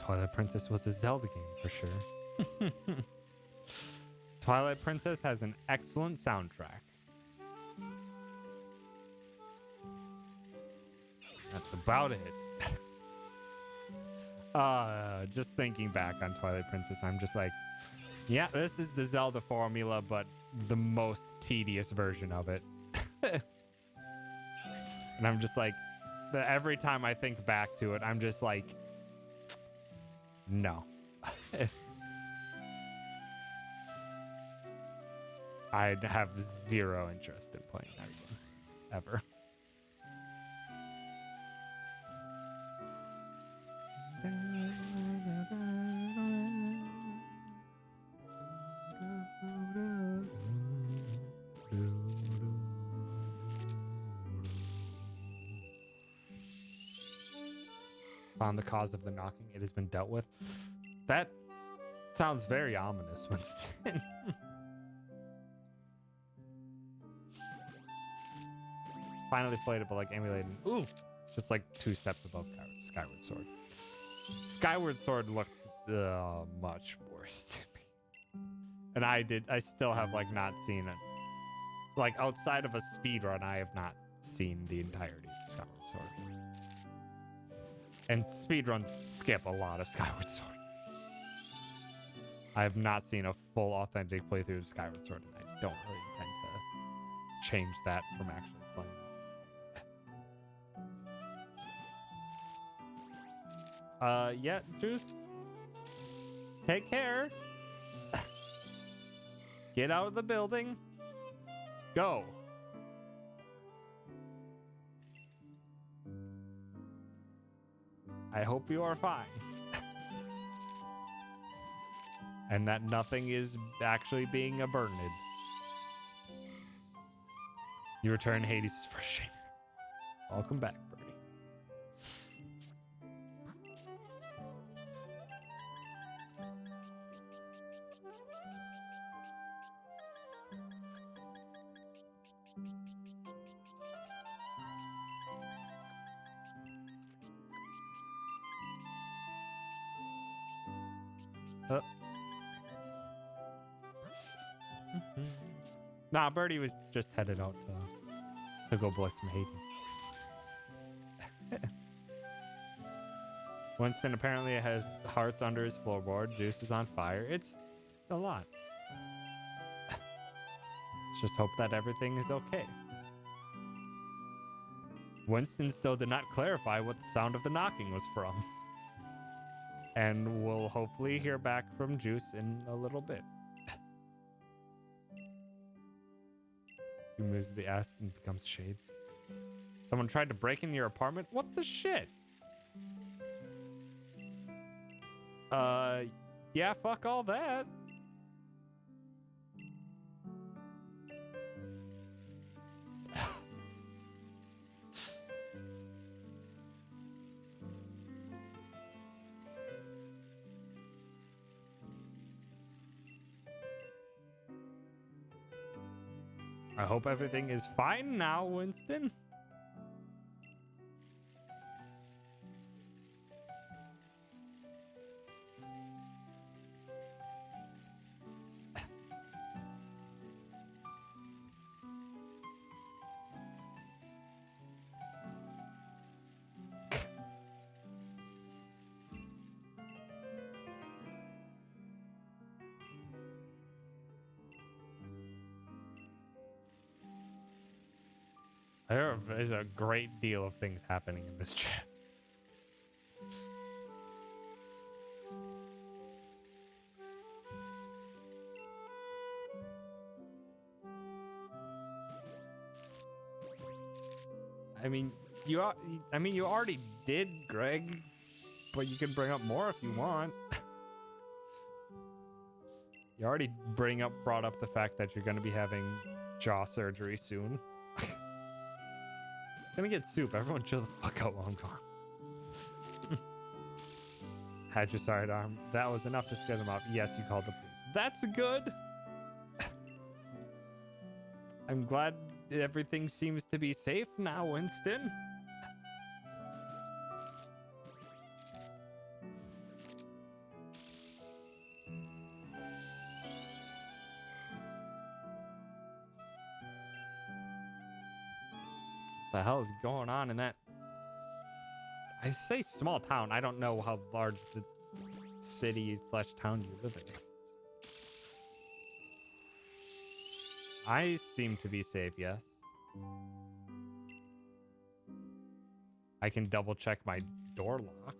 Twilight Princess was a Zelda game for sure. Twilight Princess has an excellent soundtrack. That's about it. Just thinking back on Twilight Princess, I'm just like, yeah, this is the Zelda formula, but the most tedious version of it. And I'm just like, every time I think back to it, I'm just like, no. I'd have zero interest in playing that game, ever. Found the cause of the knocking. It has been dealt with. That sounds very ominous, Winston. Finally playable, like emulating. Ooh, it's just like 2 steps above Skyward Sword. Skyward Sword looked much worse to me. And I still have like not seen it. Like outside of a speed run, I have not seen the entirety of Skyward Sword. And speedruns skip a lot of Skyward Sword. I have not seen a full authentic playthrough of Skyward Sword, and I don't really intend to change that from actually playing it. Yeah, Juice. Take care. Get out of the building. Go. I hope you are fine. And that nothing is actually being burned. You return Hades' first shame. Welcome back, Birdie. Nah, Birdie was just headed out to go blitz some Hades. Winston apparently has hearts under his floorboard. Juice is on fire. It's a lot. Let's just hope that everything is okay. Winston still did not clarify what the sound of the knocking was from. And we'll hopefully hear back from Juice in a little bit. He moves the S and becomes shade. Someone tried to break into your apartment? What the shit? Yeah, fuck all that. I hope everything is fine now, Winston. There is a great deal of things happening in this chat. I mean, you already did, Greg, but you can bring up more if you want. You already brought up the fact that you're going to be having jaw surgery soon. Gonna get soup. Everyone chill the fuck out while I'm gone. Had your sidearm. That was enough to scare them off. Yes, you called the police. That's good. I'm glad everything seems to be safe now, Winston. What the hell is going on in that? I say small town. I don't know how large the city / town you live in is. I seem to be safe, yes. I can double check my door locks.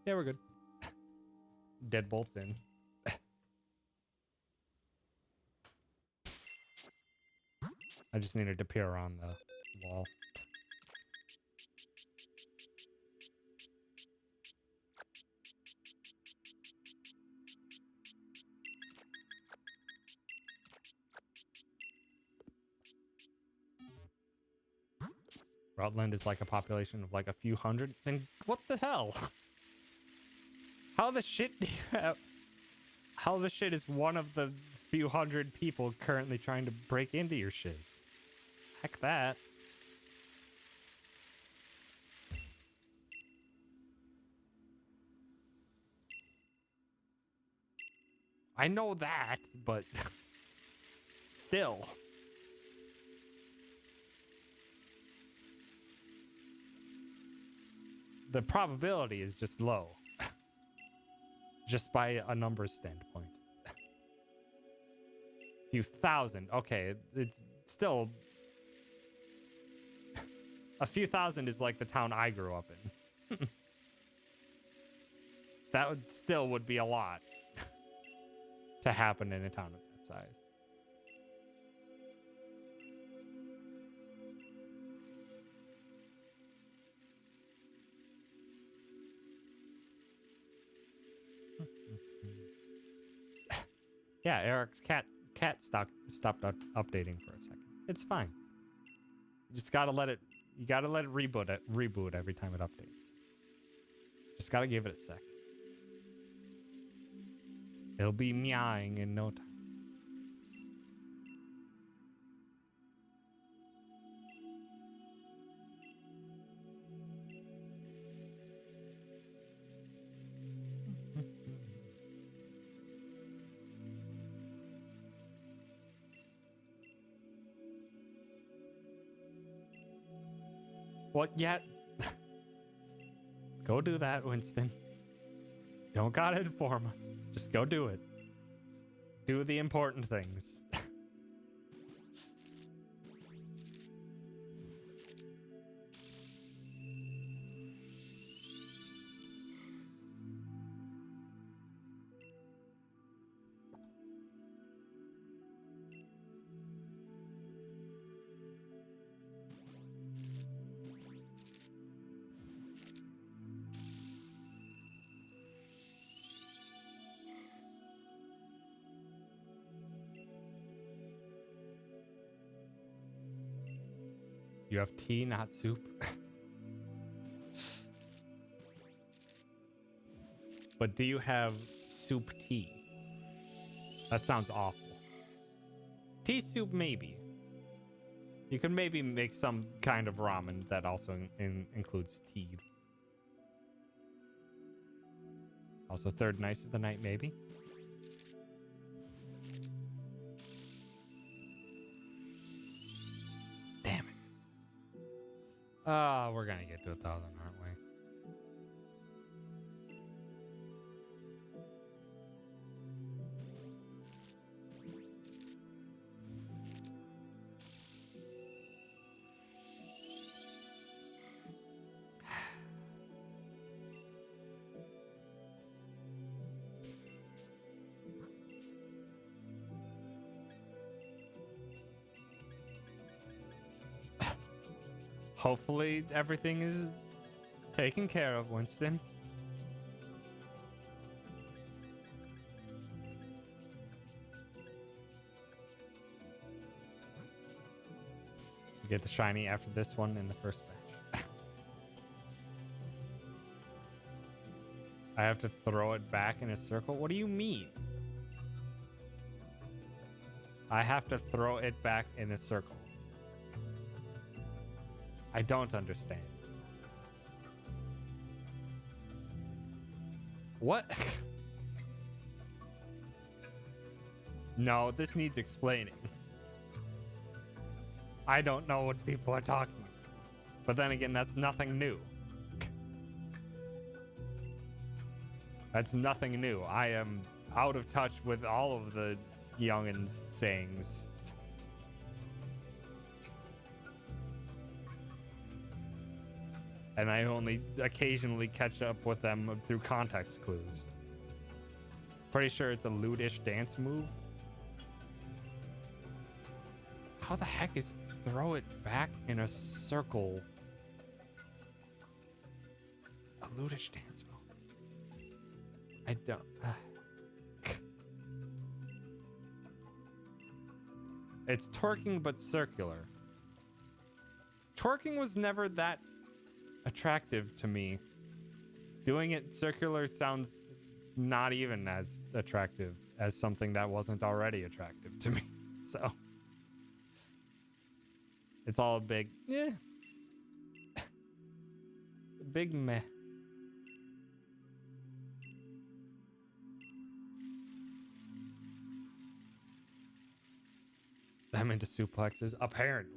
Yeah, we're good. Deadbolt's in. I just needed to peer around the wall. Rutland is like a population of like a few hundred. Then what the hell? How the shit do you have? How the shit is one of the few hundred people currently trying to break into your shiz? Heck that. I know that, but still. The probability is just low. Just by a numbers standpoint. Few thousand. Okay, it's still... A few thousand is like the town I grew up in. That would be a lot to happen in a town of that size. Yeah, Eric's cat stopped updating for a second. It's fine. You just gotta let it. You gotta let it reboot every time it updates. Just gotta give it a sec. It'll be meowing in no time. What yet? Go do that, Winston. Don't gotta inform us. Just go do it. Do the important things. You have tea, not soup. But do you have soup tea? That sounds awful. Tea soup, maybe. You could maybe make some kind of ramen that also includes tea. Also, third nice of the night, maybe. Damn it. We're gonna get to 1,000, aren't we? Hopefully everything is taken care of, Winston. You get the shiny after this one in the first batch. I have to throw it back in a circle? What do you mean? I have to throw it back in a circle. I don't understand. What? No, this needs explaining. I don't know what people are talking about. But then again, that's nothing new. That's nothing new. I am out of touch with all of the youngins' sayings. And I only occasionally catch up with them through context clues. Pretty sure it's a lewdish dance move. How the heck is throw it back in a circle a lewdish dance move? I don't... It's twerking but circular. Twerking was never that attractive to me. Doing it circular sounds not even as attractive as something that wasn't already attractive to me. So it's all a big big meh. I'm into suplexes, apparently.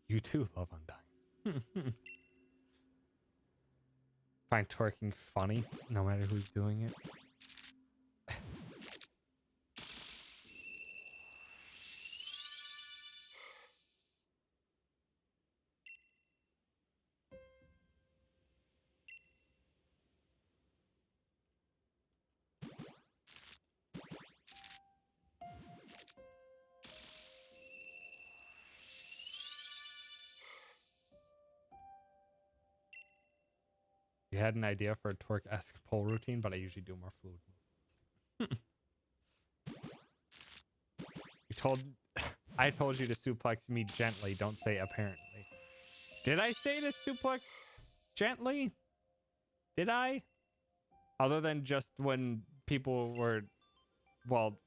You too love Undying. Find twerking funny, no matter who's doing it. You had an idea for a twerk-esque pole routine, but I usually do more fluid movements. I told you to suplex me gently, don't say apparently. Did I say to suplex gently? Did I? Other than just when people were, well,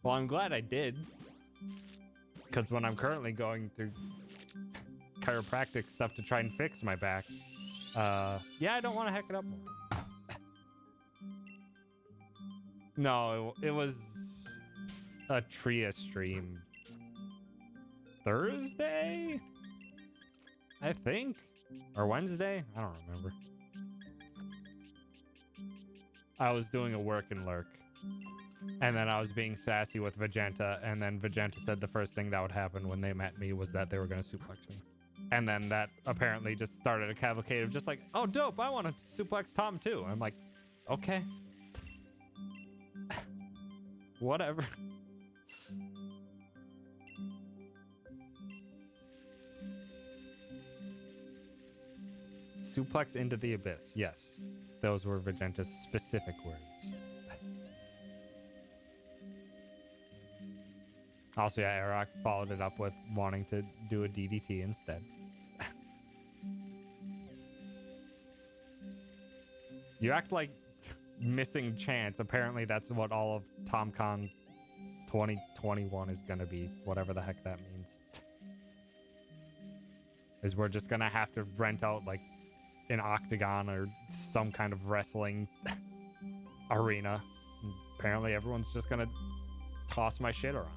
I'm glad I did. Because when I'm currently going through chiropractic stuff to try and fix my back, yeah, I don't want to heck it up more. No, it was a Tria stream Thursday, I think, or Wednesday. I don't remember. I was doing a work and lurk, and then I was being sassy with Vegeta, and then Vegeta said the first thing that would happen when they met me was that they were going to suplex me. And then that apparently just started a cavalcade of just like, oh, dope, I want to suplex Tom too. I'm like, okay. Whatever. Suplex into the abyss. Yes. Those were Vegeta's specific words. Also, yeah, Arak followed it up with wanting to do a DDT instead. You act like missing chance. Apparently, that's what all of TomCon 2021 is going to be. Whatever the heck that means. Is we're just going to have to rent out, like, an octagon or some kind of wrestling arena. And apparently, everyone's just going to toss my shit around.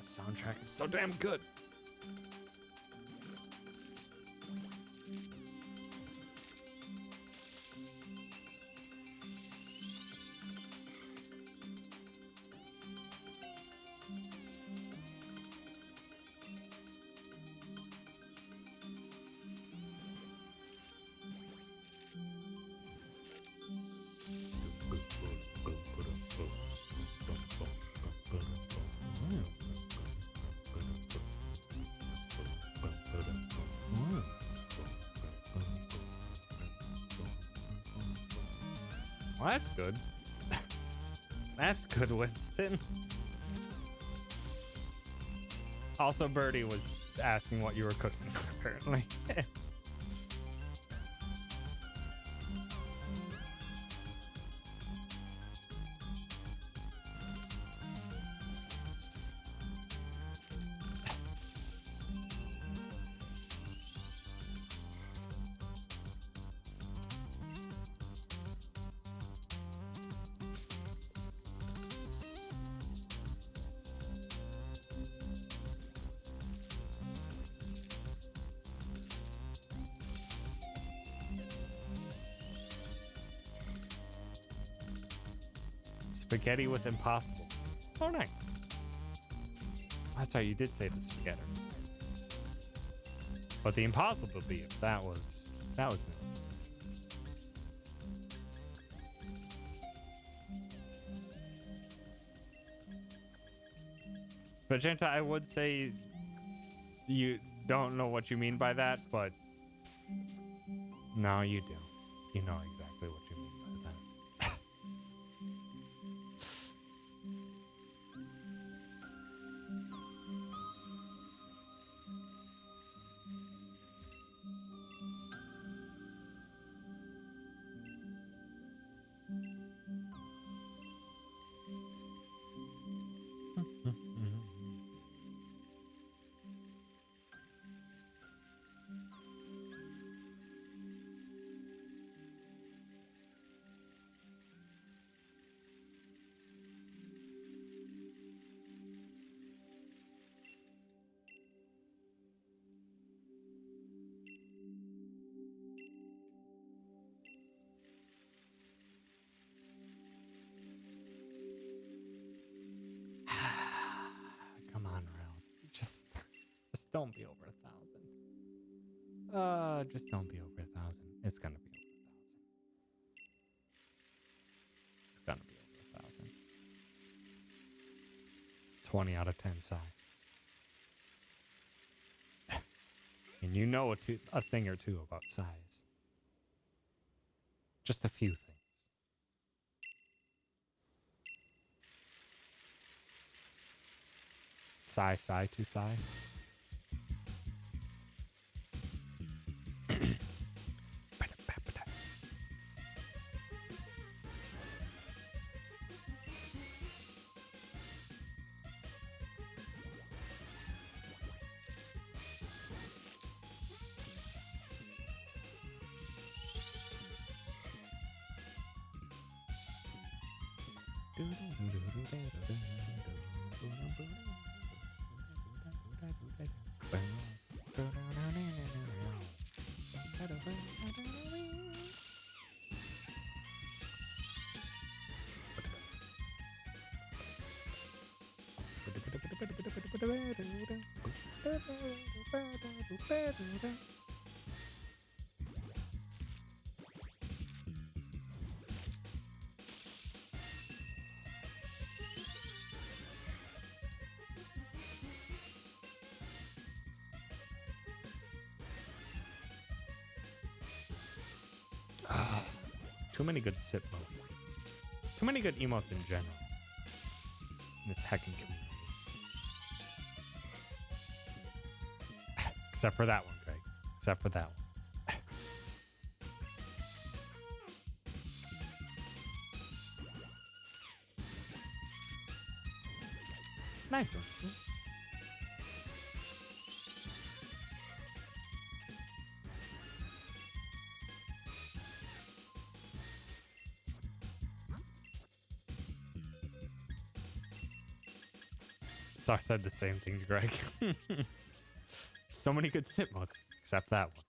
soundtrack is so damn good. Well, that's good. That's good, Winston. Also, Birdie was asking what you were cooking, apparently. Spaghetti with Impossible. Oh, nice. That's right, you did say the spaghetti. But the Impossible beef, that was new. But Genta, I would say you don't know what you mean by that, but no, you do. You know exactly what you mean by that. Come on, Rails. Just don't be over 1,000. Just don't be over 1,000. It's gonna be over 1,000. It's gonna be over 1,000. 20 out of 10 Psy. And you know a thing or two about size. Just a few things. Psy to Psy. Too many good sip modes. Too many good emotes in general. In this heckin' community. Except for that one, Greg. Except for that one. Nice one, Steve. Rockstar said the same thing to Greg. So many good sit modes, except that one.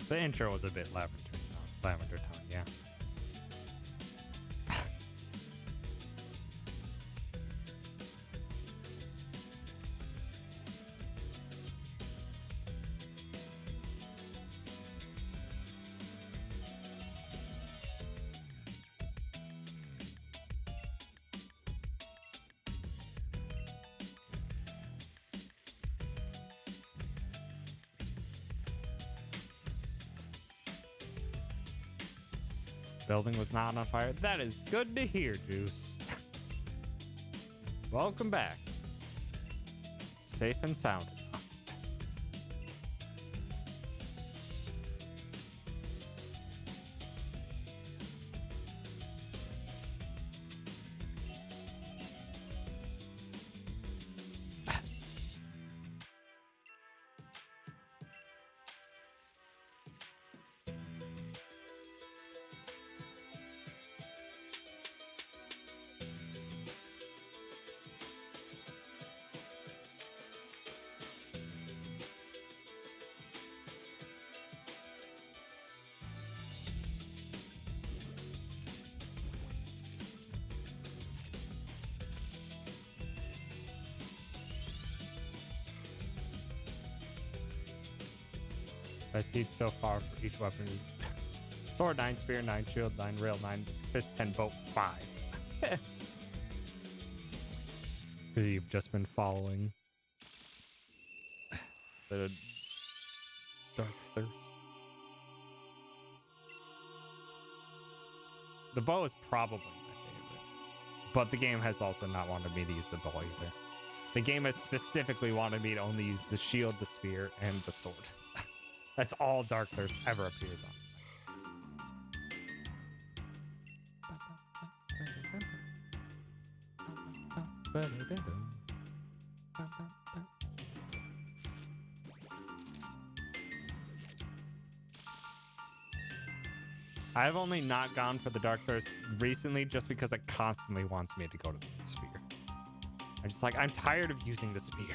The intro was a bit lavender tone, yeah. Building was not on fire. That is good to hear, Juice. Welcome back. Safe and sound. Best heat so far for each weapon is sword 9, spear 9, shield 9, rail 9, fist 10, boat 5. Because you've just been following the Dark Thirst. The bow is probably my favorite, but the game has also not wanted me to use the bow either. The game has specifically wanted me to only use the shield, the spear, and the sword. That's all Dark Thirst ever appears on. I've only not gone for the Dark Thirst recently just because it constantly wants me to go to the spear. I'm just like, I'm tired of using the spear.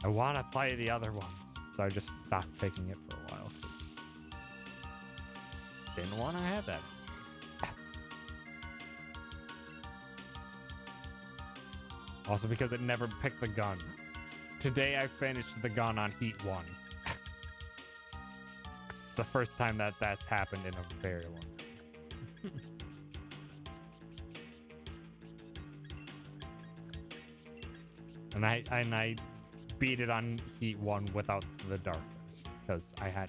I want to play the other ones, so I just stopped taking it for a while because didn't want to have that. Also because it never picked the gun. Today I finished the gun on Heat 1. It's the first time that that's happened in a very long time. And I beat it on Heat 1 without the darkness because I had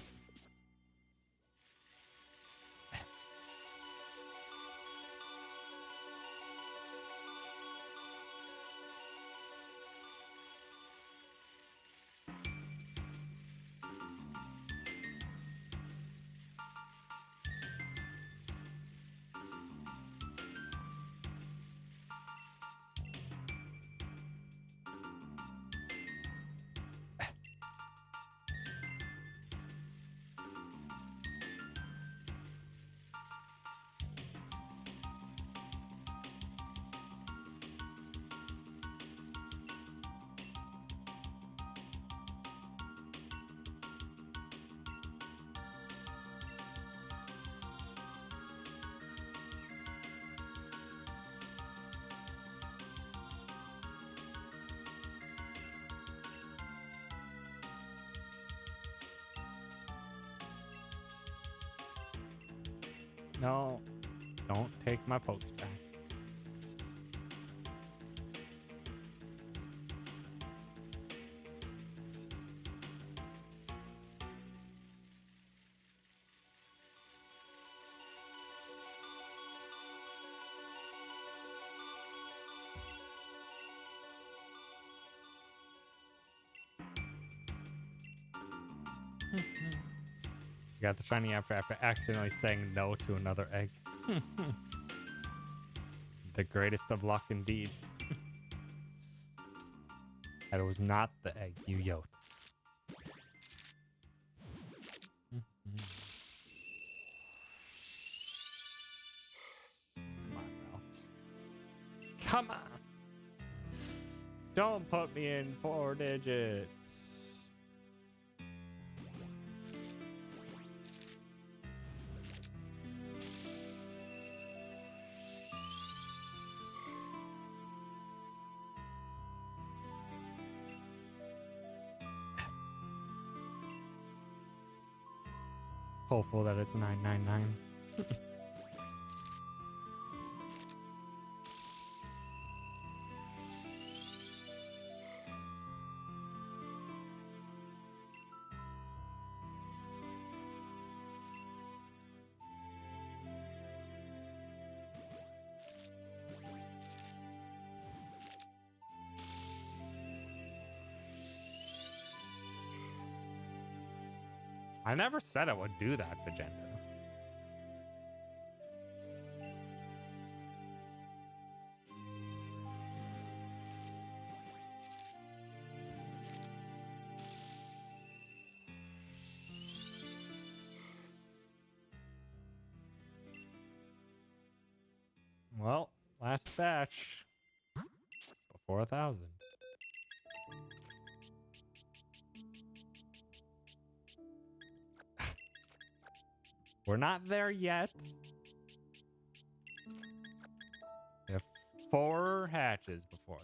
No, don't take my pokes back. Got the shiny after accidentally saying no to another egg. The greatest of luck indeed. That was not the egg you yoked. Come on, Ralts. Come on. Don't put me in 4 digits. Hopeful that it's 999. I never said I would do that, Vegeta. Well, last batch before 1,000. We're not there yet. We have 4 hatches before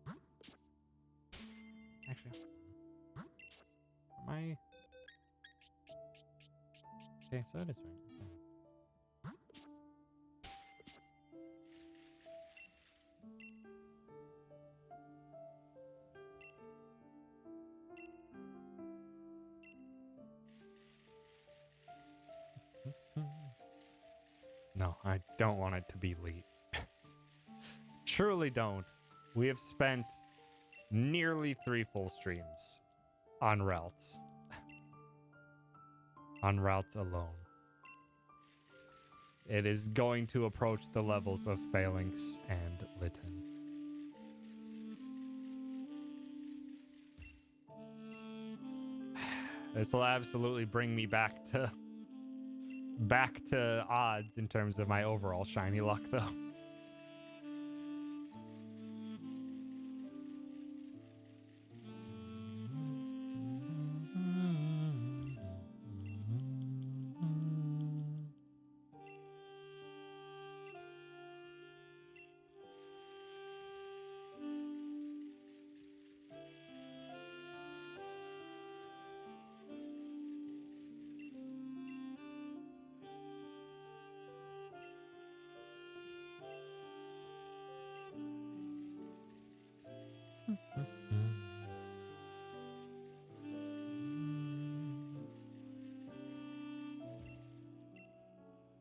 then. Actually, am I? Okay, so it is right. Okay. No, I don't want it to be late. Truly don't. We have spent nearly 3 full streams on routes. On routes alone. It is going to approach the levels of Phalanx and Litten. This will absolutely bring me back to odds in terms of my overall shiny luck, though.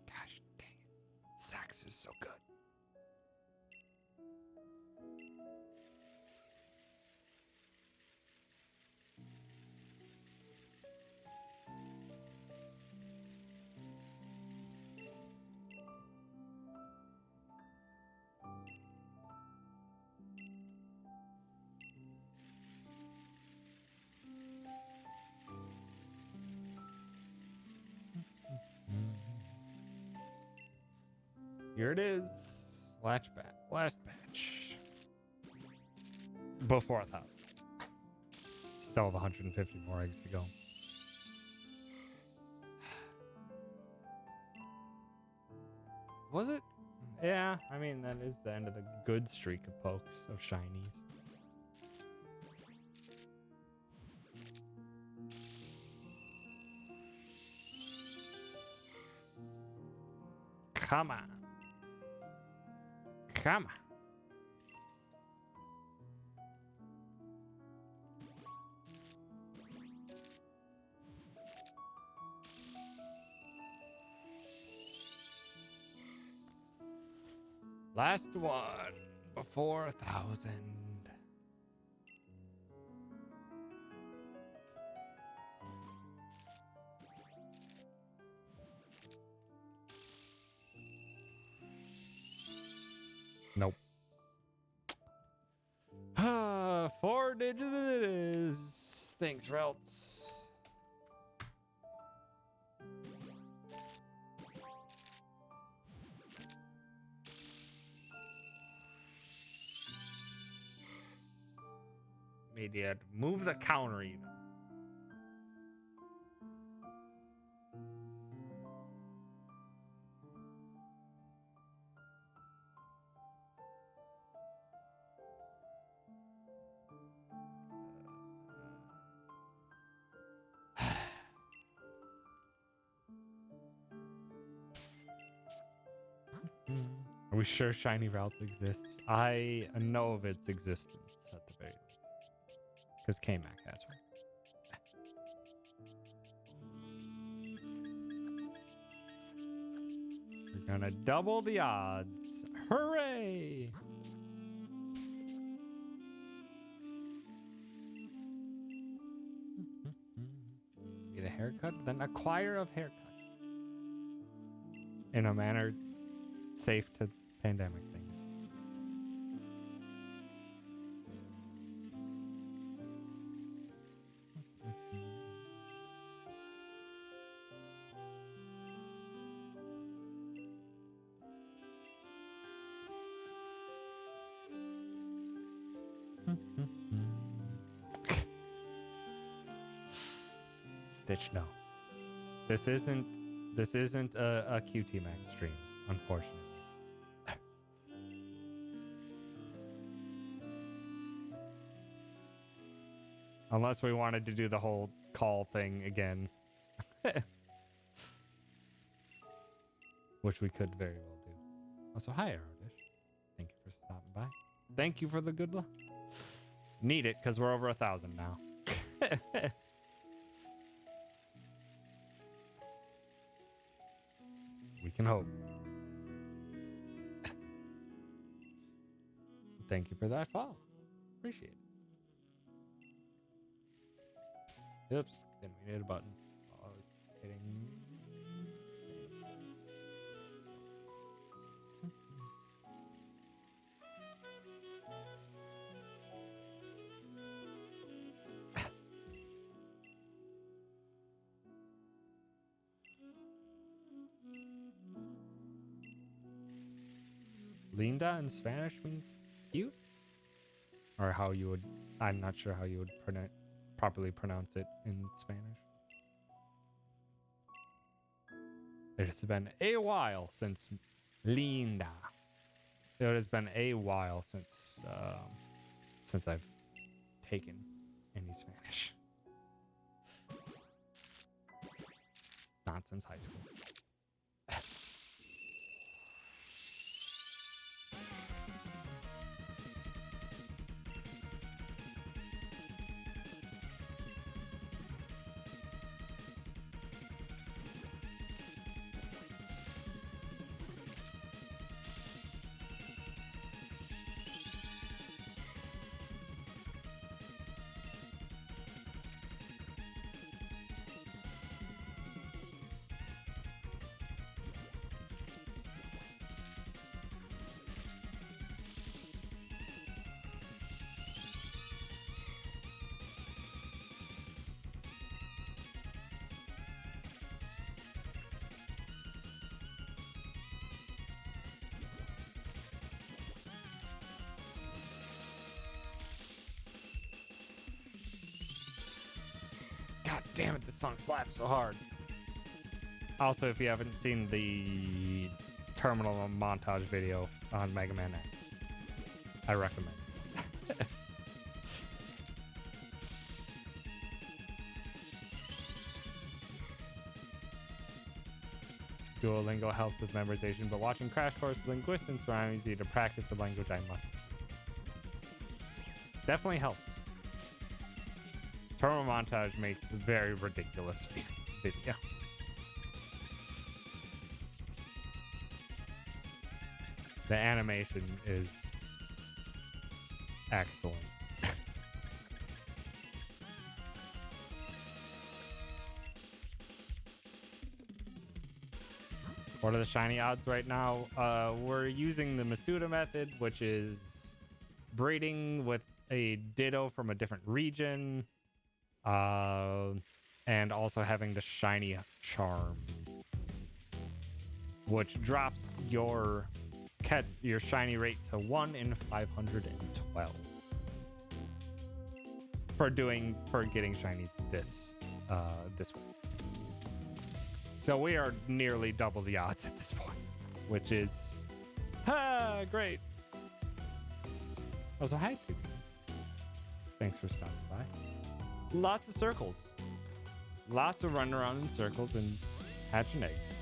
Gosh dang it. Sax is so good. Here it is. Last batch. Before 1,000. Still have 150 more eggs to go. Was it? Yeah, I mean, that is the end of the good streak of pokes, of shinies. Come on. Come on. Last one before 1,000. outage as it is. Thanks, Relts. Maybe you had to move the counter even. Are we sure shiny routes exists? I know of its existence at the very least. Because K-Mac has one. We're gonna double the odds. Hooray! Get a haircut, then acquire a haircut. In a manner safe to pandemic things. Stitch, no. This isn't a QT Max stream, unfortunately. Unless we wanted to do the whole call thing again. Which we could very well do. Also, hi, Arrowdish. Thank you for stopping by. Thank you for the good luck. Need it, because we're over 1,000 now. We can hope. Thank you for that follow. Appreciate it. Oops, didn't mean to hit a button while I was hitting. Linda in Spanish means cute? Or how you would, I'm not sure how you would properly pronounce it in Spanish. It has been a while since Linda. It has been a while since I've taken any Spanish. Not since high school. God damn it, this song slaps so hard. Also, if you haven't seen the terminal montage video on Mega Man X, I recommend it. Duolingo helps with memorization, but watching Crash Course Linguistics reminds me to practice the language I must. Definitely helps. Terminal montage makes very ridiculous videos. The animation is excellent. What are the shiny odds right now? We're using the Masuda method, which is breeding with a Ditto from a different region, and also having the shiny charm, which drops your shiny rate to 1 in 512 for getting shinies this way. So we are nearly double the odds at this point, which is great. Also, hi, Piggy. Thanks for stopping by. Lots of circles. Lots of running around in circles and hatching eggs.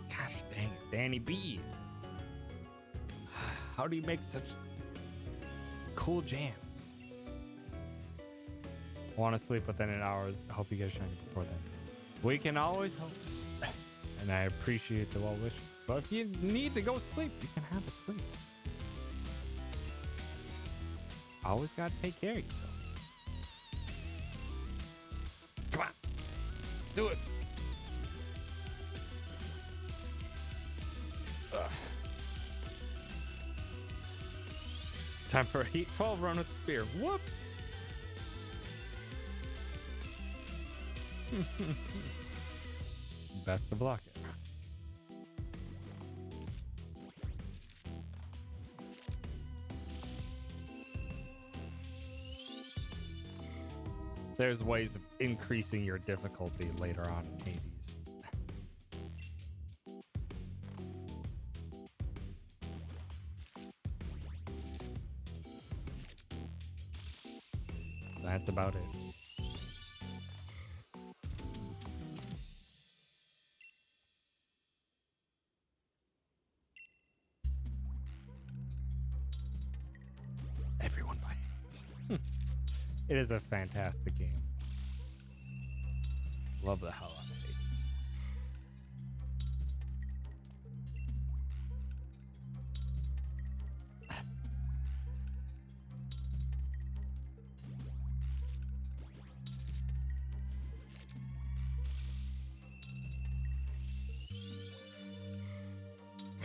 Gosh dang it, Danny B. How do you make such cool jams? Want to sleep within an hour. I hope you get shiny before then. We can always hope. And I appreciate the well wishes. But if you need to go sleep, you can have a sleep. Always got to take care of yourself. Come on. Let's do it. Time for a Heat 12 run with the spear. Whoops. Best of luck. There's ways of increasing your difficulty later on in Hades. That's about it. Everyone buys. It is a fantastic game. Love the hell out of Hades.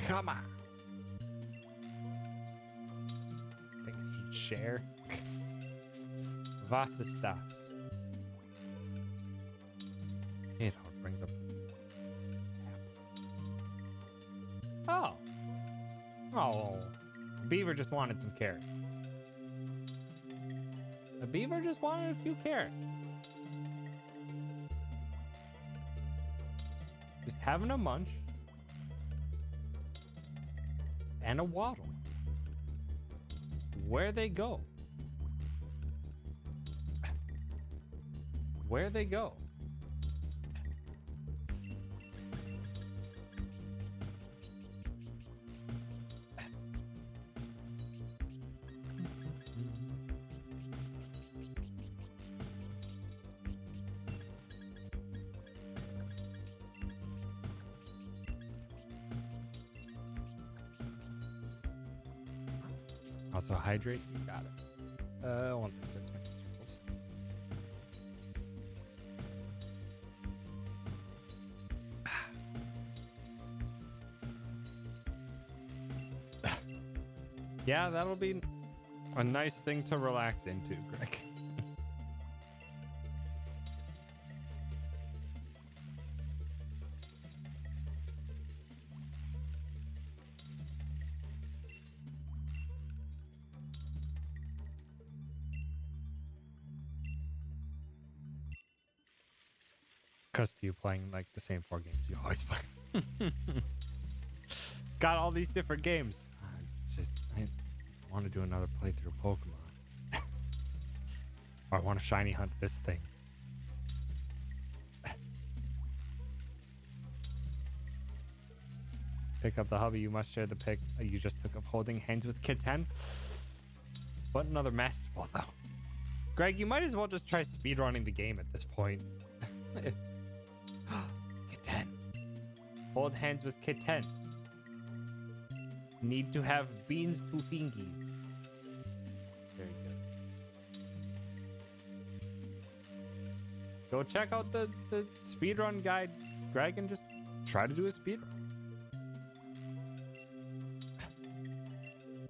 Come on. Think I should share. Was ist das? It brings up. Oh. Oh. Beaver just wanted some carrots. A beaver just wanted a few carrots. Just having a munch. And a waddle. Where they go? Where they go? Also hydrate. You got it. Once it starts making circles. Yeah, that'll be a nice thing to relax into, Greg. Because to you playing like the same 4 games you always play. got all these different games. I want to do another playthrough of Pokemon. Or I want to shiny hunt this thing. Pick up the hobby. You must share the pic you just took of holding hands with Kid 10. What another Master Ball, though. Greg, you might as well just try speedrunning the game at this point. Kid 10. Hold hands with Kid 10. Need to have beans to fingies. Very good. Go check out the speedrun guide, Greg, and just try to do a speedrun.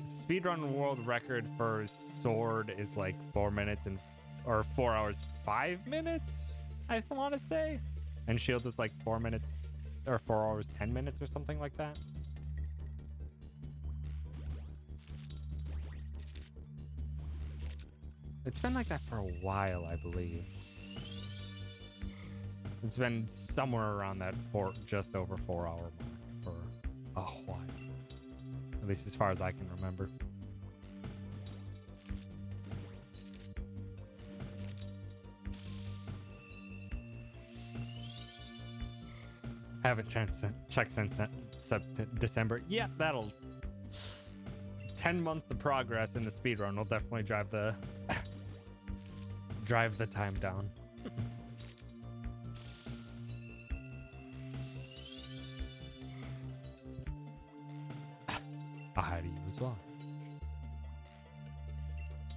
Speedrun world record for Sword is like 4 minutes or 4 hours 5 minutes, I want to say. And Shield is like 4 minutes or 4 hours 10 minutes or something like that. It's been like that for a while, I believe. It's been somewhere around that just over 4 hour mark for a while. At least as far as I can remember. Haven't checked since December. Yeah, that'll 10 months of progress in the speedrun will definitely drive the time down. Hi to you as well.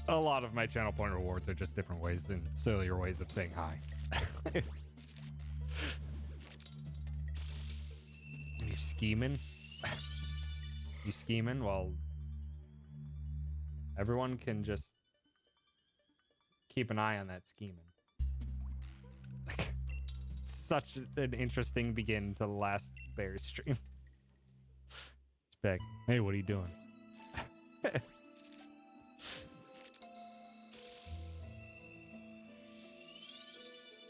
A lot of my channel point rewards are just different ways and sillier ways of saying hi. You scheming? You scheming? Well, everyone can just keep an eye on that scheming. Such an interesting begin to the last Bears stream. Back. Hey, what are you doing?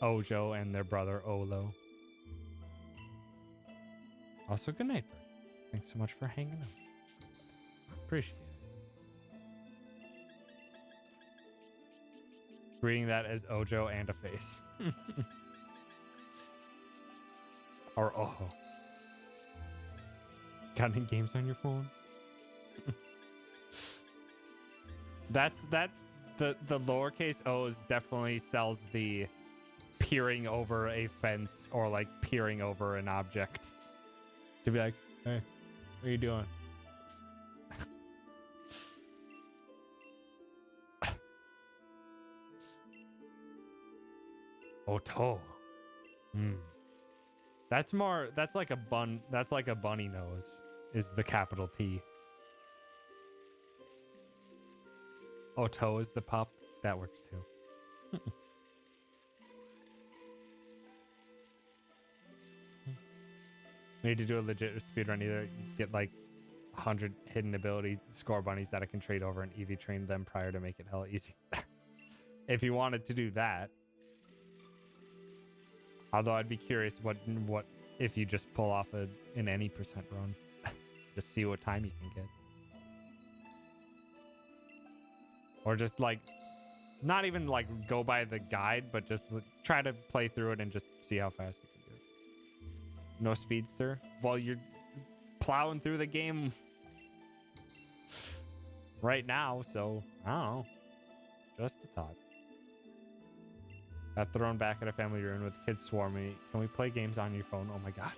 Ojo and their brother Olo. Also, good night, Bert. Thanks so much for hanging out. Appreciate it. Reading that as Ojo and a face. Or oh. Got any games on your phone? that's the lowercase O's definitely sells the peering over a fence or like peering over an object to be like, hey, what are you doing? Oto. That's like a bunny nose is the capital T. Oto is the pup. That works too. We need to do a legit speedrun. Either get like 100 hidden ability score bunnies that I can trade over and EV train them prior to make it hella easy. If you wanted to do that. Although I'd be curious what if you just pull off an any percent run. Just see what time you can get. Or just like, not even like go by the guide, but just try to play through it and just see how fast you can do it. No speedster? Well, you're plowing through the game right now, so I don't know. Just a thought. Got thrown back at a family reunion with kids swarming. Can we play games on your phone? Oh my god.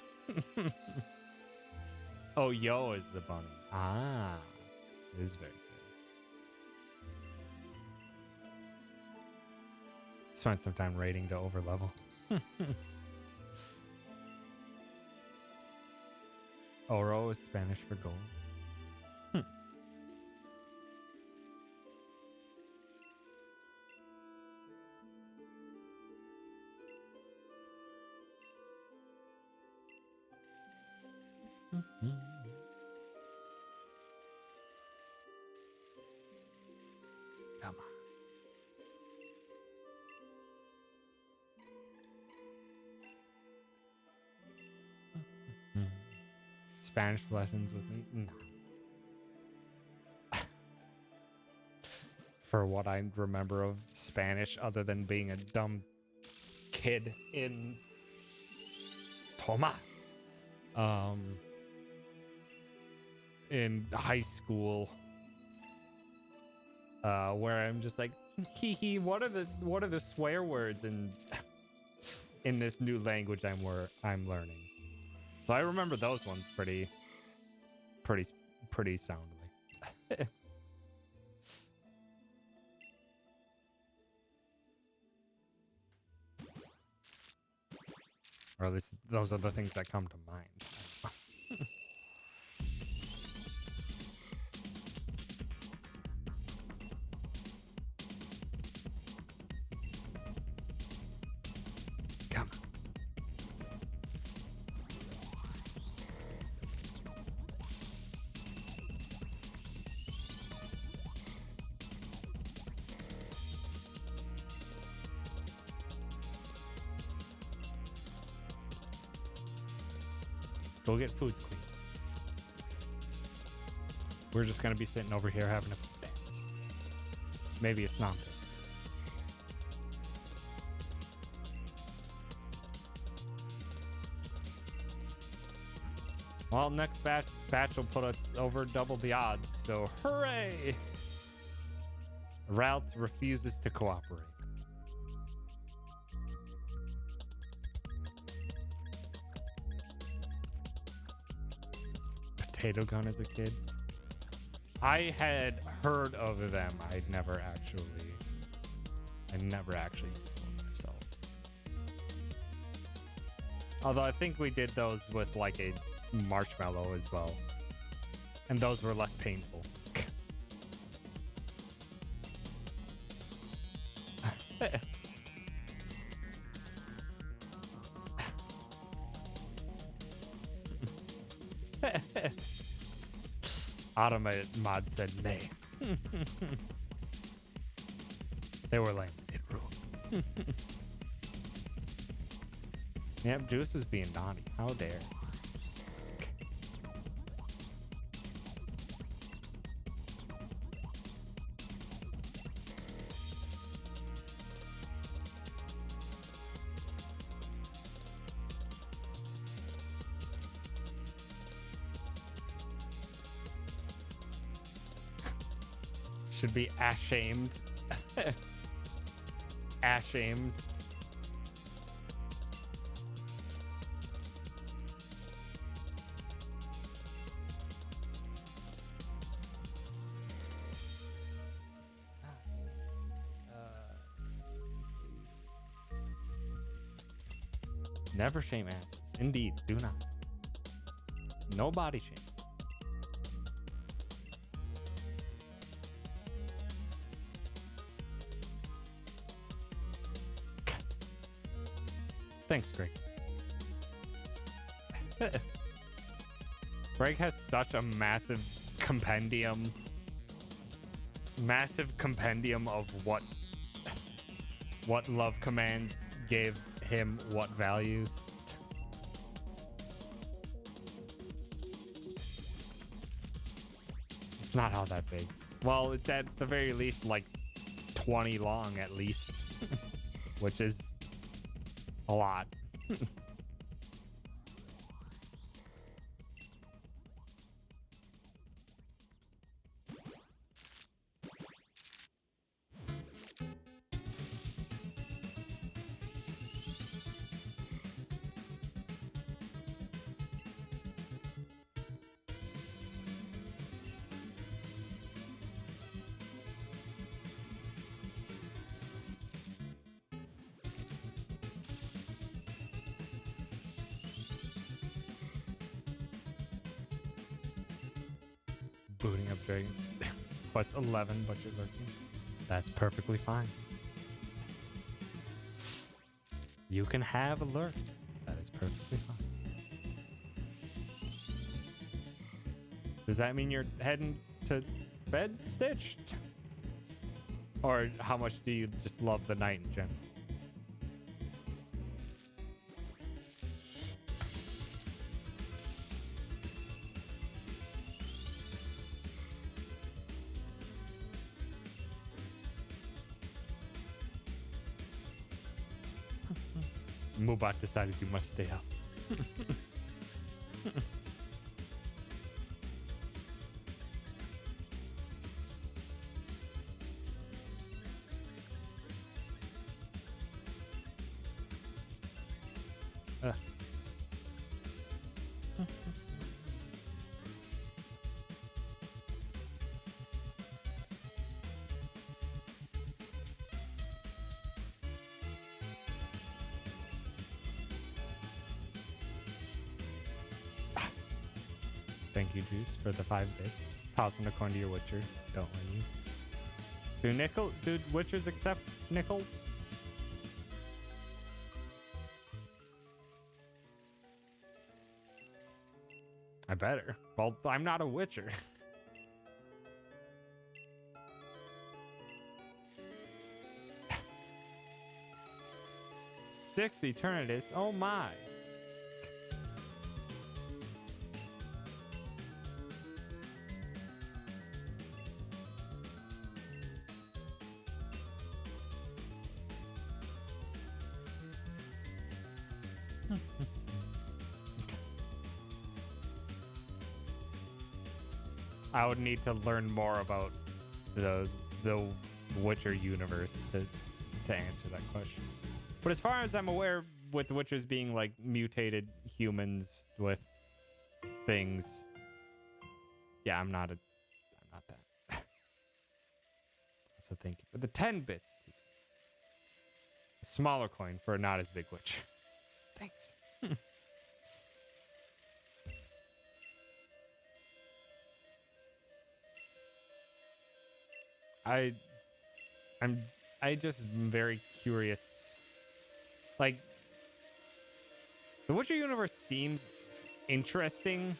Oh, yo is the bunny. Ah, it is very good. Spent some time raiding to overlevel. Oro is Spanish for gold. Come on. Spanish lessons with me? No. For what I remember of Spanish, other than being a dumb kid in Tomas, in high school, where I'm just like, hee hee, what are the swear words in this new language I'm learning? So I remember those ones pretty soundly. Or at least those are the things that come to mind. Come on. Go get foods, queen. We're just gonna be sitting over here having a dance. Maybe a snom dance. Well, next batch will put us over double the odds, so hooray! Routes refuses to cooperate. Potato gun as a kid. I had heard of them. I never actually used one myself. Although I think we did those with like a marshmallow as well. And those were less painful. Automated mod said nay. They were lame. It ruled. Yep, Juice was being naughty. How dare. Should be ashamed. Ashamed. Never shame asses. Indeed, do not. No body shame. Thanks, Greg. Greg has such a massive compendium of what love commands gave him what values. It's not all that big. Well, it's at the very least like 20 long at least, which is a lot. Booting up Dragon Quest 11, but you're lurking. That's perfectly fine. You can have a lurk. That is perfectly fine. Does that mean you're heading to bed, Stitch? Or how much do you just love the night in general? Mubat decided you must stay up. Thank you, Juice, for the 5 bits. Tossing a coin to your Witcher. Don't let you. Do Witchers accept nickels? I better. Well, I'm not a Witcher. 60 Eternities. Oh my. I would need to learn more about the Witcher universe to answer that question. But as far as I'm aware, with the Witchers being like mutated humans with things, yeah, I'm not that. So thank you for the 10 bits. A smaller coin for a not as big Witcher. Thanks. I just am very curious. Like, the Witcher universe seems interesting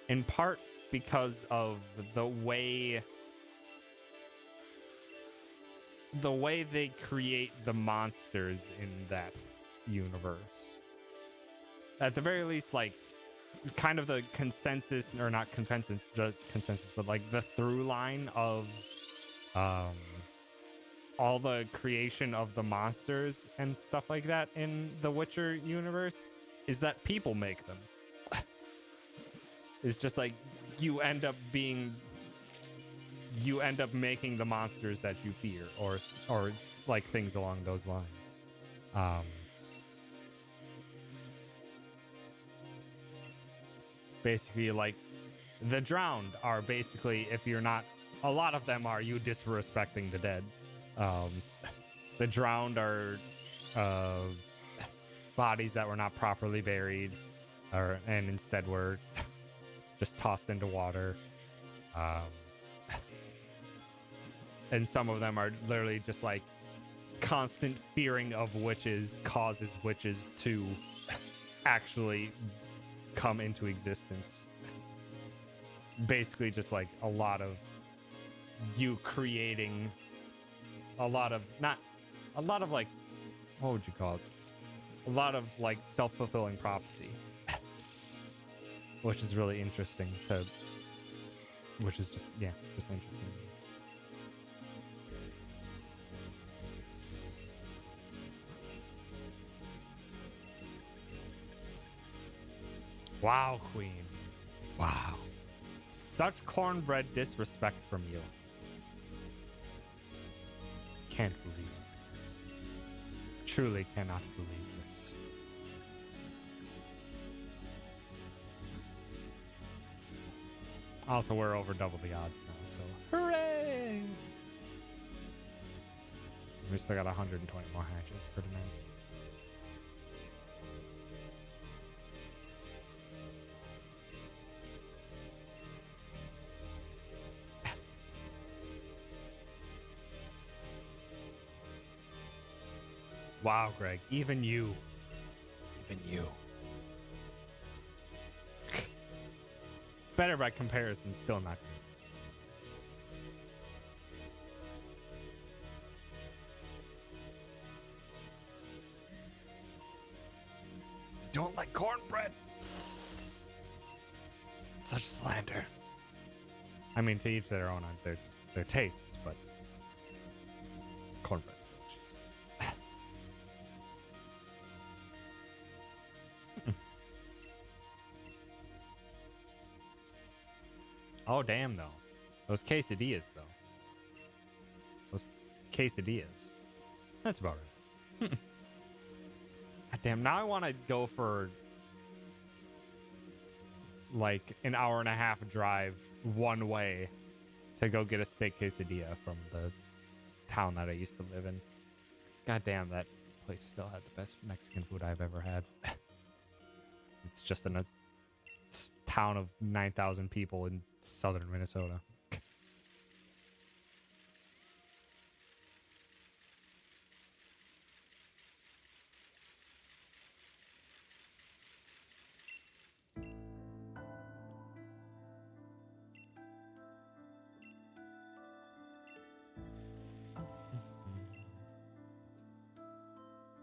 in part because of the way they create the monsters in that universe. At the very least, like, kind of the consensus, or not consensus, but like the through line of all the creation of the monsters and stuff like that in the Witcher universe is that people make them. It's just like you end up making the monsters that you fear, or it's like things along those lines. Basically, like, the drowned are basically, if you're not, a lot of them are you disrespecting the dead. The drowned are bodies that were not properly buried, and instead were just tossed into water. And some of them are literally just like constant fearing of witches causes witches to actually come into existence. Basically just like a lot of you creating like, what would you call it? A lot of like self-fulfilling prophecy, which is really interesting which is just interesting. Wow, Queen. Wow. Such cornbread disrespect from you. Can't believe it. Truly cannot believe this. Also, we're over double the odds now, so hooray! We still got 120 more hatches for tonight. Wow, Greg, even you. Better by comparison, still not good. Don't like cornbread. Such slander. I mean, to each their own on their tastes, but cornbread's delicious. Oh, damn, though. Those quesadillas, though. Those quesadillas. That's about it. God damn, now I want to go for like an hour and a half drive one way to go get a steak quesadilla from the town that I used to live in. God damn, that place still had the best Mexican food I've ever had. It's just in a town of 9,000 people in southern Minnesota.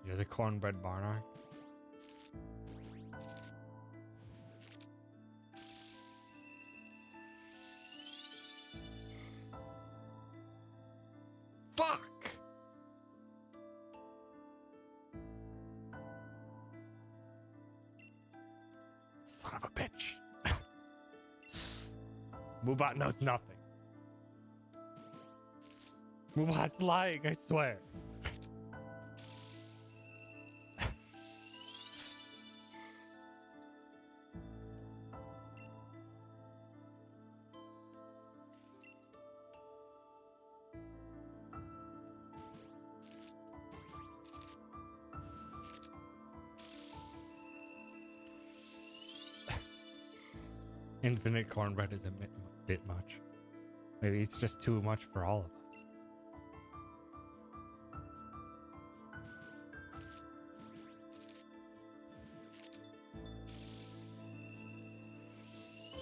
You're the cornbread Barnard. Fuck! Son of a bitch. Moobot knows nothing. Moobot's lying, I swear. Infinite cornbread is a bit much. Maybe it's just too much for all of us.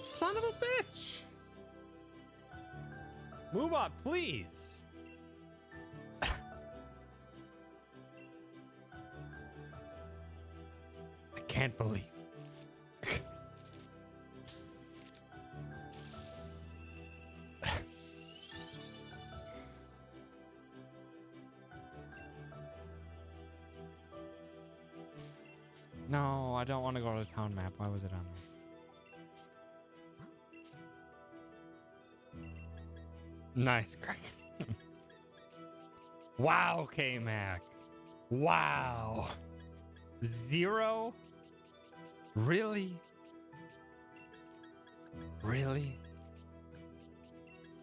Son of a bitch! Moobot, please! I can't believe. No, I don't want to go to the town map. Why was it on there? Nice, Greg. Wow, K-Mac. Wow. 0? Really? Really?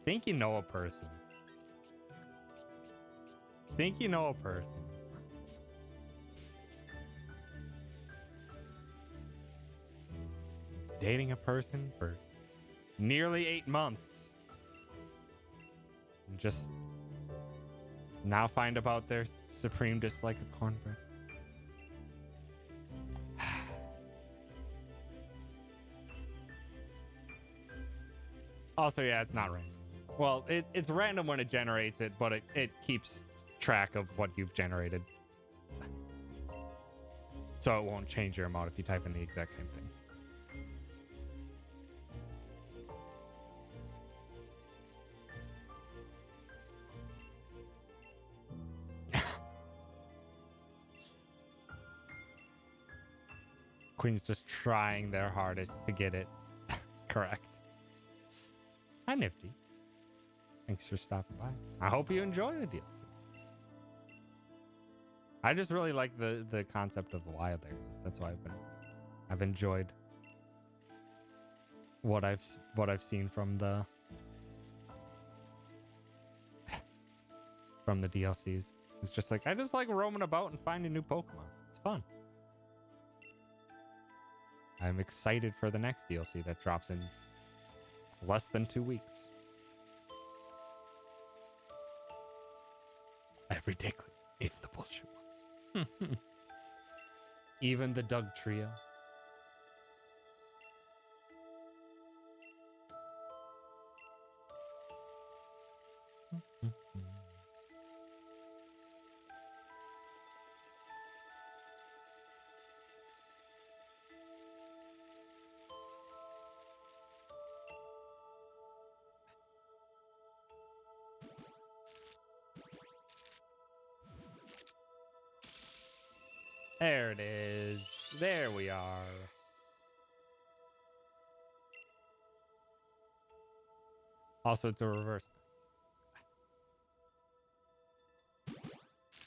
Think you know a person. Think you know a person. Dating a person for nearly 8 months. And just now find about their supreme dislike of cornbread. Also, yeah, it's not random. Well, it's random when it generates it, but it keeps track of what you've generated. So it won't change your amount if you type in the exact same thing. Queen's just trying their hardest to get it correct. Hi, Nifty. Thanks for stopping by. I hope you enjoy the DLC. I just really like the concept of the wild areas. That's why I've enjoyed what I've seen from the DLCs. It's just like I just like roaming about and finding new Pokemon. It's fun. I'm excited for the next DLC that drops in less than 2 weeks. Every Diglett, even the bullshit one. Even the Doug trio. There it is. There we are. Also, it's a reverse.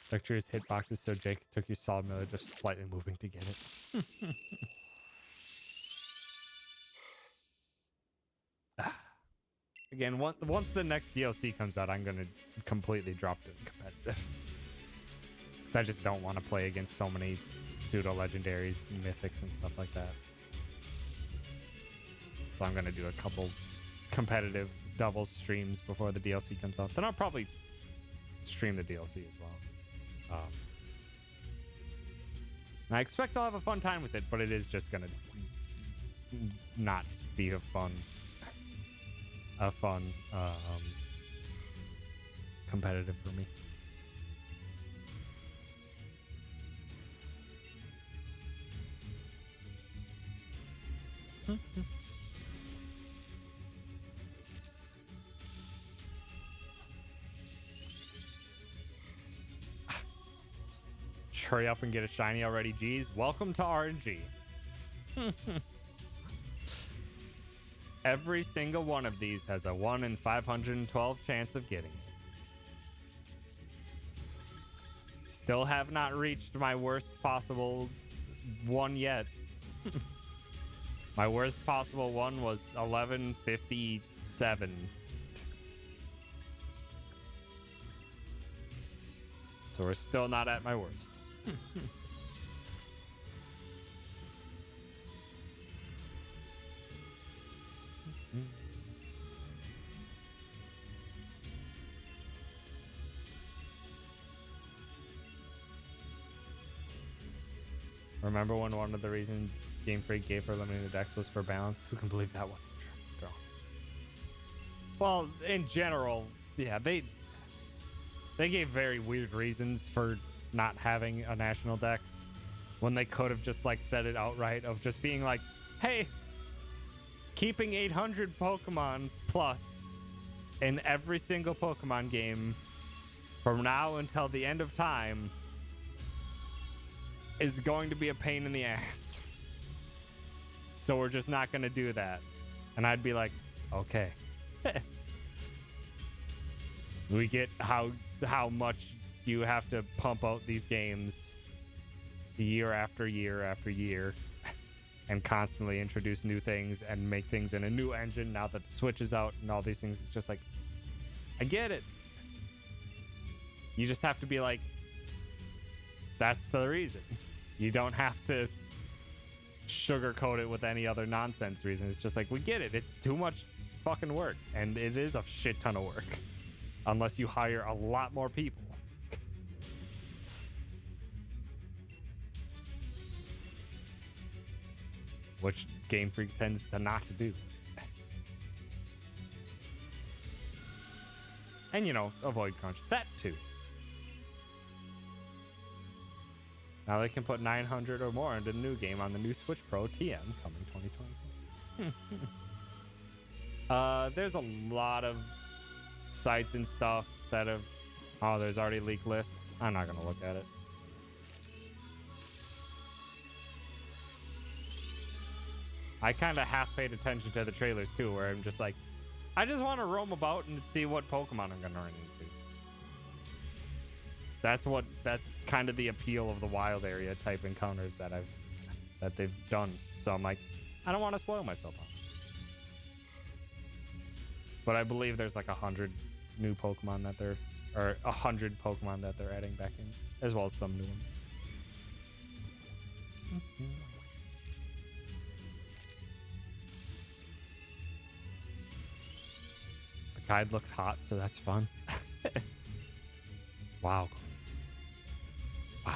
Victory's hitboxes, so Jake took you solid miller just slightly moving to get it. Again, once the next DLC comes out, I'm gonna completely drop it competitive. Because I just don't want to play against so many pseudo-legendaries, mythics, and stuff like that. So I'm gonna do a couple competitive double streams before the DLC comes out. Then I'll probably stream the DLC as well. I expect I'll have a fun time with it, but it is just gonna not be a fun competitive for me. Hurry up and get a shiny already, geez. Welcome to RNG. Every single one of these has a 1 in 512 chance of getting it. Still have not reached my worst possible one yet. My worst possible one was 1157. So we're still not at my worst. Remember when one of the reasons Game Freak gave for limiting the decks was for balance? Who can believe that wasn't true? Well, in general, yeah, they gave very weird reasons for not having a national dex when they could have just like said it outright of just being like, hey, keeping 800 Pokemon plus in every single Pokemon game from now until the end of time is going to be a pain in the ass. So we're just not going to do that. And I'd be like, okay. We get how much you have to pump out these games year after year after year and constantly introduce new things and make things in a new engine now that the Switch is out and all these things. It's just like, I get it. You just have to be like, that's the reason. You don't have to sugarcoat it with any other nonsense reason. It's just like, we get it. It's too much fucking work. And it is a shit ton of work. Unless you hire a lot more people. Which Game Freak tends to not to do. And, you know, avoid crunch. That too. Now they can put 900 or more into the new game on the new Switch Pro TM coming 2020. There's a lot of sites and stuff that have... Oh, there's already leaked list. I'm not going to look at it. I kind of half paid attention to the trailers too, where I'm just like, I just want to roam about and see what Pokemon I'm going to run into. That's kind of the appeal of the wild area type encounters that they've done. So I'm like, I don't want to spoil myself on it. But I believe there's like 100 new Pokemon that they're, or 100 Pokemon that they're adding back in, as well as some new ones. The guide looks hot, so that's fun. Wow. Wow.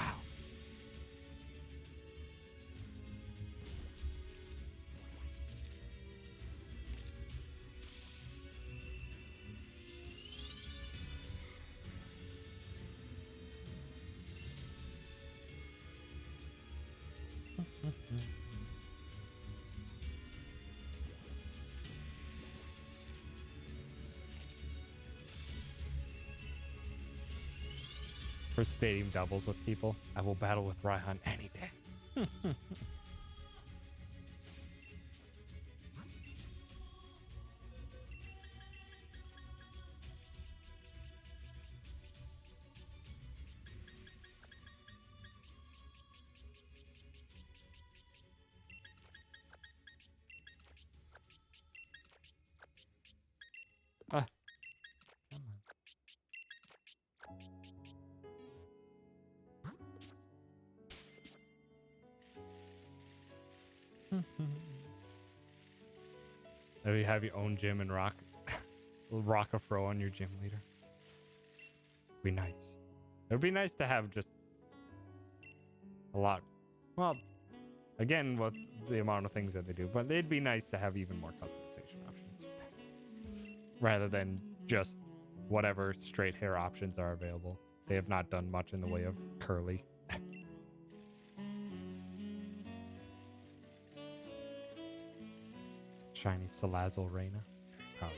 For stadium doubles with people, I will battle with Raihan any day. Maybe you have your own gym and rock a fro on your gym leader. Be nice. It would be nice to have just a lot. Well, again, with the amount of things that they do, but it'd be nice to have even more customization options rather than just whatever straight hair options are available. They have not done much in the way of curly. Shiny Salazzle Reina. Probably.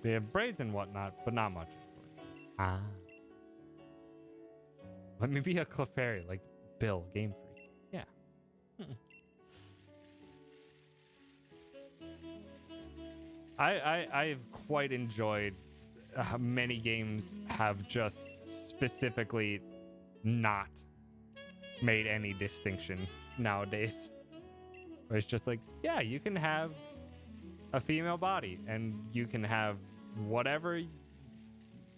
They have braids and whatnot, but not much. Ah. Let me be a Clefairy, like Bill, Game Freak. Yeah. I've quite enjoyed many games have just specifically not made any distinction nowadays. Where it's just like, yeah, you can have a female body and you can have whatever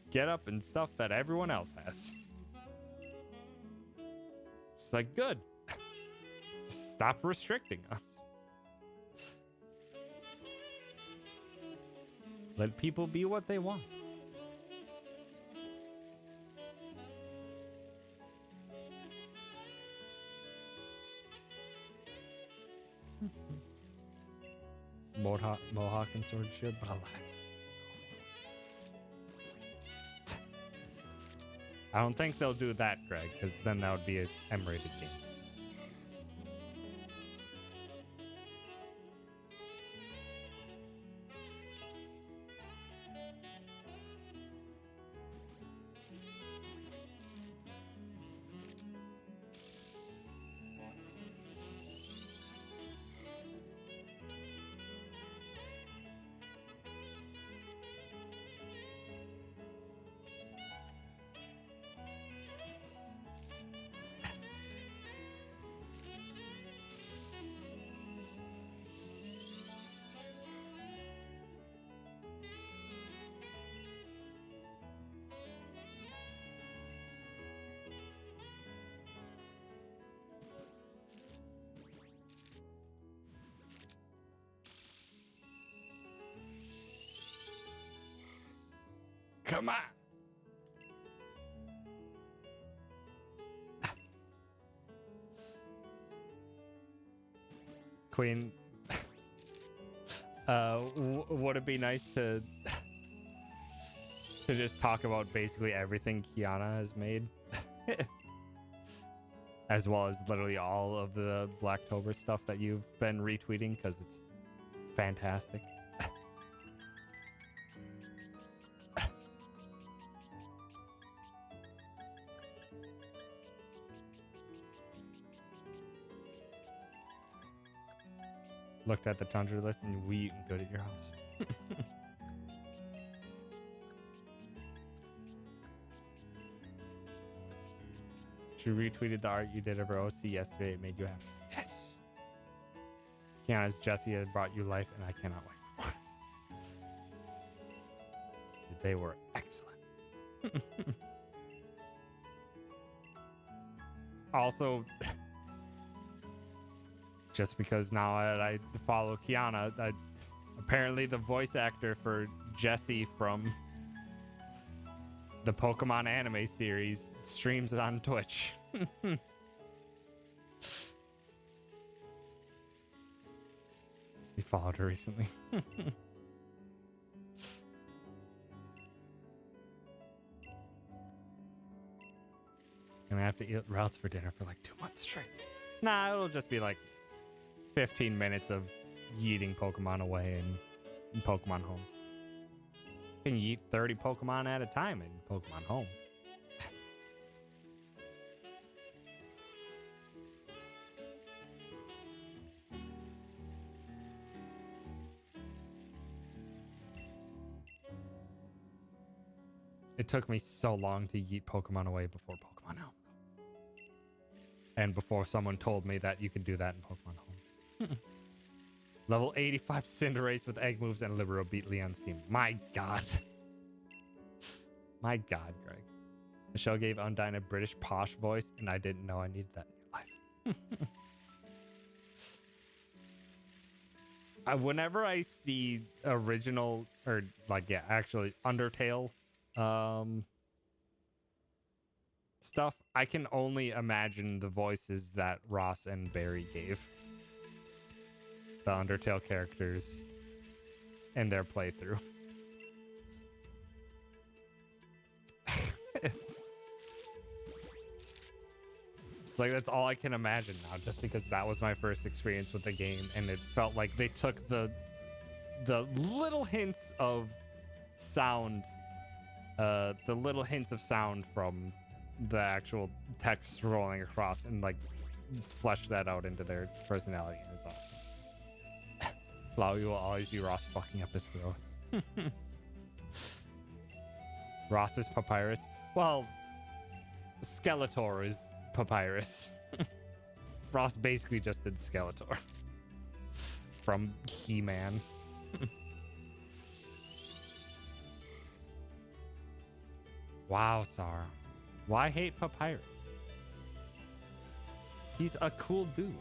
get up and stuff that everyone else has. It's like, good. Just stop restricting us. Let people be what they want. Mohawk and Sword Shield, but alas. I don't think they'll do that, Greg, because then that would be an M-rated game. Come on. Queen, would it be nice to just talk about basically everything Kiana has made? As well as literally all of the Blacktober stuff that you've been retweeting, because it's fantastic. Looked at the Tundra list and we eating good at your house. She retweeted the art you did of her OC yesterday. It made you happy. Yes. Kiana's Jessie has brought you life, and I cannot wait for it. They were excellent. Also, just because now I follow Kiana, apparently the voice actor for Jessie from the Pokemon anime series streams it on Twitch. We followed her recently. Gonna have to eat routes for dinner for like 2 months straight. Nah, it'll just be like 15 minutes of yeeting Pokemon away and Pokemon Home. You can yeet 30 Pokemon at a time in Pokemon Home. It took me so long to yeet Pokemon away before Pokemon Home. And before someone told me that you could do that in Pokemon Home. Level 85 Cinderace with egg moves and Libero beat Leon's team. My god. My god, Greg. Michelle gave Undyne a British posh voice, and I didn't know I needed that in your life. Whenever I see original, or like, yeah, actually Undertale stuff, I can only imagine the voices that Ross and Barry gave the Undertale characters in their playthrough. It's like that's all I can imagine now, just because that was my first experience with the game, and it felt like they took the little hints of sound, from the actual text rolling across and like flesh that out into their personality, and it's awesome. Flowey will always be Ross fucking up his throat. Ross is Papyrus. Well, Skeletor is Papyrus. Ross basically just did Skeletor from He-Man. Wow, Sarah. Why hate Papyrus? He's a cool dude.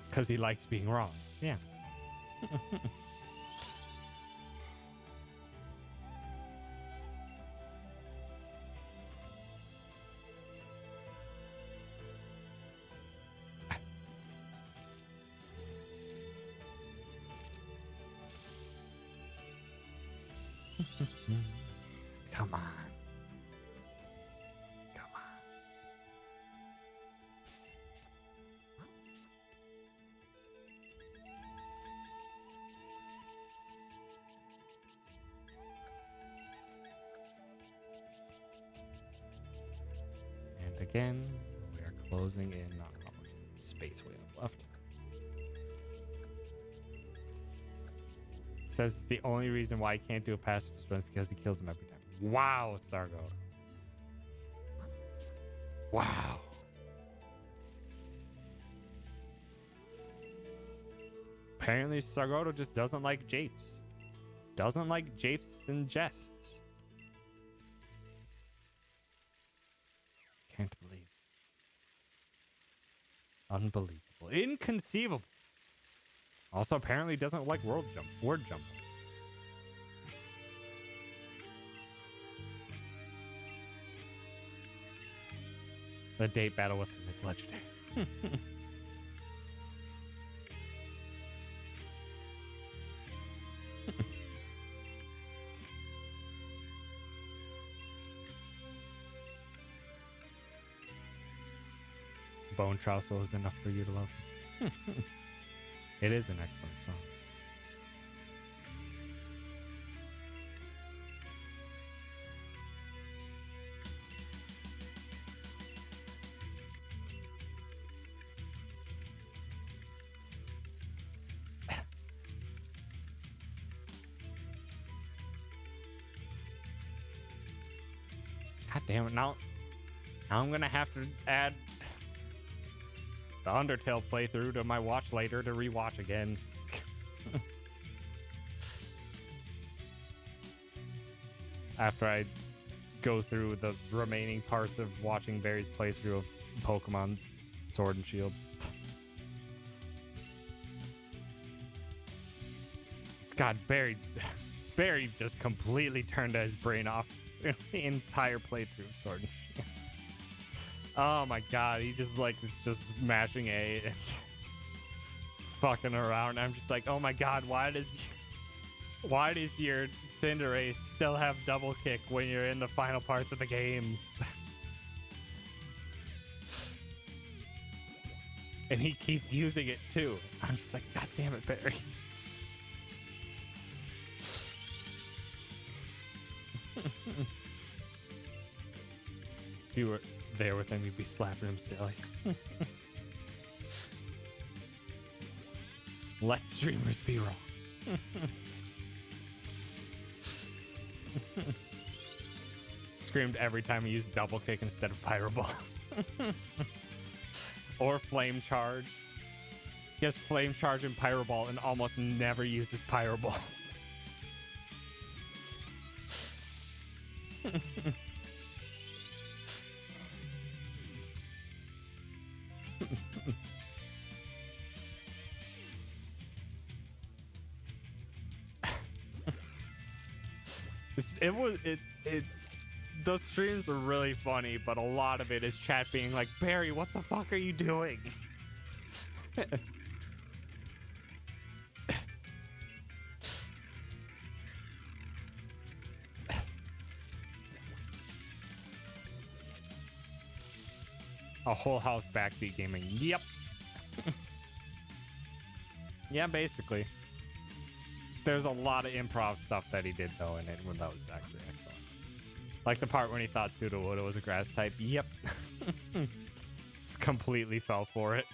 Because he likes being wrong. Yeah. Come on. Come on. And again, we are closing in on how much space we have left. Says it's the only reason why he can't do a passive sprint is because he kills him every time. Wow, Sargo. Wow. Apparently, Sargoto just doesn't like japes. Doesn't like japes and jests. Can't believe. Unbelievable. Inconceivable. Also, apparently doesn't like word jump. The date battle with him is legendary. Bone Trousel is enough for you to love. It is an excellent song. God damn it. Now I'm going to have to add the Undertale playthrough to my watch later to rewatch again. After I go through the remaining parts of watching Barry's playthrough of Pokemon Sword and Shield. God, Barry just completely turned his brain off the entire playthrough of Sword and Shield. Oh my god, he just like is just smashing A and just fucking around. I'm just like, oh my god, why does your Cinderace still have double kick when you're in the final parts of the game? And he keeps using it too. I'm just like, god damn it, Barry. If you were there with him, you'd be slapping him silly. Let streamers be wrong. screamed every time he used double kick instead of pyro ball. Or flame charge. He has flame charge and pyro ball and almost never uses pyro ball. Those streams were really funny, but a lot of it is chat being like, Barry, what the fuck are you doing? A whole house backseat gaming. Yep. Yeah, basically. There's a lot of improv stuff that he did, though, and that was actually excellent. Like the part when he thought Sudowoodo was a grass type. Yep. Just completely fell for it.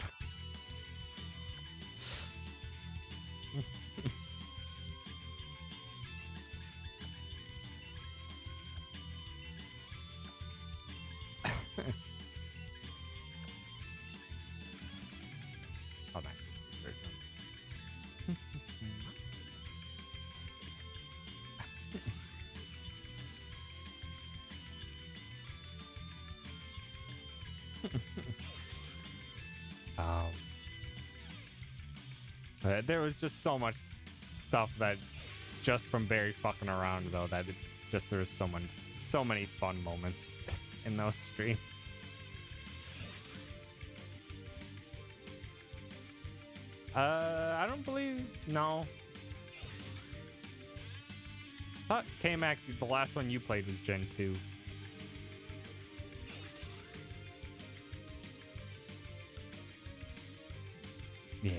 Oh, nice. There was just so much stuff that just from Barry fucking around, though, that there was so many fun moments in those streams. I don't believe, no. I thought K-Mac, the last one you played was Gen 2. Yeah.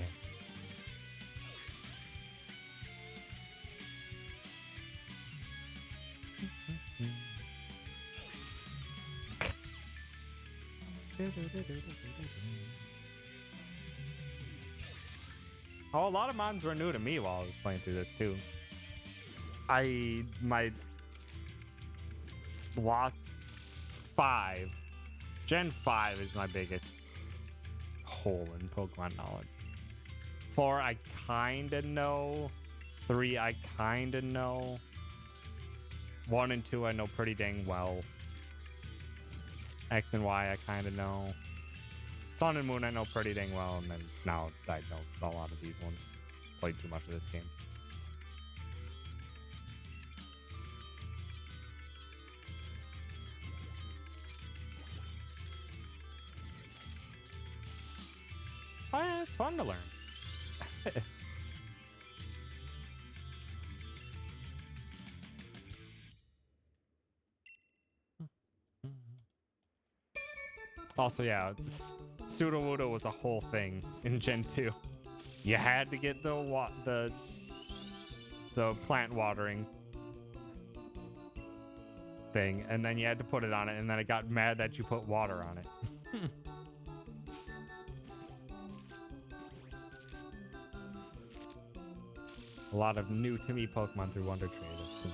Oh, a lot of mods were new to me while I was playing through this too. My Watts 5, Gen 5 is my biggest hole in Pokemon knowledge. 4, I kinda know. 3, I kinda know. 1 and 2, I know pretty dang well. X and Y, I kinda know. Sun and Moon, I know pretty dang well, and then now I know a lot of these ones. Played too much of this game. Oh yeah, it's fun to learn. Also, yeah, Sudowoodo was a whole thing in Gen 2. You had to get the plant watering thing, and then you had to put it on it, and then it got mad that you put water on it. A lot of new to me Pokemon through Wonder Trade I've seen.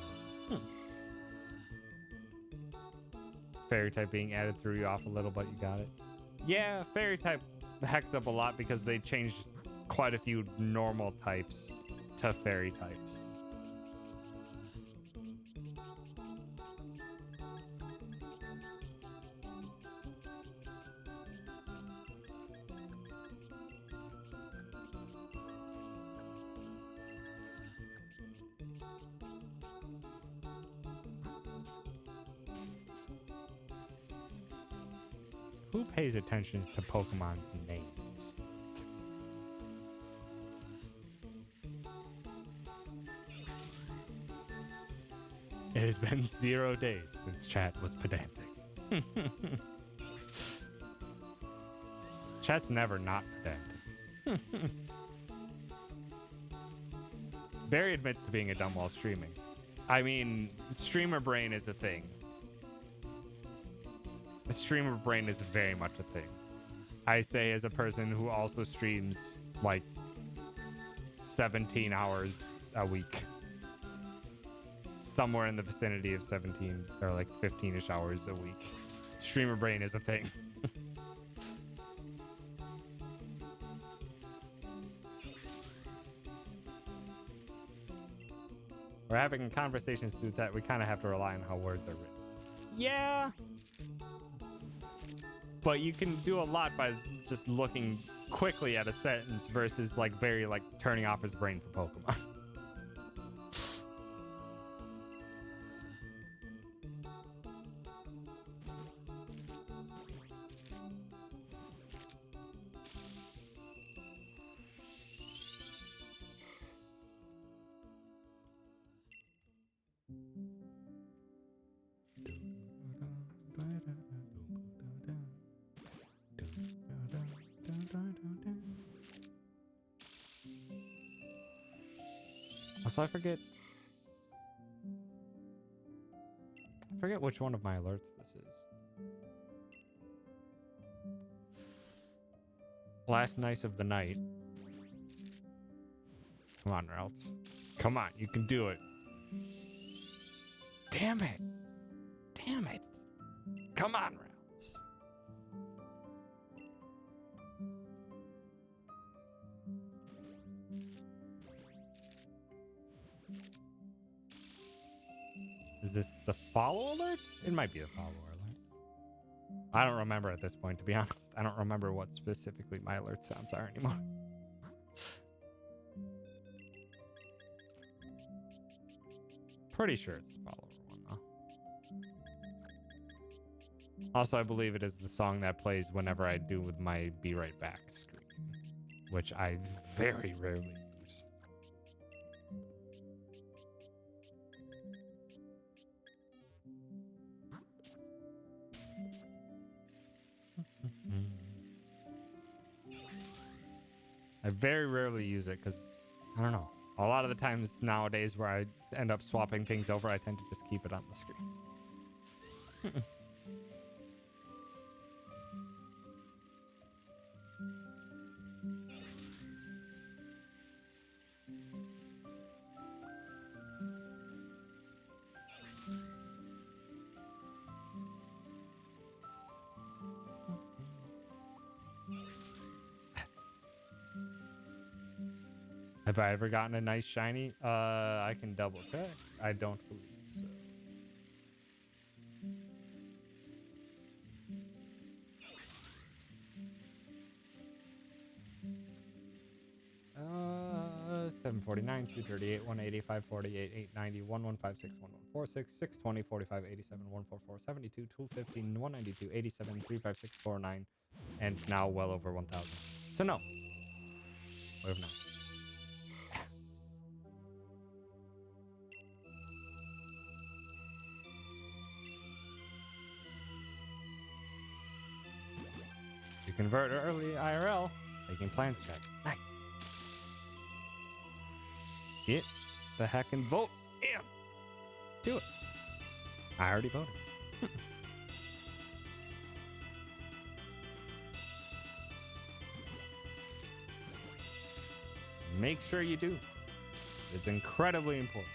Fairy type being added threw you off a little, but you got it. Yeah, fairy type hecked up a lot because they changed quite a few normal types to fairy types. Who pays attention to Pokemon's names? It has been 0 days since chat was pedantic. Chat's never not pedantic. Barry admits to being a dumb while streaming. I mean, streamer brain is a thing. The streamer brain is very much a thing. I say as a person who also streams like 17 hours a week. somewhere in the vicinity of 17 or like 15-ish hours a week. Streamer brain is a thing. We're having conversations through that. We kind of have to rely on how words are written. Yeah. But you can do a lot by just looking quickly at a sentence versus like very like turning off his brain for Pokemon. Also, I forget which one of my alerts this is. Last night of the night. Come on, Ralts. Come on, you can do it. Damn it. Damn it. Come on, Ralts. Is this the follow alert? It might be the follow alert. I don't remember at this point, to be honest. I don't remember what specifically my alert sounds are anymore. Pretty sure it's the follower one, though. Also, I believe it is the song that plays whenever I do with my Be Right Back screen, which I very rarely use. I very rarely use it because, I don't know. A lot of the times nowadays where I end up swapping things over, I tend to just keep it on the screen. Have I ever gotten a nice shiny? I can double check. I don't believe so. Uh, 749, 238, 180, 548, 890, 1156, 1146, 620, 45, 87, 144, 72, 215, 192, 87, 356, 49, and now well over 1,000. So no, we have not. You convert early IRL, taking plans check. Nice. Get the heck and vote in. Do it. I already voted. Make sure you do. It's incredibly important.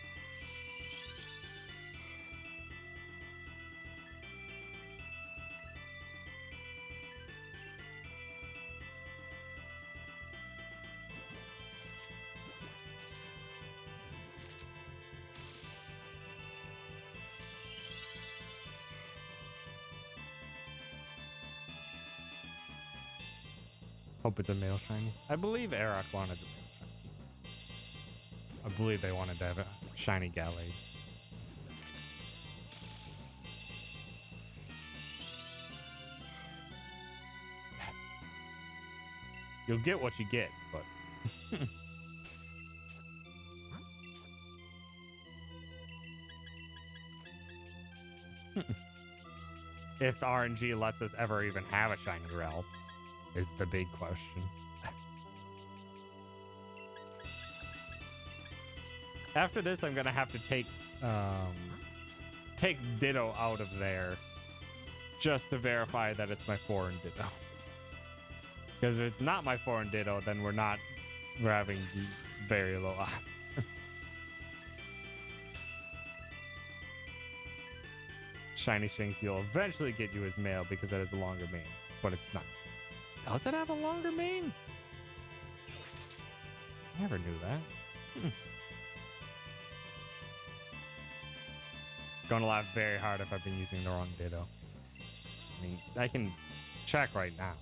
Hope it's a male shiny. I believe Eric wanted a male shiny. I believe they wanted to have a shiny Gallade. You'll get what you get, but if RNG lets us ever even have a shiny Ralts is the big question. After this, I'm gonna have to take Ditto out of there just to verify that it's my foreign Ditto. Because if it's not my foreign Ditto, then we're having very low odds. shiny Shinx you'll eventually get you his male because that is a longer mane, but it's not. Does it have a longer mane? Never knew that. Gonna laugh very hard if I've been using the wrong Ditto. I mean, I can check right now.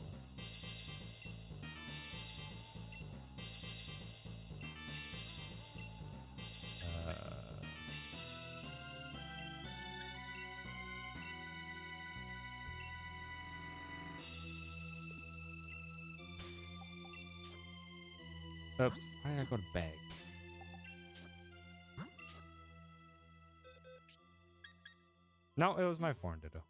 Oops. Why did I go to bag? No, it was my foreign Ditto.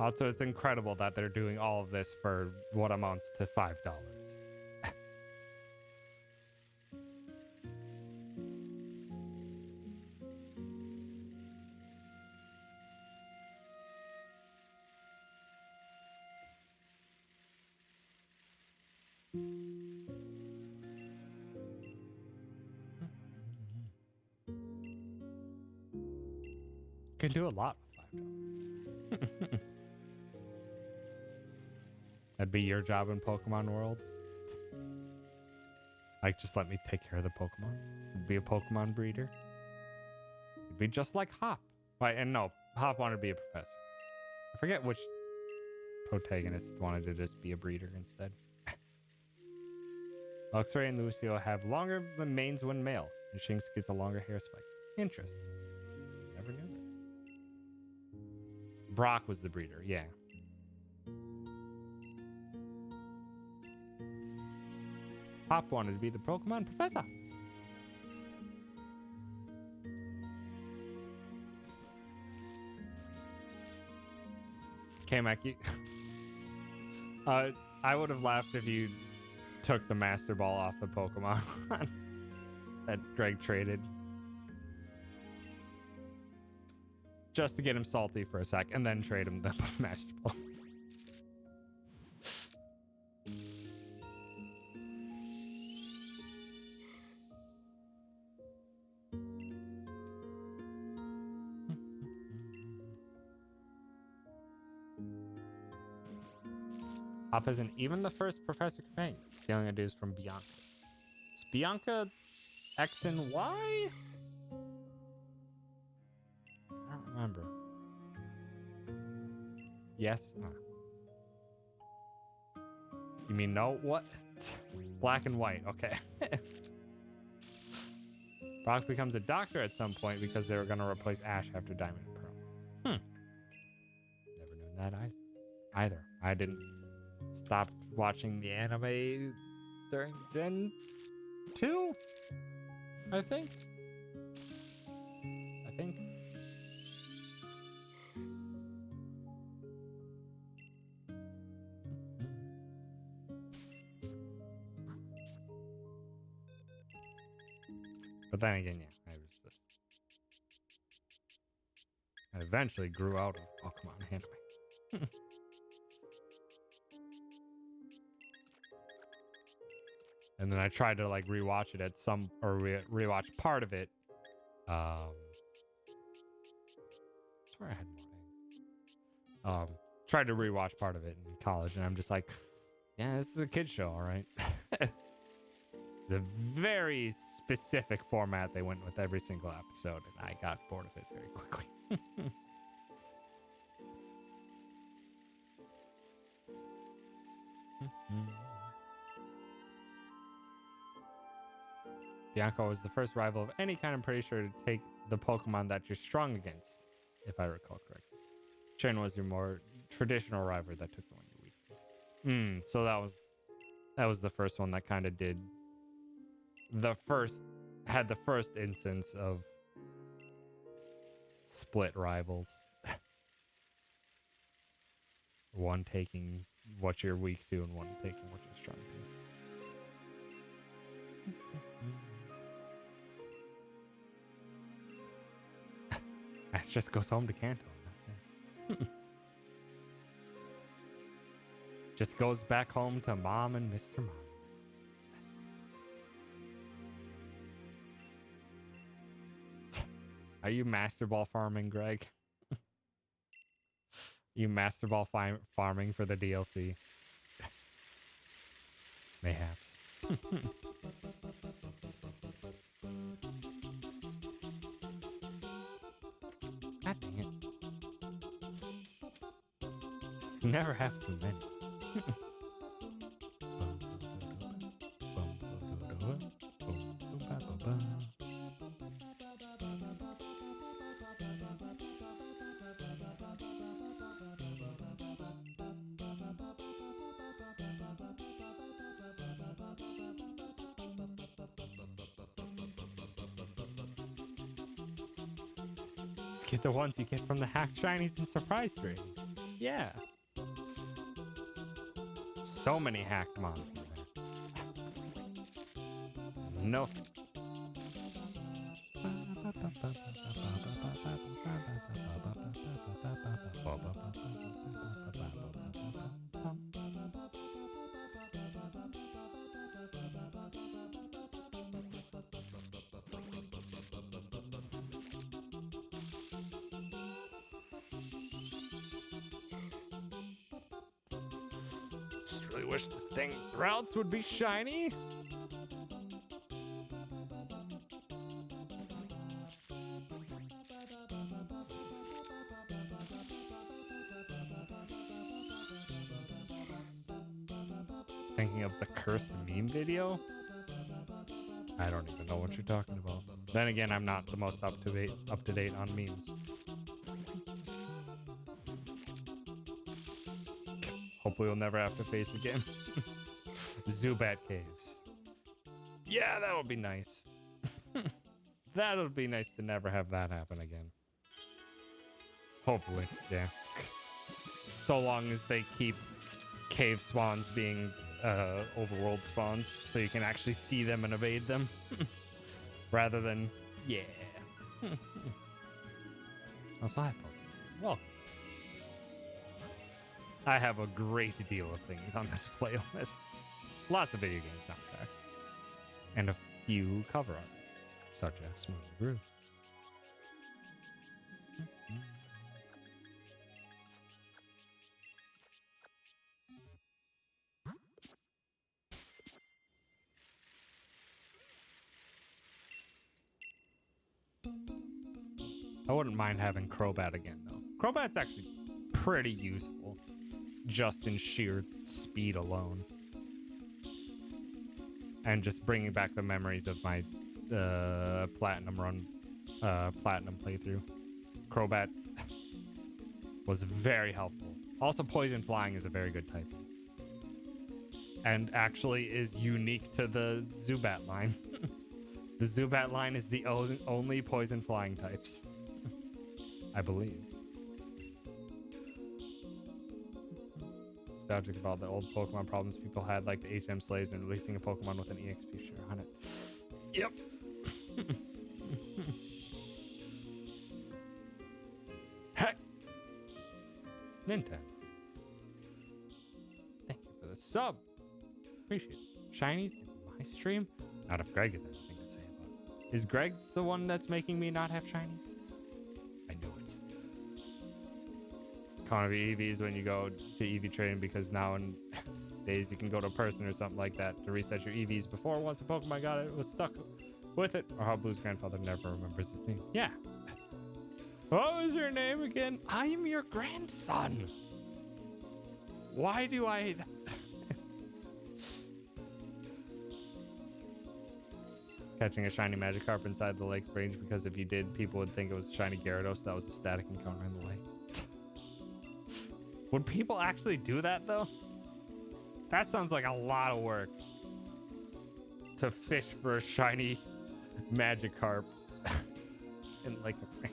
Also, it's incredible that they're doing all of this for what amounts to $5. Can do a lot with $5. That'd be your job in Pokemon World. Like, just let me take care of the Pokemon. Be a Pokemon breeder. You'd be just like Hop. Right, and no, Hop wanted to be a professor. I forget which protagonist wanted to just be a breeder instead. Luxray and Lucio have longer manes when male, and Shinx gets a longer hair spike. Interesting. Never knew that. Brock was the breeder, yeah. Hop wanted to be the Pokemon professor. K-Mac, I would have laughed if you took the Master Ball off the Pokemon that Greg traded. Just to get him salty for a sec, and then trade him the Master Ball. Hop isn't even the first Professor Companion, stealing ideas from Bianca. Is Bianca X and Y? I don't remember. Yes? You mean no? What? Black and white. Okay. Brock becomes a doctor at some point because they were going to replace Ash after Diamond and Pearl. Never knew that either. I didn't stop watching the anime during Gen 2, I think. But then again, yeah, I eventually grew out of Pokemon anime. And then I tried to like rewatch it at some, or rewatch part of it. I swear I had more things. Tried to rewatch part of it in college, and I'm just like, yeah, this is a kid's show, all right. It's a very specific format they went with every single episode, and I got bored of it very quickly. Bianca was the first rival of any kind, I'm pretty sure, to take the Pokemon that you're strong against, if I recall correctly. Shen was your more traditional rival that took the one you're weak to. So that was the first one that kind of had the first instance of split rivals. One taking what you're weak to and one taking what you're strong to. Ash just goes home to Kanto, and that's Just goes back home to Mom and Mr. Mom. Are you master ball farming, Greg? You master ball farming for the DLC? Mayhaps. God dang it. Never have too many. Just get the ones you get from the hacked shinies and surprise trade. Yeah. So many hacked mons in there. No thanks. Just really wish this thing routes would be shiny. Thinking of the cursed meme video? I don't even know what you're talking about. Then again, I'm not the most up to date on memes. Hopefully we'll never have to face again. Zubat caves. Yeah, that would be nice. That would be nice to never have that happen again. Hopefully, yeah. So long as they keep cave spawns being overworld spawns, so you can actually see them and evade them. Rather than, yeah. Also, hi, Pokemon. Welcome. I have a great deal of things on this playlist. Lots of video game soundtracks. And a few cover artists, such as Smooth Groove. I wouldn't mind having Crobat again, though. Crobat's actually pretty useful, just in sheer speed alone. And just bringing back the memories of my Platinum playthrough. Crobat was very helpful. Also, Poison Flying is a very good type. And actually is unique to the Zubat line. The Zubat line is the only Poison Flying types. I believe. Nostalgic about the old Pokemon problems people had, like the HM slaves and releasing a Pokemon with an EXP share on it. Yep. Heck. Nintendo. Thank you for the sub. Appreciate it. Shinies in my stream? Not if Greg has anything to say about it. Is Greg the one that's making me not have shinies? I knew it. Can't be EVs when you go to EV trading, because now in days you can go to a person or something like that to reset your EVs before once a Pokemon got it was stuck with it, or how Blue's grandfather never remembers his name. Yeah. What was your name again? I'm your grandson. Why do I... Catching a shiny Magikarp inside the lake range, because if you did, people would think it was a shiny Gyarados that was a static encounter in the lake. Would people actually do that, though? That sounds like a lot of work. To fish for a shiny Magikarp in Lake of Rain.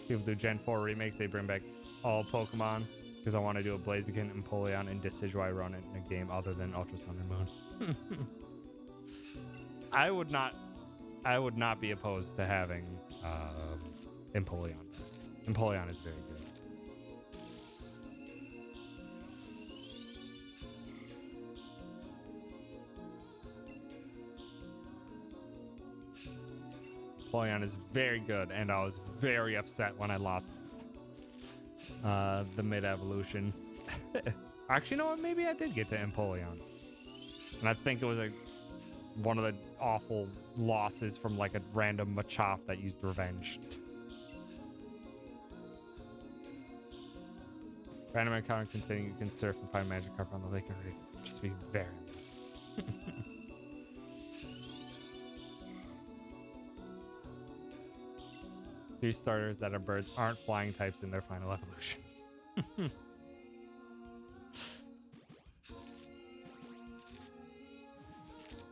People do Gen 4 remakes, they bring back all Pokemon, because I want to do a Blaziken, Empoleon, and Decidueye run it in a game other than Ultra Sun and Moon. I would not be opposed to having Empoleon. Empoleon is very good. Empoleon is very good, and I was very upset when I lost the mid-evolution. Actually, no, maybe I did get to Empoleon. And I think it was one of the awful losses from like a random Machop that used Revenge. Random encounter containing you can surf and find magic carp on the lake and read. Just be very. Three starters that are birds aren't flying types in their final evolutions.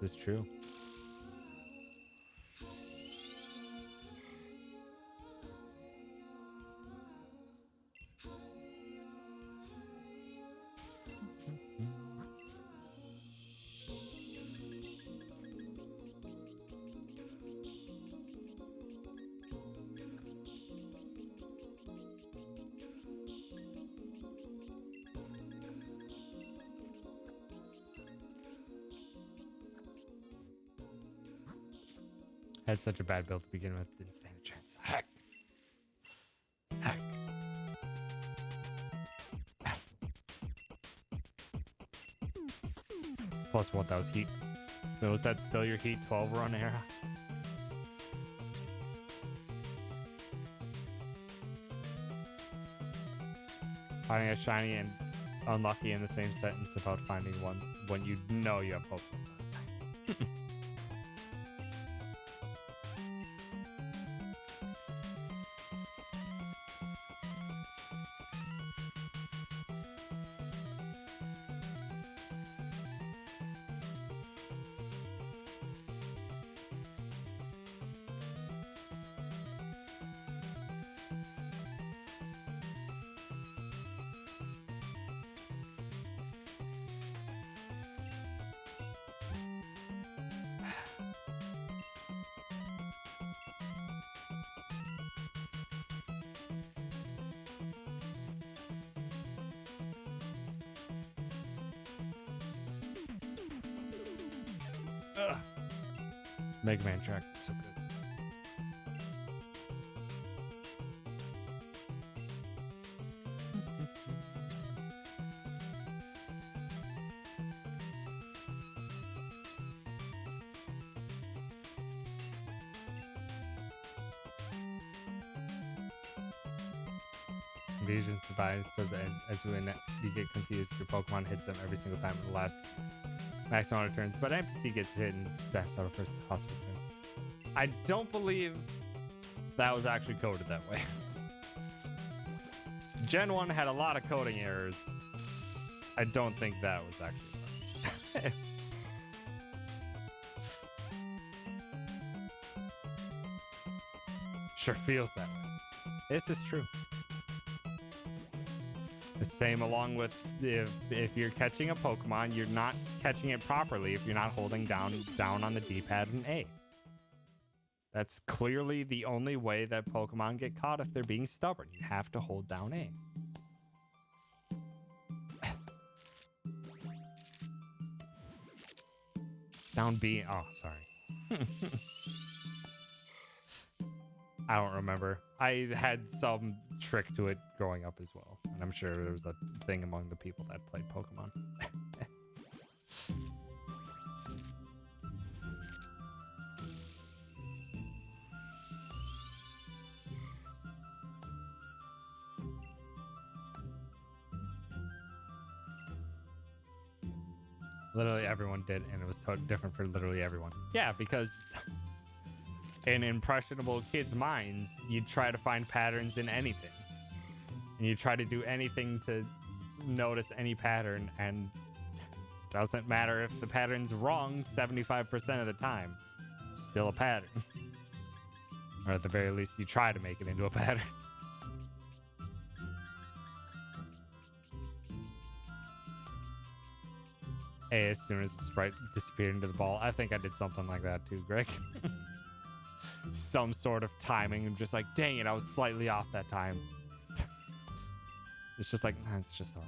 This is true. Had such a bad build to begin with, didn't stand a chance. Heck. Heck. Plus what, that was heat. Was that still your heat 12 run era? Finding a shiny and unlucky in the same sentence about finding one when you know you have Pokemon. Mega Man tracks is so good. Invasions device towards the end as when you get confused, your Pokemon hits them every single time in the last max amount of turns, but NPC gets hit and snaps out of first possible turn. I don't believe that was actually coded that way. Gen 1 had a lot of coding errors. I don't think that was actually Sure feels that way. This is true. The same along with if you're catching a Pokemon, you're not catching it properly if you're not holding down on the D-pad and A. That's clearly the only way that Pokemon get caught if they're being stubborn. You have to hold down A. Down B. Oh, sorry. I don't remember. I had some trick to it growing up as well. And I'm sure there was a thing among the people that played Pokemon. Literally everyone did, and it was different for literally everyone. Yeah, because in impressionable kids' minds, you try to find patterns in anything. And you try to do anything to notice any pattern, and it doesn't matter if the pattern's wrong 75% of the time. It's still a pattern. Or at the very least, you try to make it into a pattern. Hey, as soon as the sprite disappeared into the ball, I think I did something like that too, Greg. some sort of timing. I'm just like, dang it, I was slightly off that time. It's just like, nah, it's just RNG.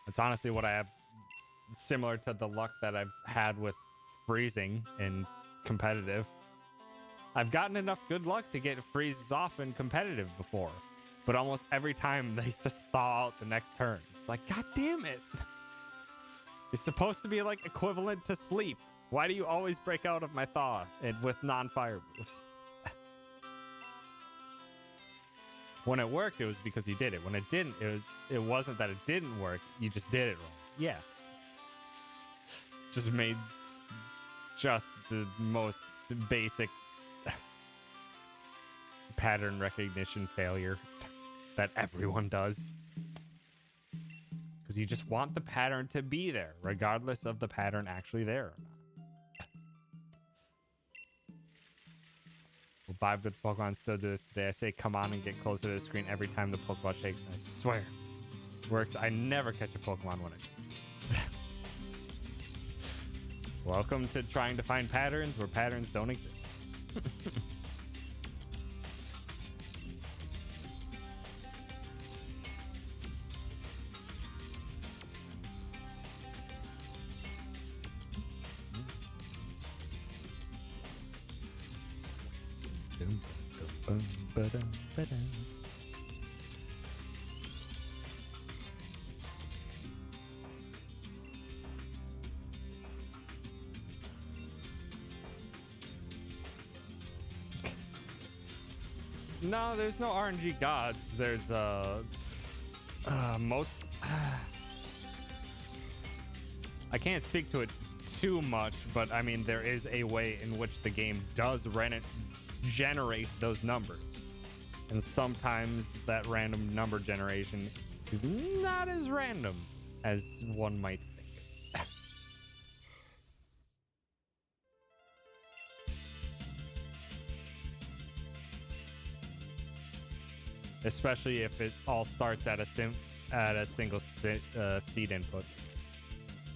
It's honestly what I have, similar to the luck that I've had with freezing in competitive. I've gotten enough good luck to get freezes off in competitive before, but almost every time they just thaw out the next turn. It's like, God damn it. It's supposed to be like equivalent to sleep. Why do you always break out of my thaw and with non-fire moves? When it worked, it was because you did it. When it didn't, it wasn't that it didn't work. You just did it wrong. Yeah. Just made just the most basic pattern recognition failure that everyone does. Because you just want the pattern to be there, regardless of the pattern actually there or not. Will Vibe with Pokemon still do this today? I say come on and get closer to the screen every time the Pokeball shakes. I swear. Works. I never catch a Pokemon when it... Welcome to trying to find patterns where patterns don't exist. No, there's no RNG gods. There's most I can't speak to it too much, but I mean there is a way in which the game does generate those numbers. And sometimes that random number generation is not as random as one might think. Especially if it all starts at a single seed input.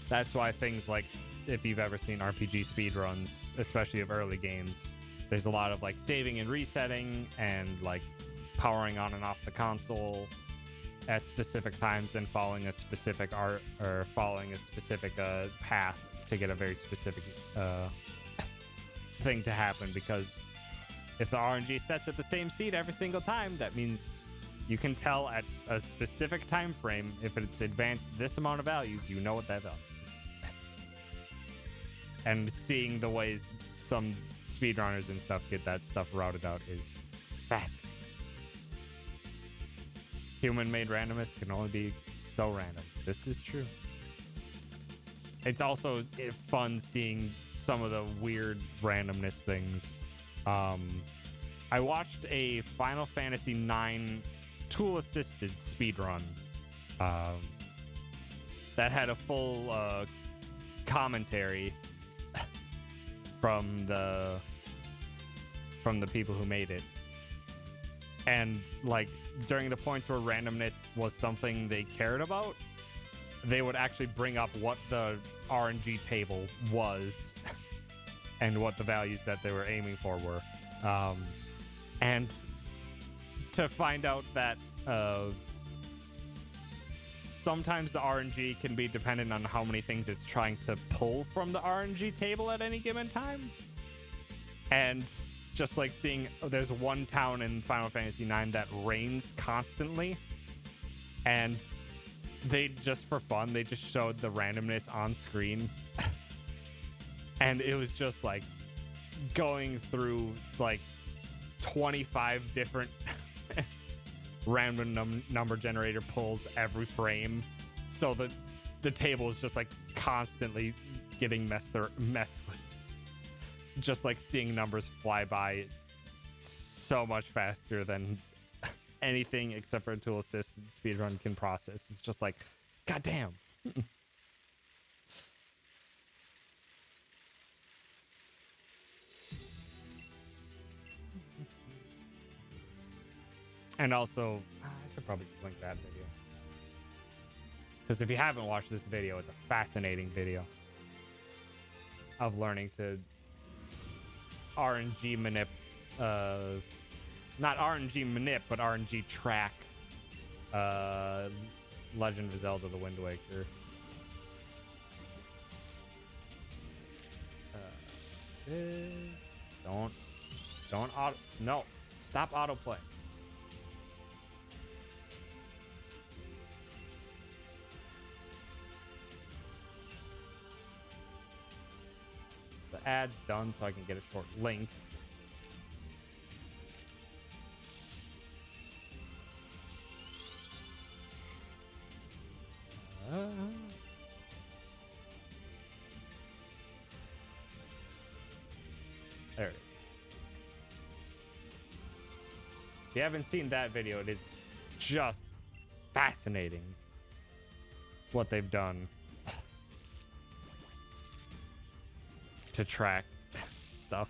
That's why things like, if you've ever seen RPG speedruns, especially of early games, there's a lot of like saving and resetting and like powering on and off the console at specific times and following a specific path to get a very specific thing to happen. Because if the RNG sets at the same seed every single time, that means you can tell at a specific time frame if it's advanced this amount of values, you know what that value is. And seeing the ways some speedrunners and stuff get that stuff routed out is fascinating. Human-made randomness can only be so random. This is true. It's also fun seeing some of the weird randomness things. I watched a Final Fantasy IX tool-assisted speedrun that had a full commentary from the people who made it. And like during the points where randomness was something they cared about, they would actually bring up what the RNG table was and what the values that they were aiming for were. And to find out that sometimes the RNG can be dependent on how many things it's trying to pull from the RNG table at any given time. And just like seeing there's one town in Final Fantasy IX that rains constantly, and they just for fun they just showed the randomness on screen. And it was just like going through like 25 different random number generator pulls every frame, so that the table is just like constantly getting messed with. just like seeing numbers fly by so much faster than anything except for a tool assisted speedrun can process. It's just like, god damn. And also, I should probably just link that video. Because if you haven't watched this video, it's a fascinating video of learning to RNG manip, not RNG manip, but RNG track Legend of Zelda: The Wind Waker. Don't auto, no, stop autoplay. The ad's done, so I can get a short link. There it is. If you haven't seen that video, it is just fascinating what they've done to track stuff.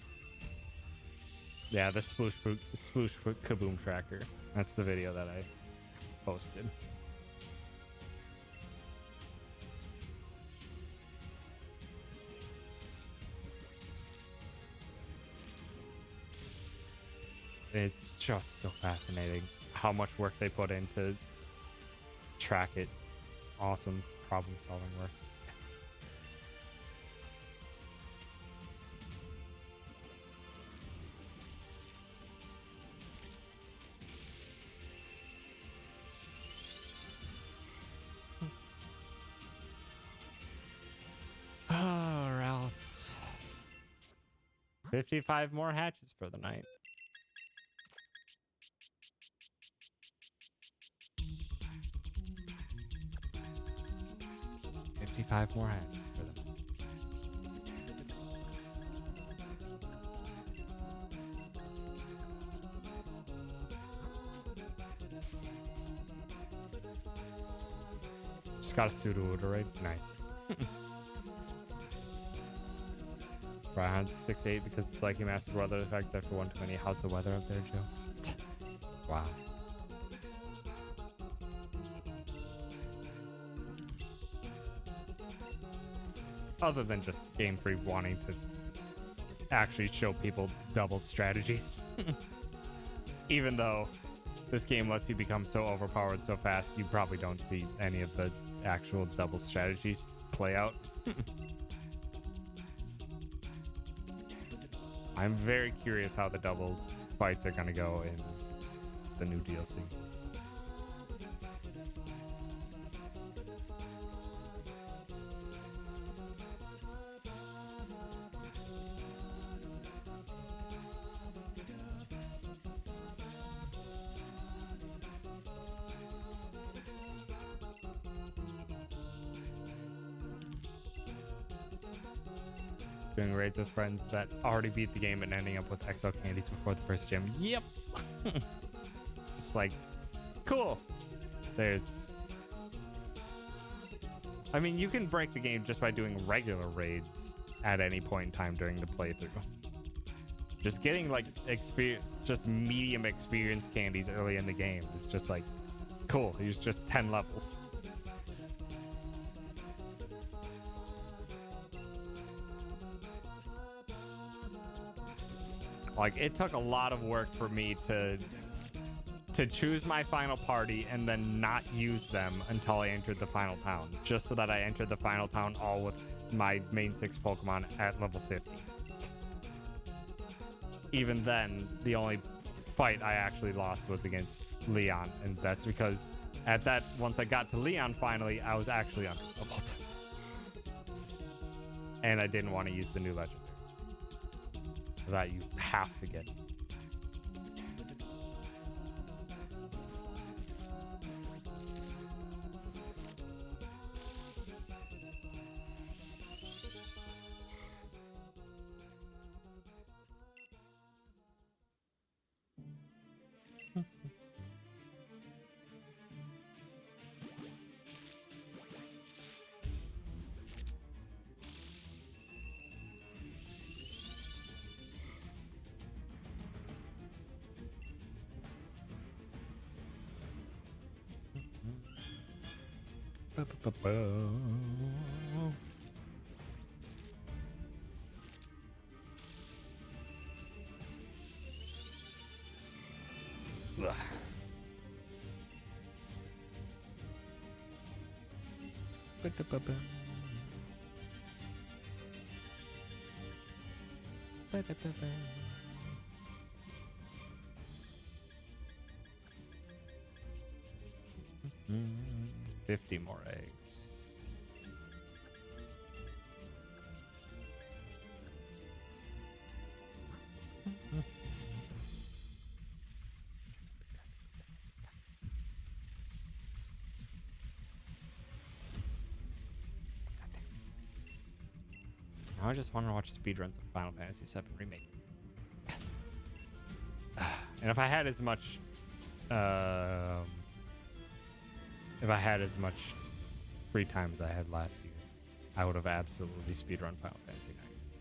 Yeah, the sploosh kaboom tracker. That's the video that I posted. It's just so fascinating how much work they put in to track it. It's awesome problem solving work. Or else 55 more hatches for the night. Five more hatches for them. Just got a pseudo right? Nice. Brian's 6'8" because it's like he mastered weather effects after 120. How's the weather up there, Joe? Wow. Other than just Game Freak wanting to actually show people double strategies. Even though this game lets you become so overpowered so fast, you probably don't see any of the actual double strategies play out. I'm very curious how the doubles fights are going to go in the new DLC. Doing raids with friends that already beat the game and ending up with XL candies before the first gym. Yep. Just like, cool. There's... I mean, you can break the game just by doing regular raids at any point in time during the playthrough. Just getting like just medium experience candies early in the game is just like, cool. Here's just 10 levels. Like, it took a lot of work for me to choose my final party and then not use them until I entered the final town, just so that I entered the final town all with my main 6 Pokemon at level 50. Even then, the only fight I actually lost was against Leon, and that's because once I got to Leon finally, I was actually under-leveled. And I didn't want to use the new legendary that you have to get. Mm, 50 more eggs. Now I just want to watch speedruns of Final Fantasy VII Remake. And if I had as much free time as I had last year, I would have absolutely speedrun Final Fantasy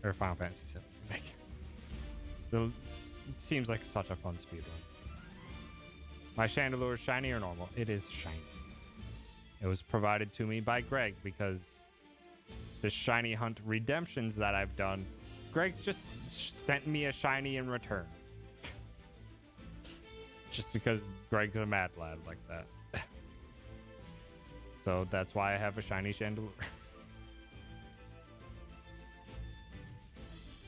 9 or Final Fantasy 7 Remake. It seems like such a fun speedrun. My Chandelure is shiny or normal? It is shiny. It was provided to me by Greg because the shiny hunt redemptions that I've done, Greg's just sent me a shiny in return. Just because Greg's a mad lad like that. So that's why I have a shiny Chandelure.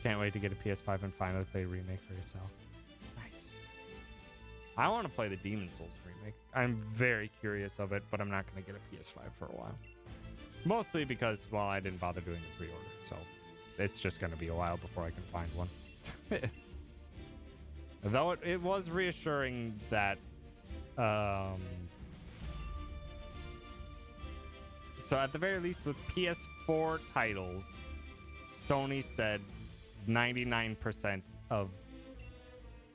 Can't wait to get a PS5 and finally play Remake for yourself. Nice. I want to play the Demon Souls Remake. I'm very curious of it, but I'm not going to get a PS5 for a while. Mostly because, well, I didn't bother doing the pre-order, so it's just going to be a while before I can find one. Though it was reassuring that so at the very least with PS4 titles, Sony said 99% of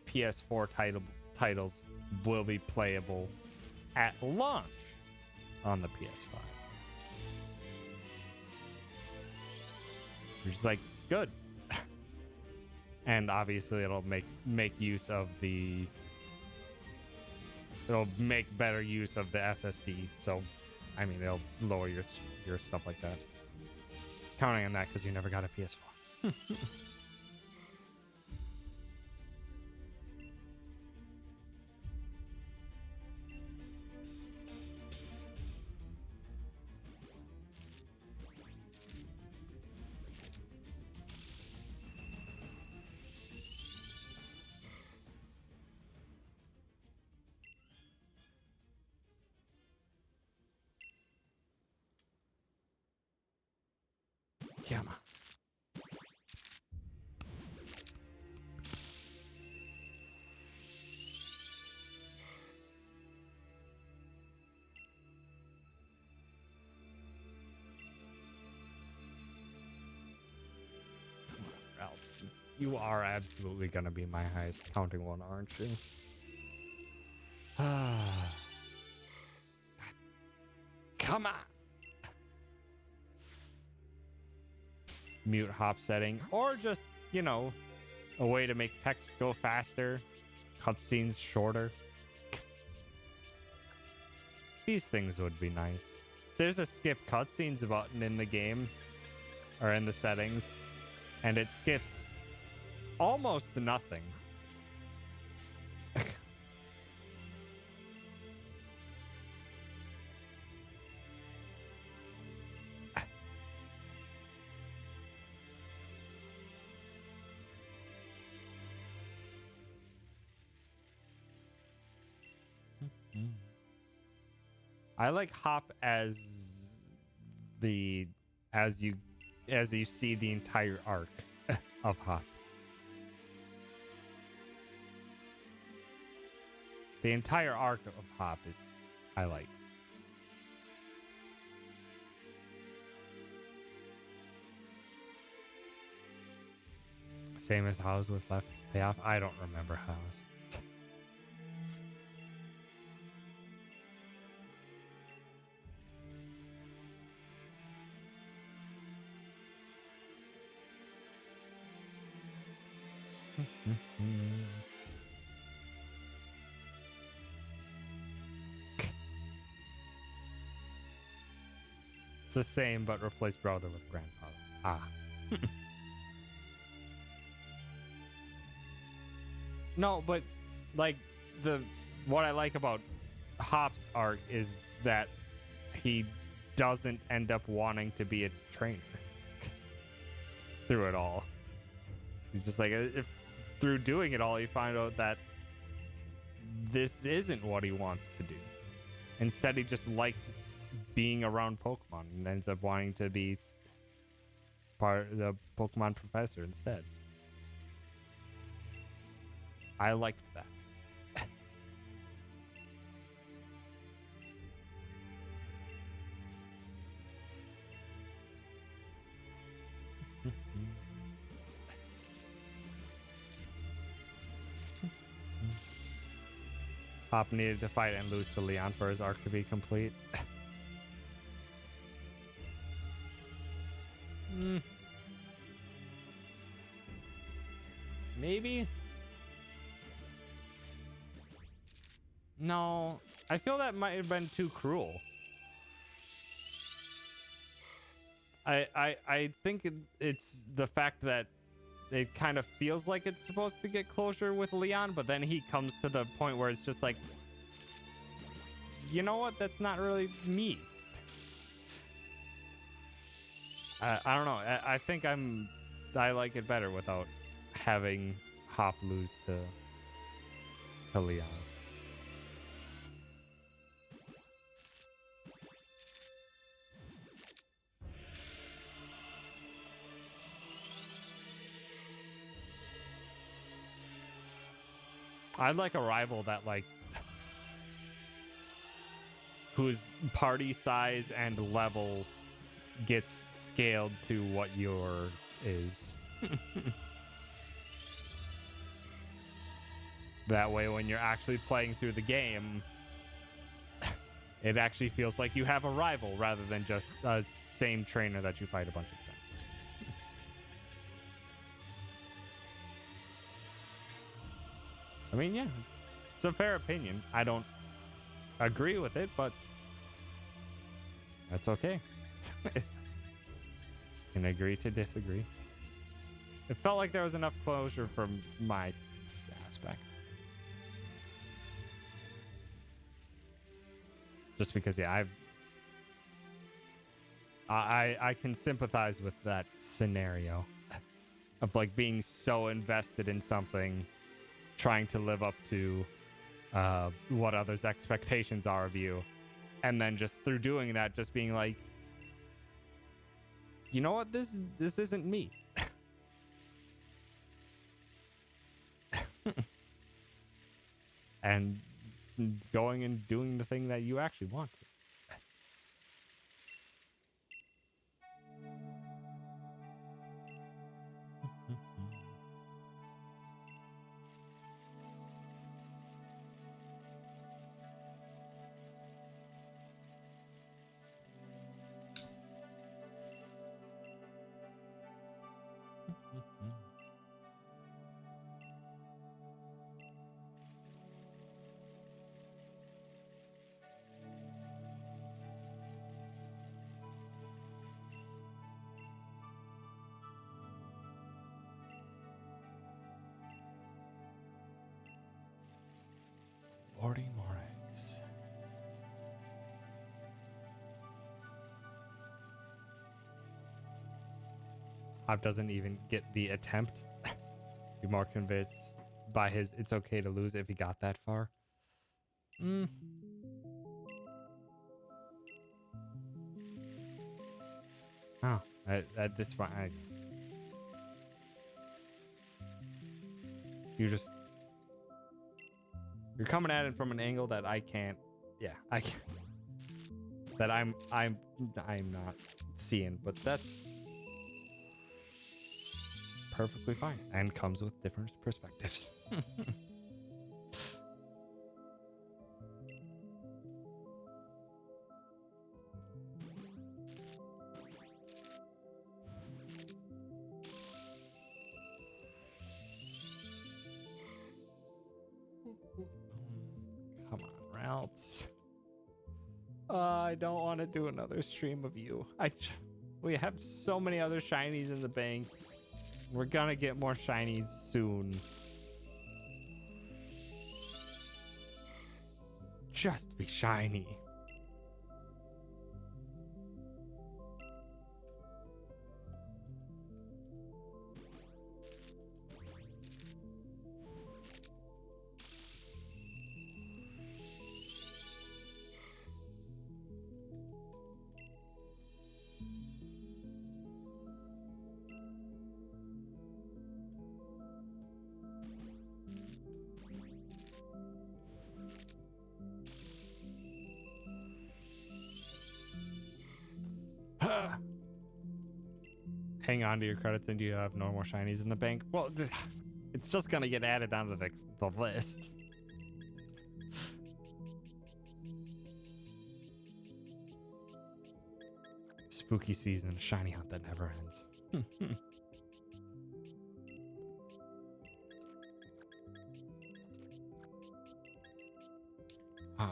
PS4 titles will be playable at launch on the PS5. Which is like good. And obviously it'll make use of the it'll make better use of the SSD. So I mean it'll lower your stuff like that. Counting on that because you never got a PS4. Come on. Else. You are absolutely gonna be my highest counting one, aren't you? Come on. Mute hop setting, or just, you know, a way to make text go faster, cutscenes shorter. These things would be nice. There's a skip cutscenes button in the game, or in the settings, and it skips almost nothing. I like hop as you see the entire arc of hop. The entire arc of hop is I like. Same as House with left payoff. I don't remember House. It's the same, but replace brother with grandfather. Ah. No, but like what I like about Hop's arc is that he doesn't end up wanting to be a trainer through it all. He's just like, if through doing it all, he finds out that this isn't what he wants to do. Instead, he just likes being around Pokemon and ends up wanting to be part of the Pokemon professor instead. I liked that. Hop needed to fight and lose to Leon for his arc to be complete. Maybe? No, I feel that might have been too cruel. I think it's the fact that it kind of feels like it's supposed to get closure with Leon, but then he comes to the point where it's just like, you know what? That's not really me. I don't know. I think I like it better without having Hop lose to Leon. I'd like a rival that like whose party size and level gets scaled to what yours is. That way when you're actually playing through the game, it actually feels like you have a rival rather than just a same trainer that you fight a bunch of times. I mean, yeah, it's a fair opinion. I don't agree with it, but that's okay. Can agree to disagree. It felt like there was enough closure from my aspect. Just because, yeah, I can sympathize with that scenario of like being so invested in something, trying to live up to what others' expectations are of you, and then just through doing that, just being like, you know what, this isn't me. And going and doing the thing that you actually want to. More eggs. Hop doesn't even get the attempt. Be more convinced by his it's okay to lose if he got that far. Oh, at this point, you're coming at it from an angle that I can't. Yeah, I can't. That I'm not seeing, but that's perfectly fine and comes with different perspectives. Come on, Ralts. I don't want to do another stream of you. We have so many other shinies in the bank. We're gonna get more shinies soon. Just be shiny. Hang on to your credits and you have no more shinies in the bank. Well, it's just gonna get added onto the list. Spooky season, a shiny hunt that never ends.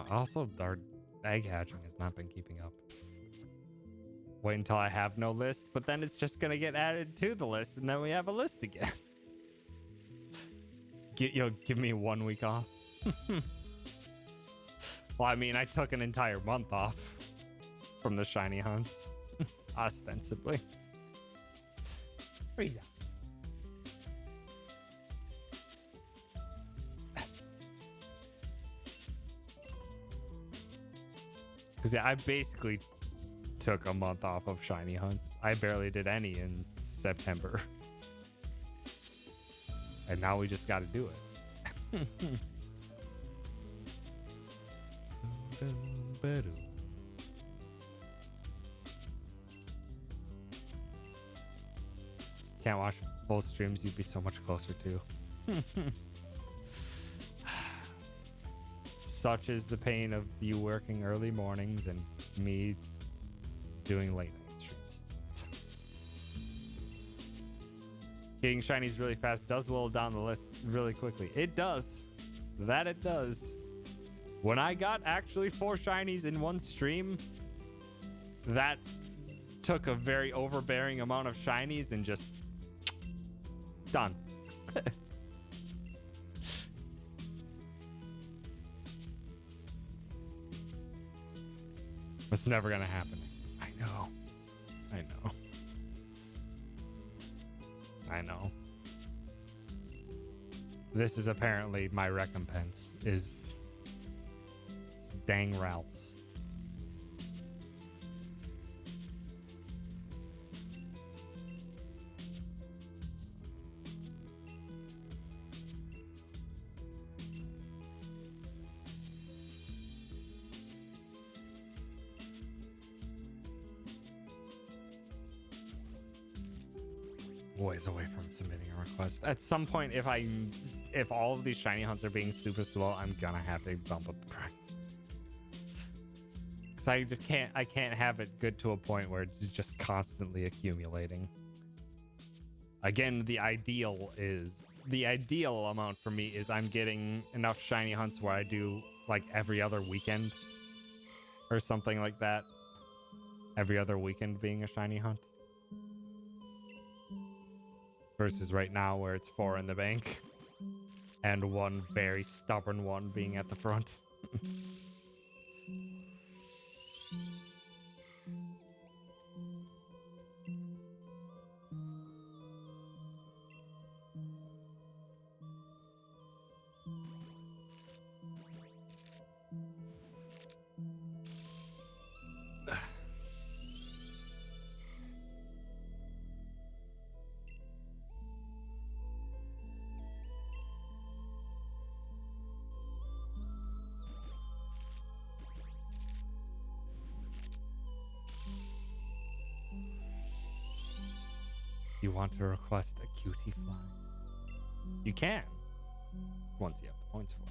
Also, our egg hatching has not been keeping up. Wait until I have no list, but then it's just gonna get added to the list, and then we have a list again. Give me 1 week off. Well, I mean, I took an entire month off from the shiny hunts, ostensibly. Freeze out. Because yeah, I basically took a month off of shiny hunts. I barely did any in September. And now we just got to do it. Can't watch both streams, you'd be so much closer to. Such is the pain of you working early mornings and me doing late night streams. Getting shinies really fast does whittle down the list really quickly. It does. That it does. When I got actually 4 shinies in one stream, that took a very overbearing amount of shinies and just done. It's never gonna happen. I know. This is apparently my recompense, is dang routes. Ways away from submitting a request. At some point, if all of these shiny hunts are being super slow, I'm gonna have to bump up the price. Cause I can't have it good to a point where it's just constantly accumulating. Again, the ideal amount for me is I'm getting enough shiny hunts where I do like every other weekend or something like that. Every other weekend being a shiny hunt. Versus right now where it's 4 in the bank and one very stubborn one being at the front. You want to request a cutie fly? You can, once you have the points for it.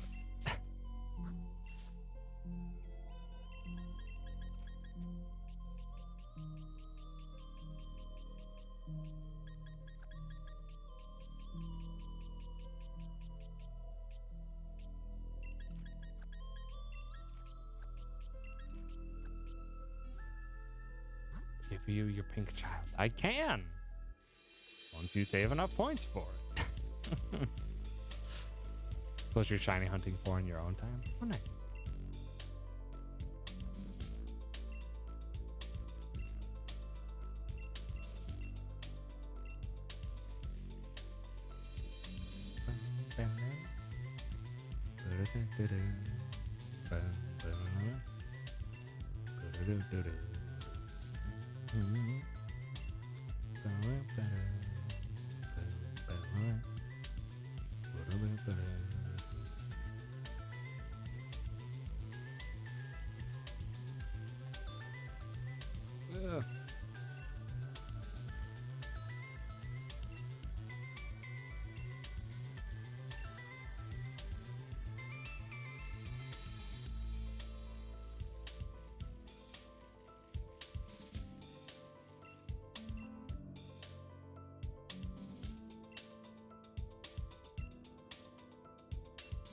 give you your pink child. I can. Once you save enough points for it. What you're shiny hunting for in your own time? Oh, nice.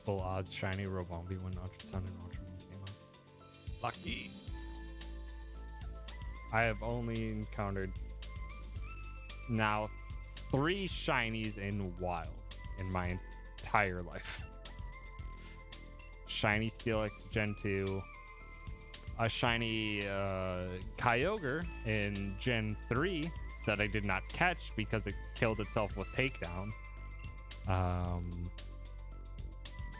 Full odds shiny Robombi when Ultra Sun and Ultra Moon came out. Lucky. I have only encountered now 3 shinies in wild in my entire life. Shiny Steelix Gen 2, a shiny Kyogre in Gen 3 that I did not catch because it killed itself with Takedown.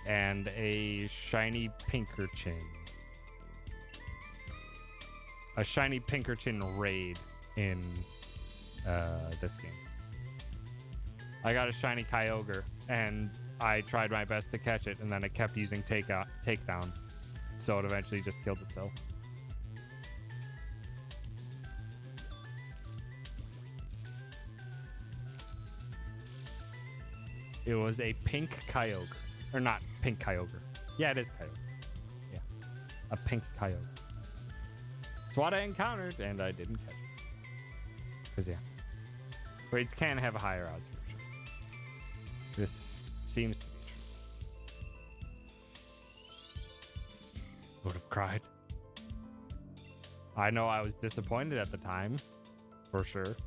And a shiny Pinkerton. A shiny Pinkerton raid in this game. I got a shiny Kyogre, and I tried my best to catch it, and then it kept using takedown, so it eventually just killed itself. It was a pink Kyogre. Or not pink Kyogre. Yeah, it is Kyogre. Yeah. A pink Kyogre. It's what I encountered, and I didn't catch it. Because, yeah. Raids can have a higher odds for sure. This seems to be true. Would have cried. I know I was disappointed at the time. For sure.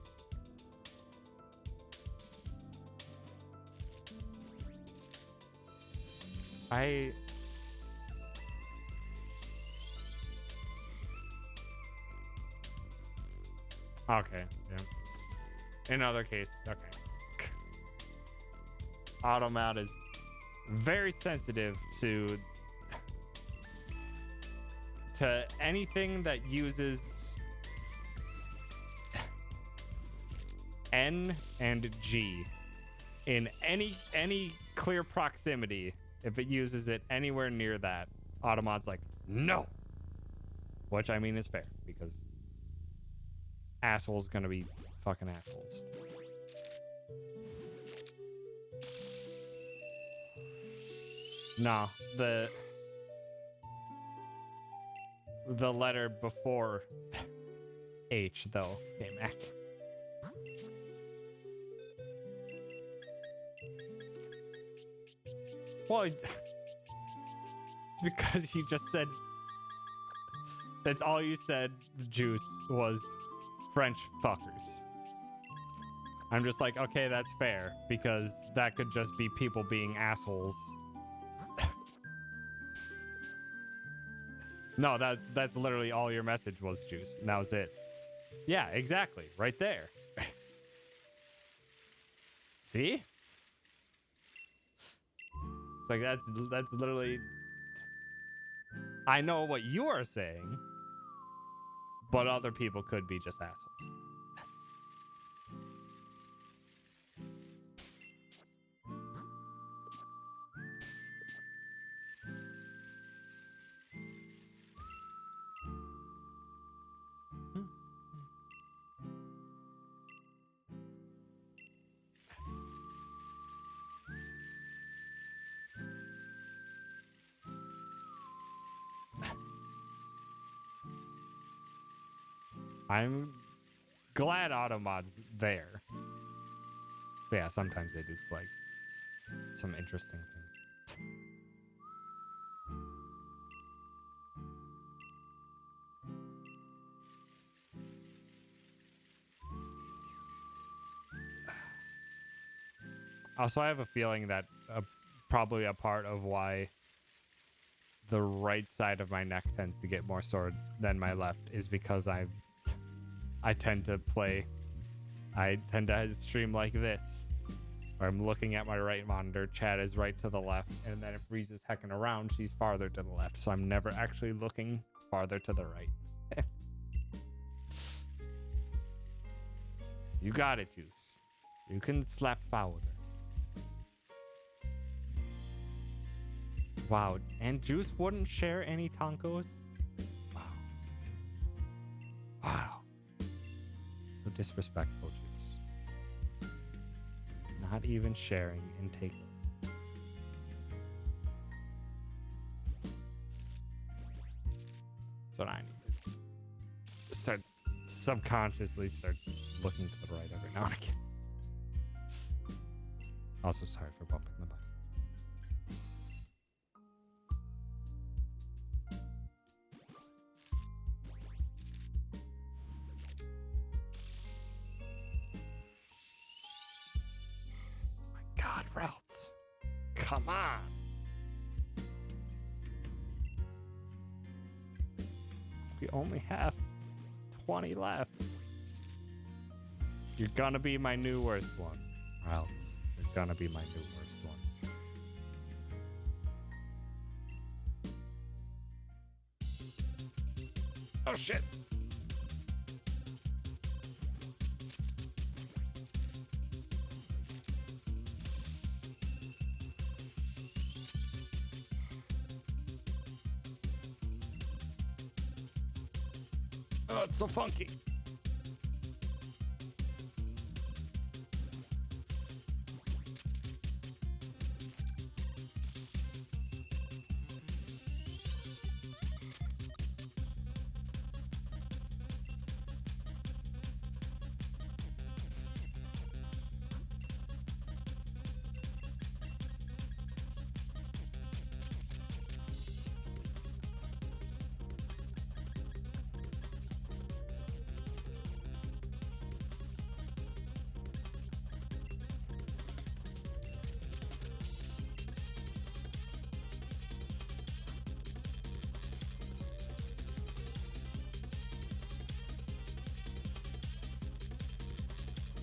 Okay, yeah. In other case, okay. Automat is very sensitive to anything that uses N and G in any clear proximity. If it uses it anywhere near that, Automat's like, no! Which, I mean, is fair, because assholes gonna be fucking assholes. Nah, the letter before H, though, came back. Well, it's because you just said... That's all you said, Juice, was French fuckers. I'm just like, okay, that's fair, because that could just be people being assholes. No, that's literally all your message was, Juice, and that was it. Yeah, exactly, right there. See? It's like, that's literally... I know what you are saying, but other people could be just assholes. I'm glad Automod's there. But yeah, sometimes they do flag some interesting things. Also, I have a feeling that probably a part of why the right side of my neck tends to get more sore than my left is because I tend to stream like this, where I'm looking at my right monitor, chat is right to the left, and then if Reese is hecking around, she's farther to the left, so I'm never actually looking farther to the right. You got it, Juice. You can slap powder. Wow, and Juice wouldn't share any Tonkos? Wow. Wow. So disrespectful, Juice. Not even sharing in takeovers. So I need to start subconsciously start looking to the right every now and again. Also, sorry for bumping the button. My God, Ralts. Come on. We only have 20 left. You're gonna be my new worst one, Ralts. You're gonna be my new worst one. Oh shit! Oh, it's so funky.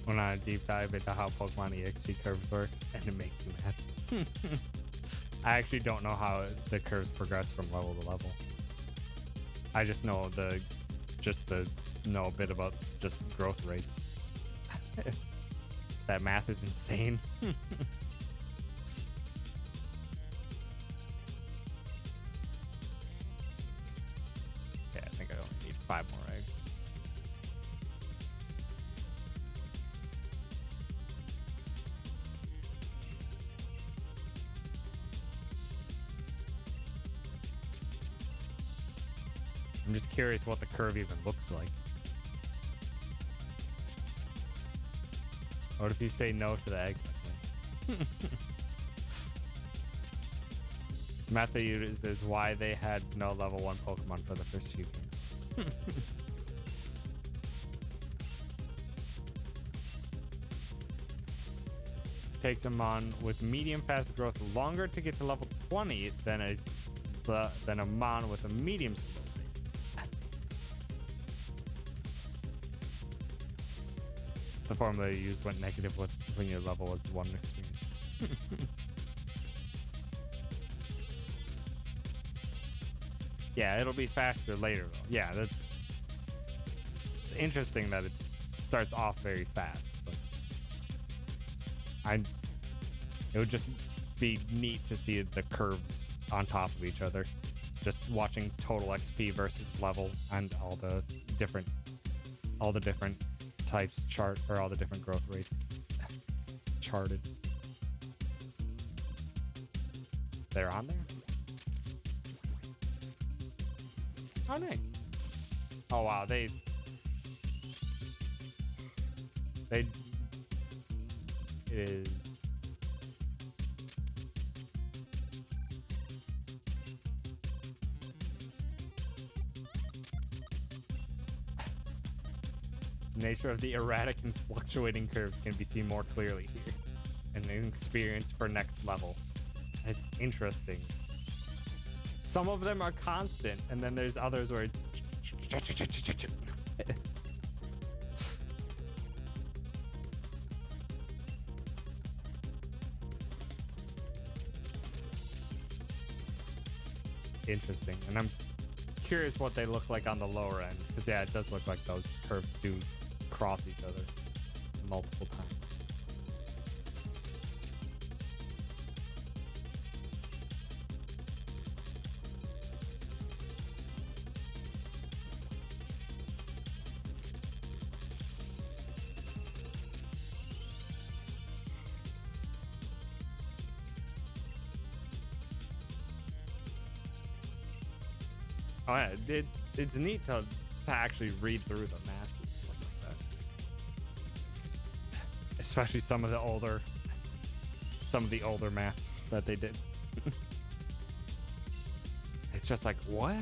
When I deep dive into how Pokemon EXP curves work, and it makes me mad. I actually don't know how the curves progress from level to level. I just know know a bit about just growth rates. That math is insane. Okay, I think I only need 5 more eggs. I'm just curious what the curve even looks like. What if you say no to the egg? Method is why they had no level 1 Pokemon for the first few games. Takes a Mon with medium fast growth longer to get to level 20 than a Mon with a medium slow. The formula you used went negative when your level was 1 experience. Yeah, it'll be faster later though. Yeah, it's interesting that it starts off very fast, but it would just be neat to see the curves on top of each other. Just watching total XP versus level and all the different types chart, or all the different growth rates charted. They're on there? Oh, nice. Oh, wow. They it is the nature of the erratic and fluctuating curves can be seen more clearly here. and an experience for next level. It's interesting. Some of them are constant, and then there's others where it's interesting. And I'm curious what they look like on the lower end, because yeah, it does look like those curves do cross each other multiple times. Oh yeah, it's neat to actually read through the maps and stuff like that. Especially some of the older maps that they did. It's just like, what?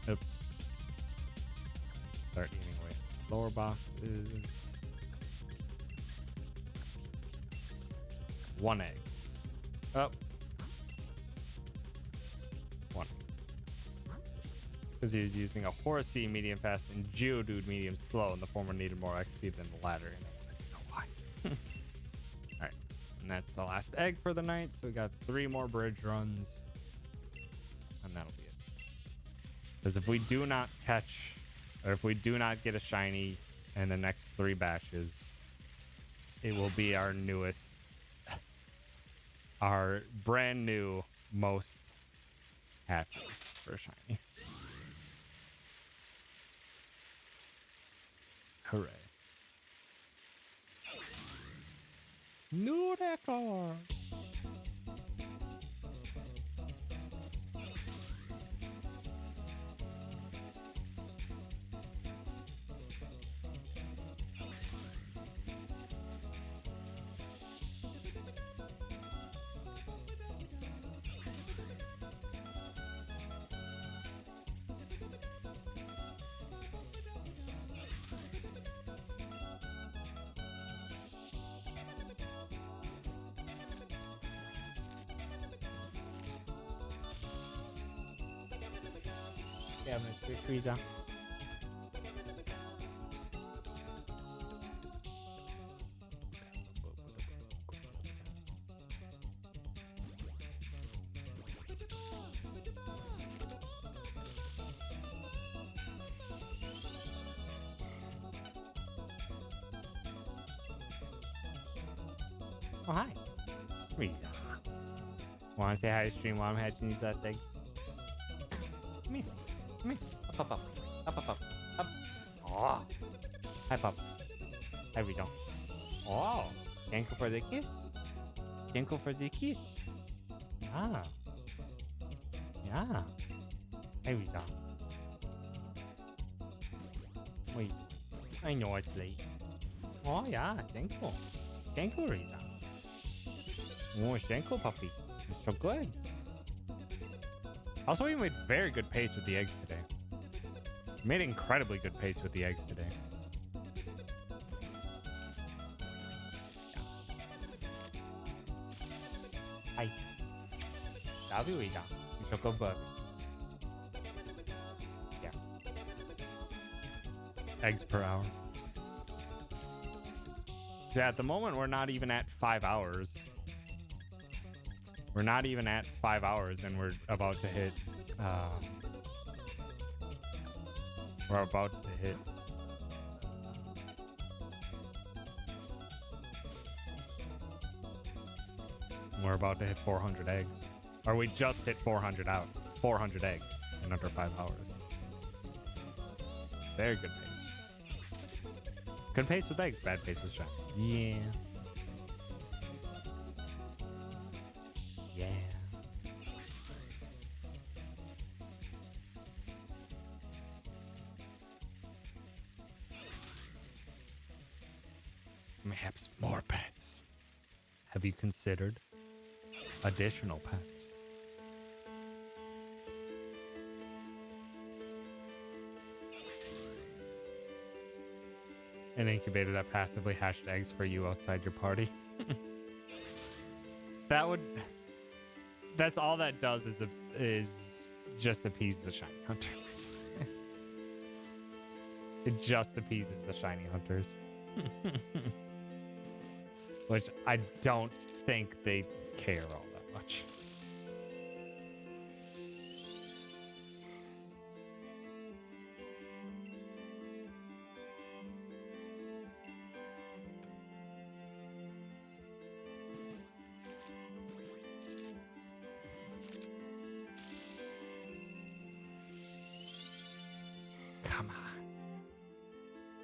Yep. Start eating away lower boxes. 1 egg. Up. 1. Because he was using a Horsey medium fast and Geodude medium slow, and the former needed more XP than the latter. And I wanted to know why. Alright. And that's the last egg for the night. So we got 3 more bridge runs. And that'll be it. Because if we do not catch, or if we do not get a shiny in the next 3 batches, it will be our newest, our brand new most hatches for shiny. Hooray. New record. Yeah, Mr. Freezer. Oh, hi. Freezer. Want to say hi to stream while I'm hatching these last eggs? Come here. Come here. Up, up, up. Up, up, up. Up. Oh. Hi, pup. There we go. Oh. Thank you for the kiss. Thank you for the kiss. Yeah. Yeah. There we go. Wait. I know it's late. Oh, yeah. Thank you. Thank you, Rita. Oh, thank you, puppy. It's so good. Also, we made very good pace with the eggs today. We made incredibly good pace with the eggs today. Hi. Love you, Rita. You're so good, puppy. Yeah. Eggs per hour. Yeah, at the moment, we're not even at 5 hours. We're not even at 5 hours, and we're about to hit. We're about to hit. We're about to hit 400 eggs. Or we just hit 400 eggs in under 5 hours. Very good pace. Good pace with eggs, bad pace with shine. Yeah. Yeah. Perhaps more pets. Have you considered additional pets? an incubator that passively hatched eggs for you outside your party. That's all that does is just appease the shiny hunters. It just appeases the shiny hunters. Which I don't think they care all that much. Come on.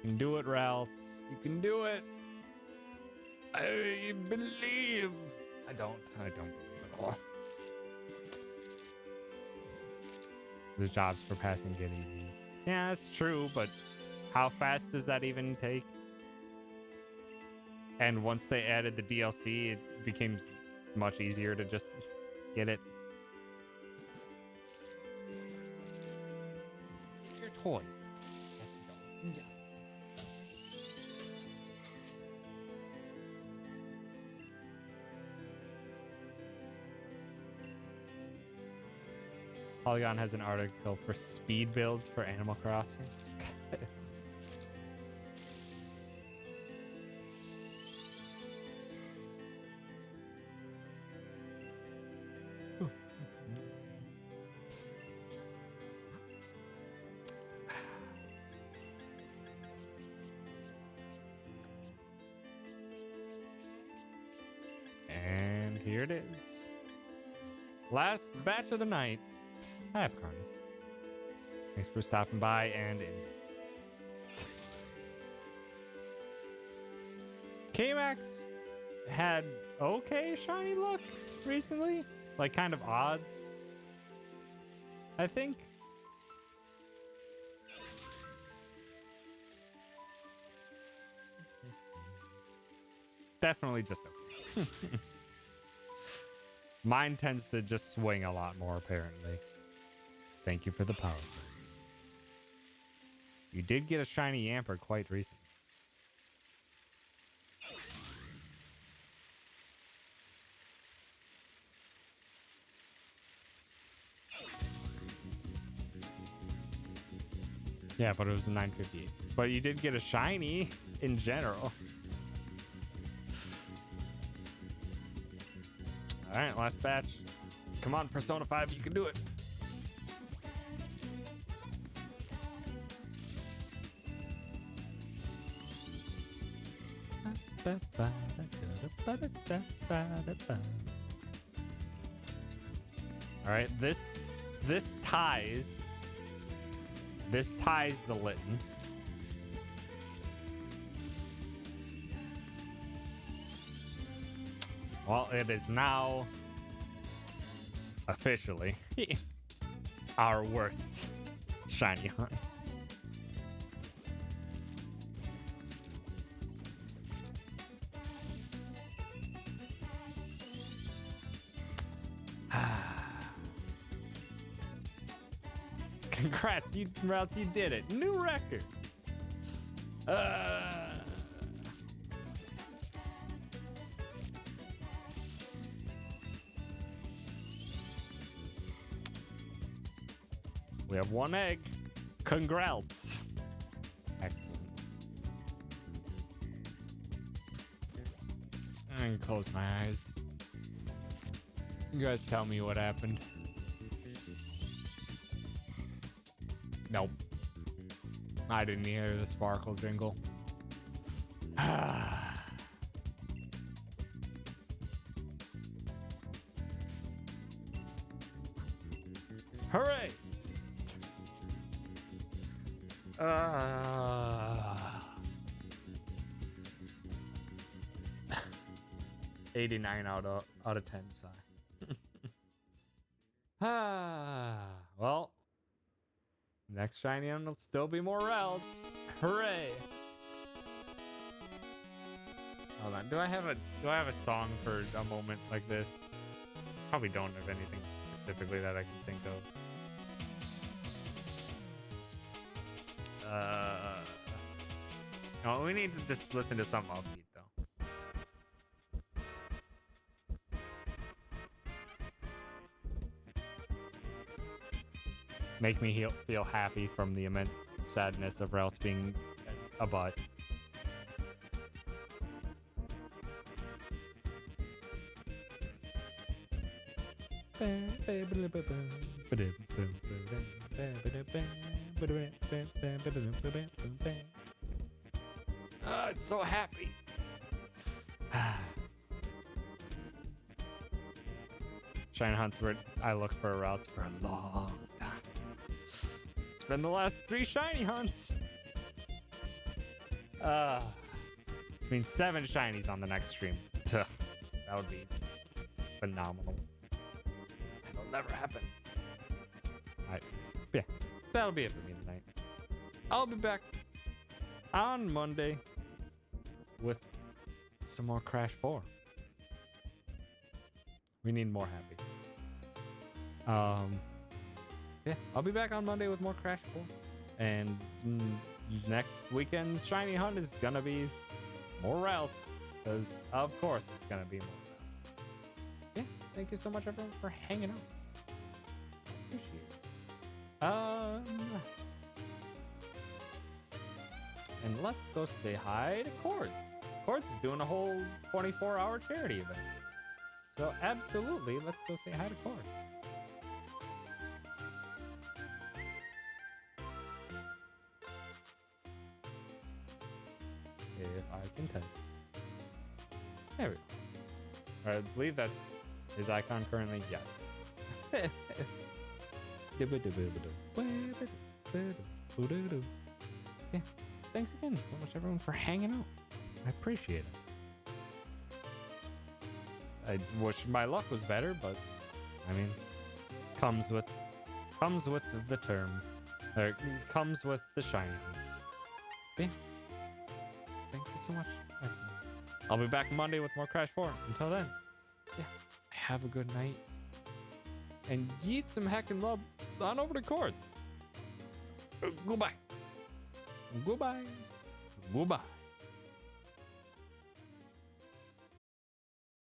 You can do it, Ralts. You can do it. I believe. I don't believe at all. The jobs for passing get easy. Yeah, that's true, but how fast does that even take? And once they added the DLC, it became much easier to just get it. Your toy. Yes, yeah. Polygon has an article for speed builds for Animal Crossing. And here it is. Last batch of the night. I have Carnus. Thanks for stopping by and in. K-Max had okay shiny luck recently. Like kind of odds. I think. Definitely just okay. Mine tends to just swing a lot more, apparently. Thank you for the power. You did get a shiny Yamper quite recently. Yeah, but it was a 958. But you did get a shiny in general. All right, last batch. Come on, Persona 5, you can do it. All right, this ties the Litten. Well, it is now officially our worst shiny hunt. Congrats, Routes, you did it. New record. We have one egg. Congrats. Excellent. I can close my eyes. You guys tell me what happened. Nope. I didn't hear the sparkle jingle. Hooray! 89 out of 10, sigh. Well, next shiny one will still be more routes. Hooray! Hold on. Do I have a song for a moment like this? Probably don't have anything specifically that I can think of. Oh, we need to just listen to something upbeat though. Make me feel happy from the immense sadness of Ralph's being a butt. It's so happy. Shine hunts where I look for routes for a long time. It's been the last 3 shiny hunts. It means 7 shinies on the next stream. That would be phenomenal. It'll never happen. Alright. Yeah. That'll be it for me tonight. I'll be back on Monday with some more Crash 4. We need more happy. Yeah, I'll be back on Monday with more Crash 4. And next weekend's shiny hunt is gonna be more routes. Because of course it's gonna be more routes. Yeah, thank you so much everyone for hanging out. Appreciate it. And let's go say hi to Chords. Chords is doing a whole 24-hour charity event. So absolutely, let's go say hi to Chords. If I can type. There we go. I believe that's his icon currently. Yes. Yeah. Thanks again so much everyone for hanging out. I appreciate it. I wish my luck was better, but I mean, comes with the term, or comes with the shiny. Yeah. Thank you so much. I'll be back Monday with more Crash 4. Until then, yeah, have a good night. And yeet some heckin' love on over to Chords. Goodbye. Goodbye. Goodbye.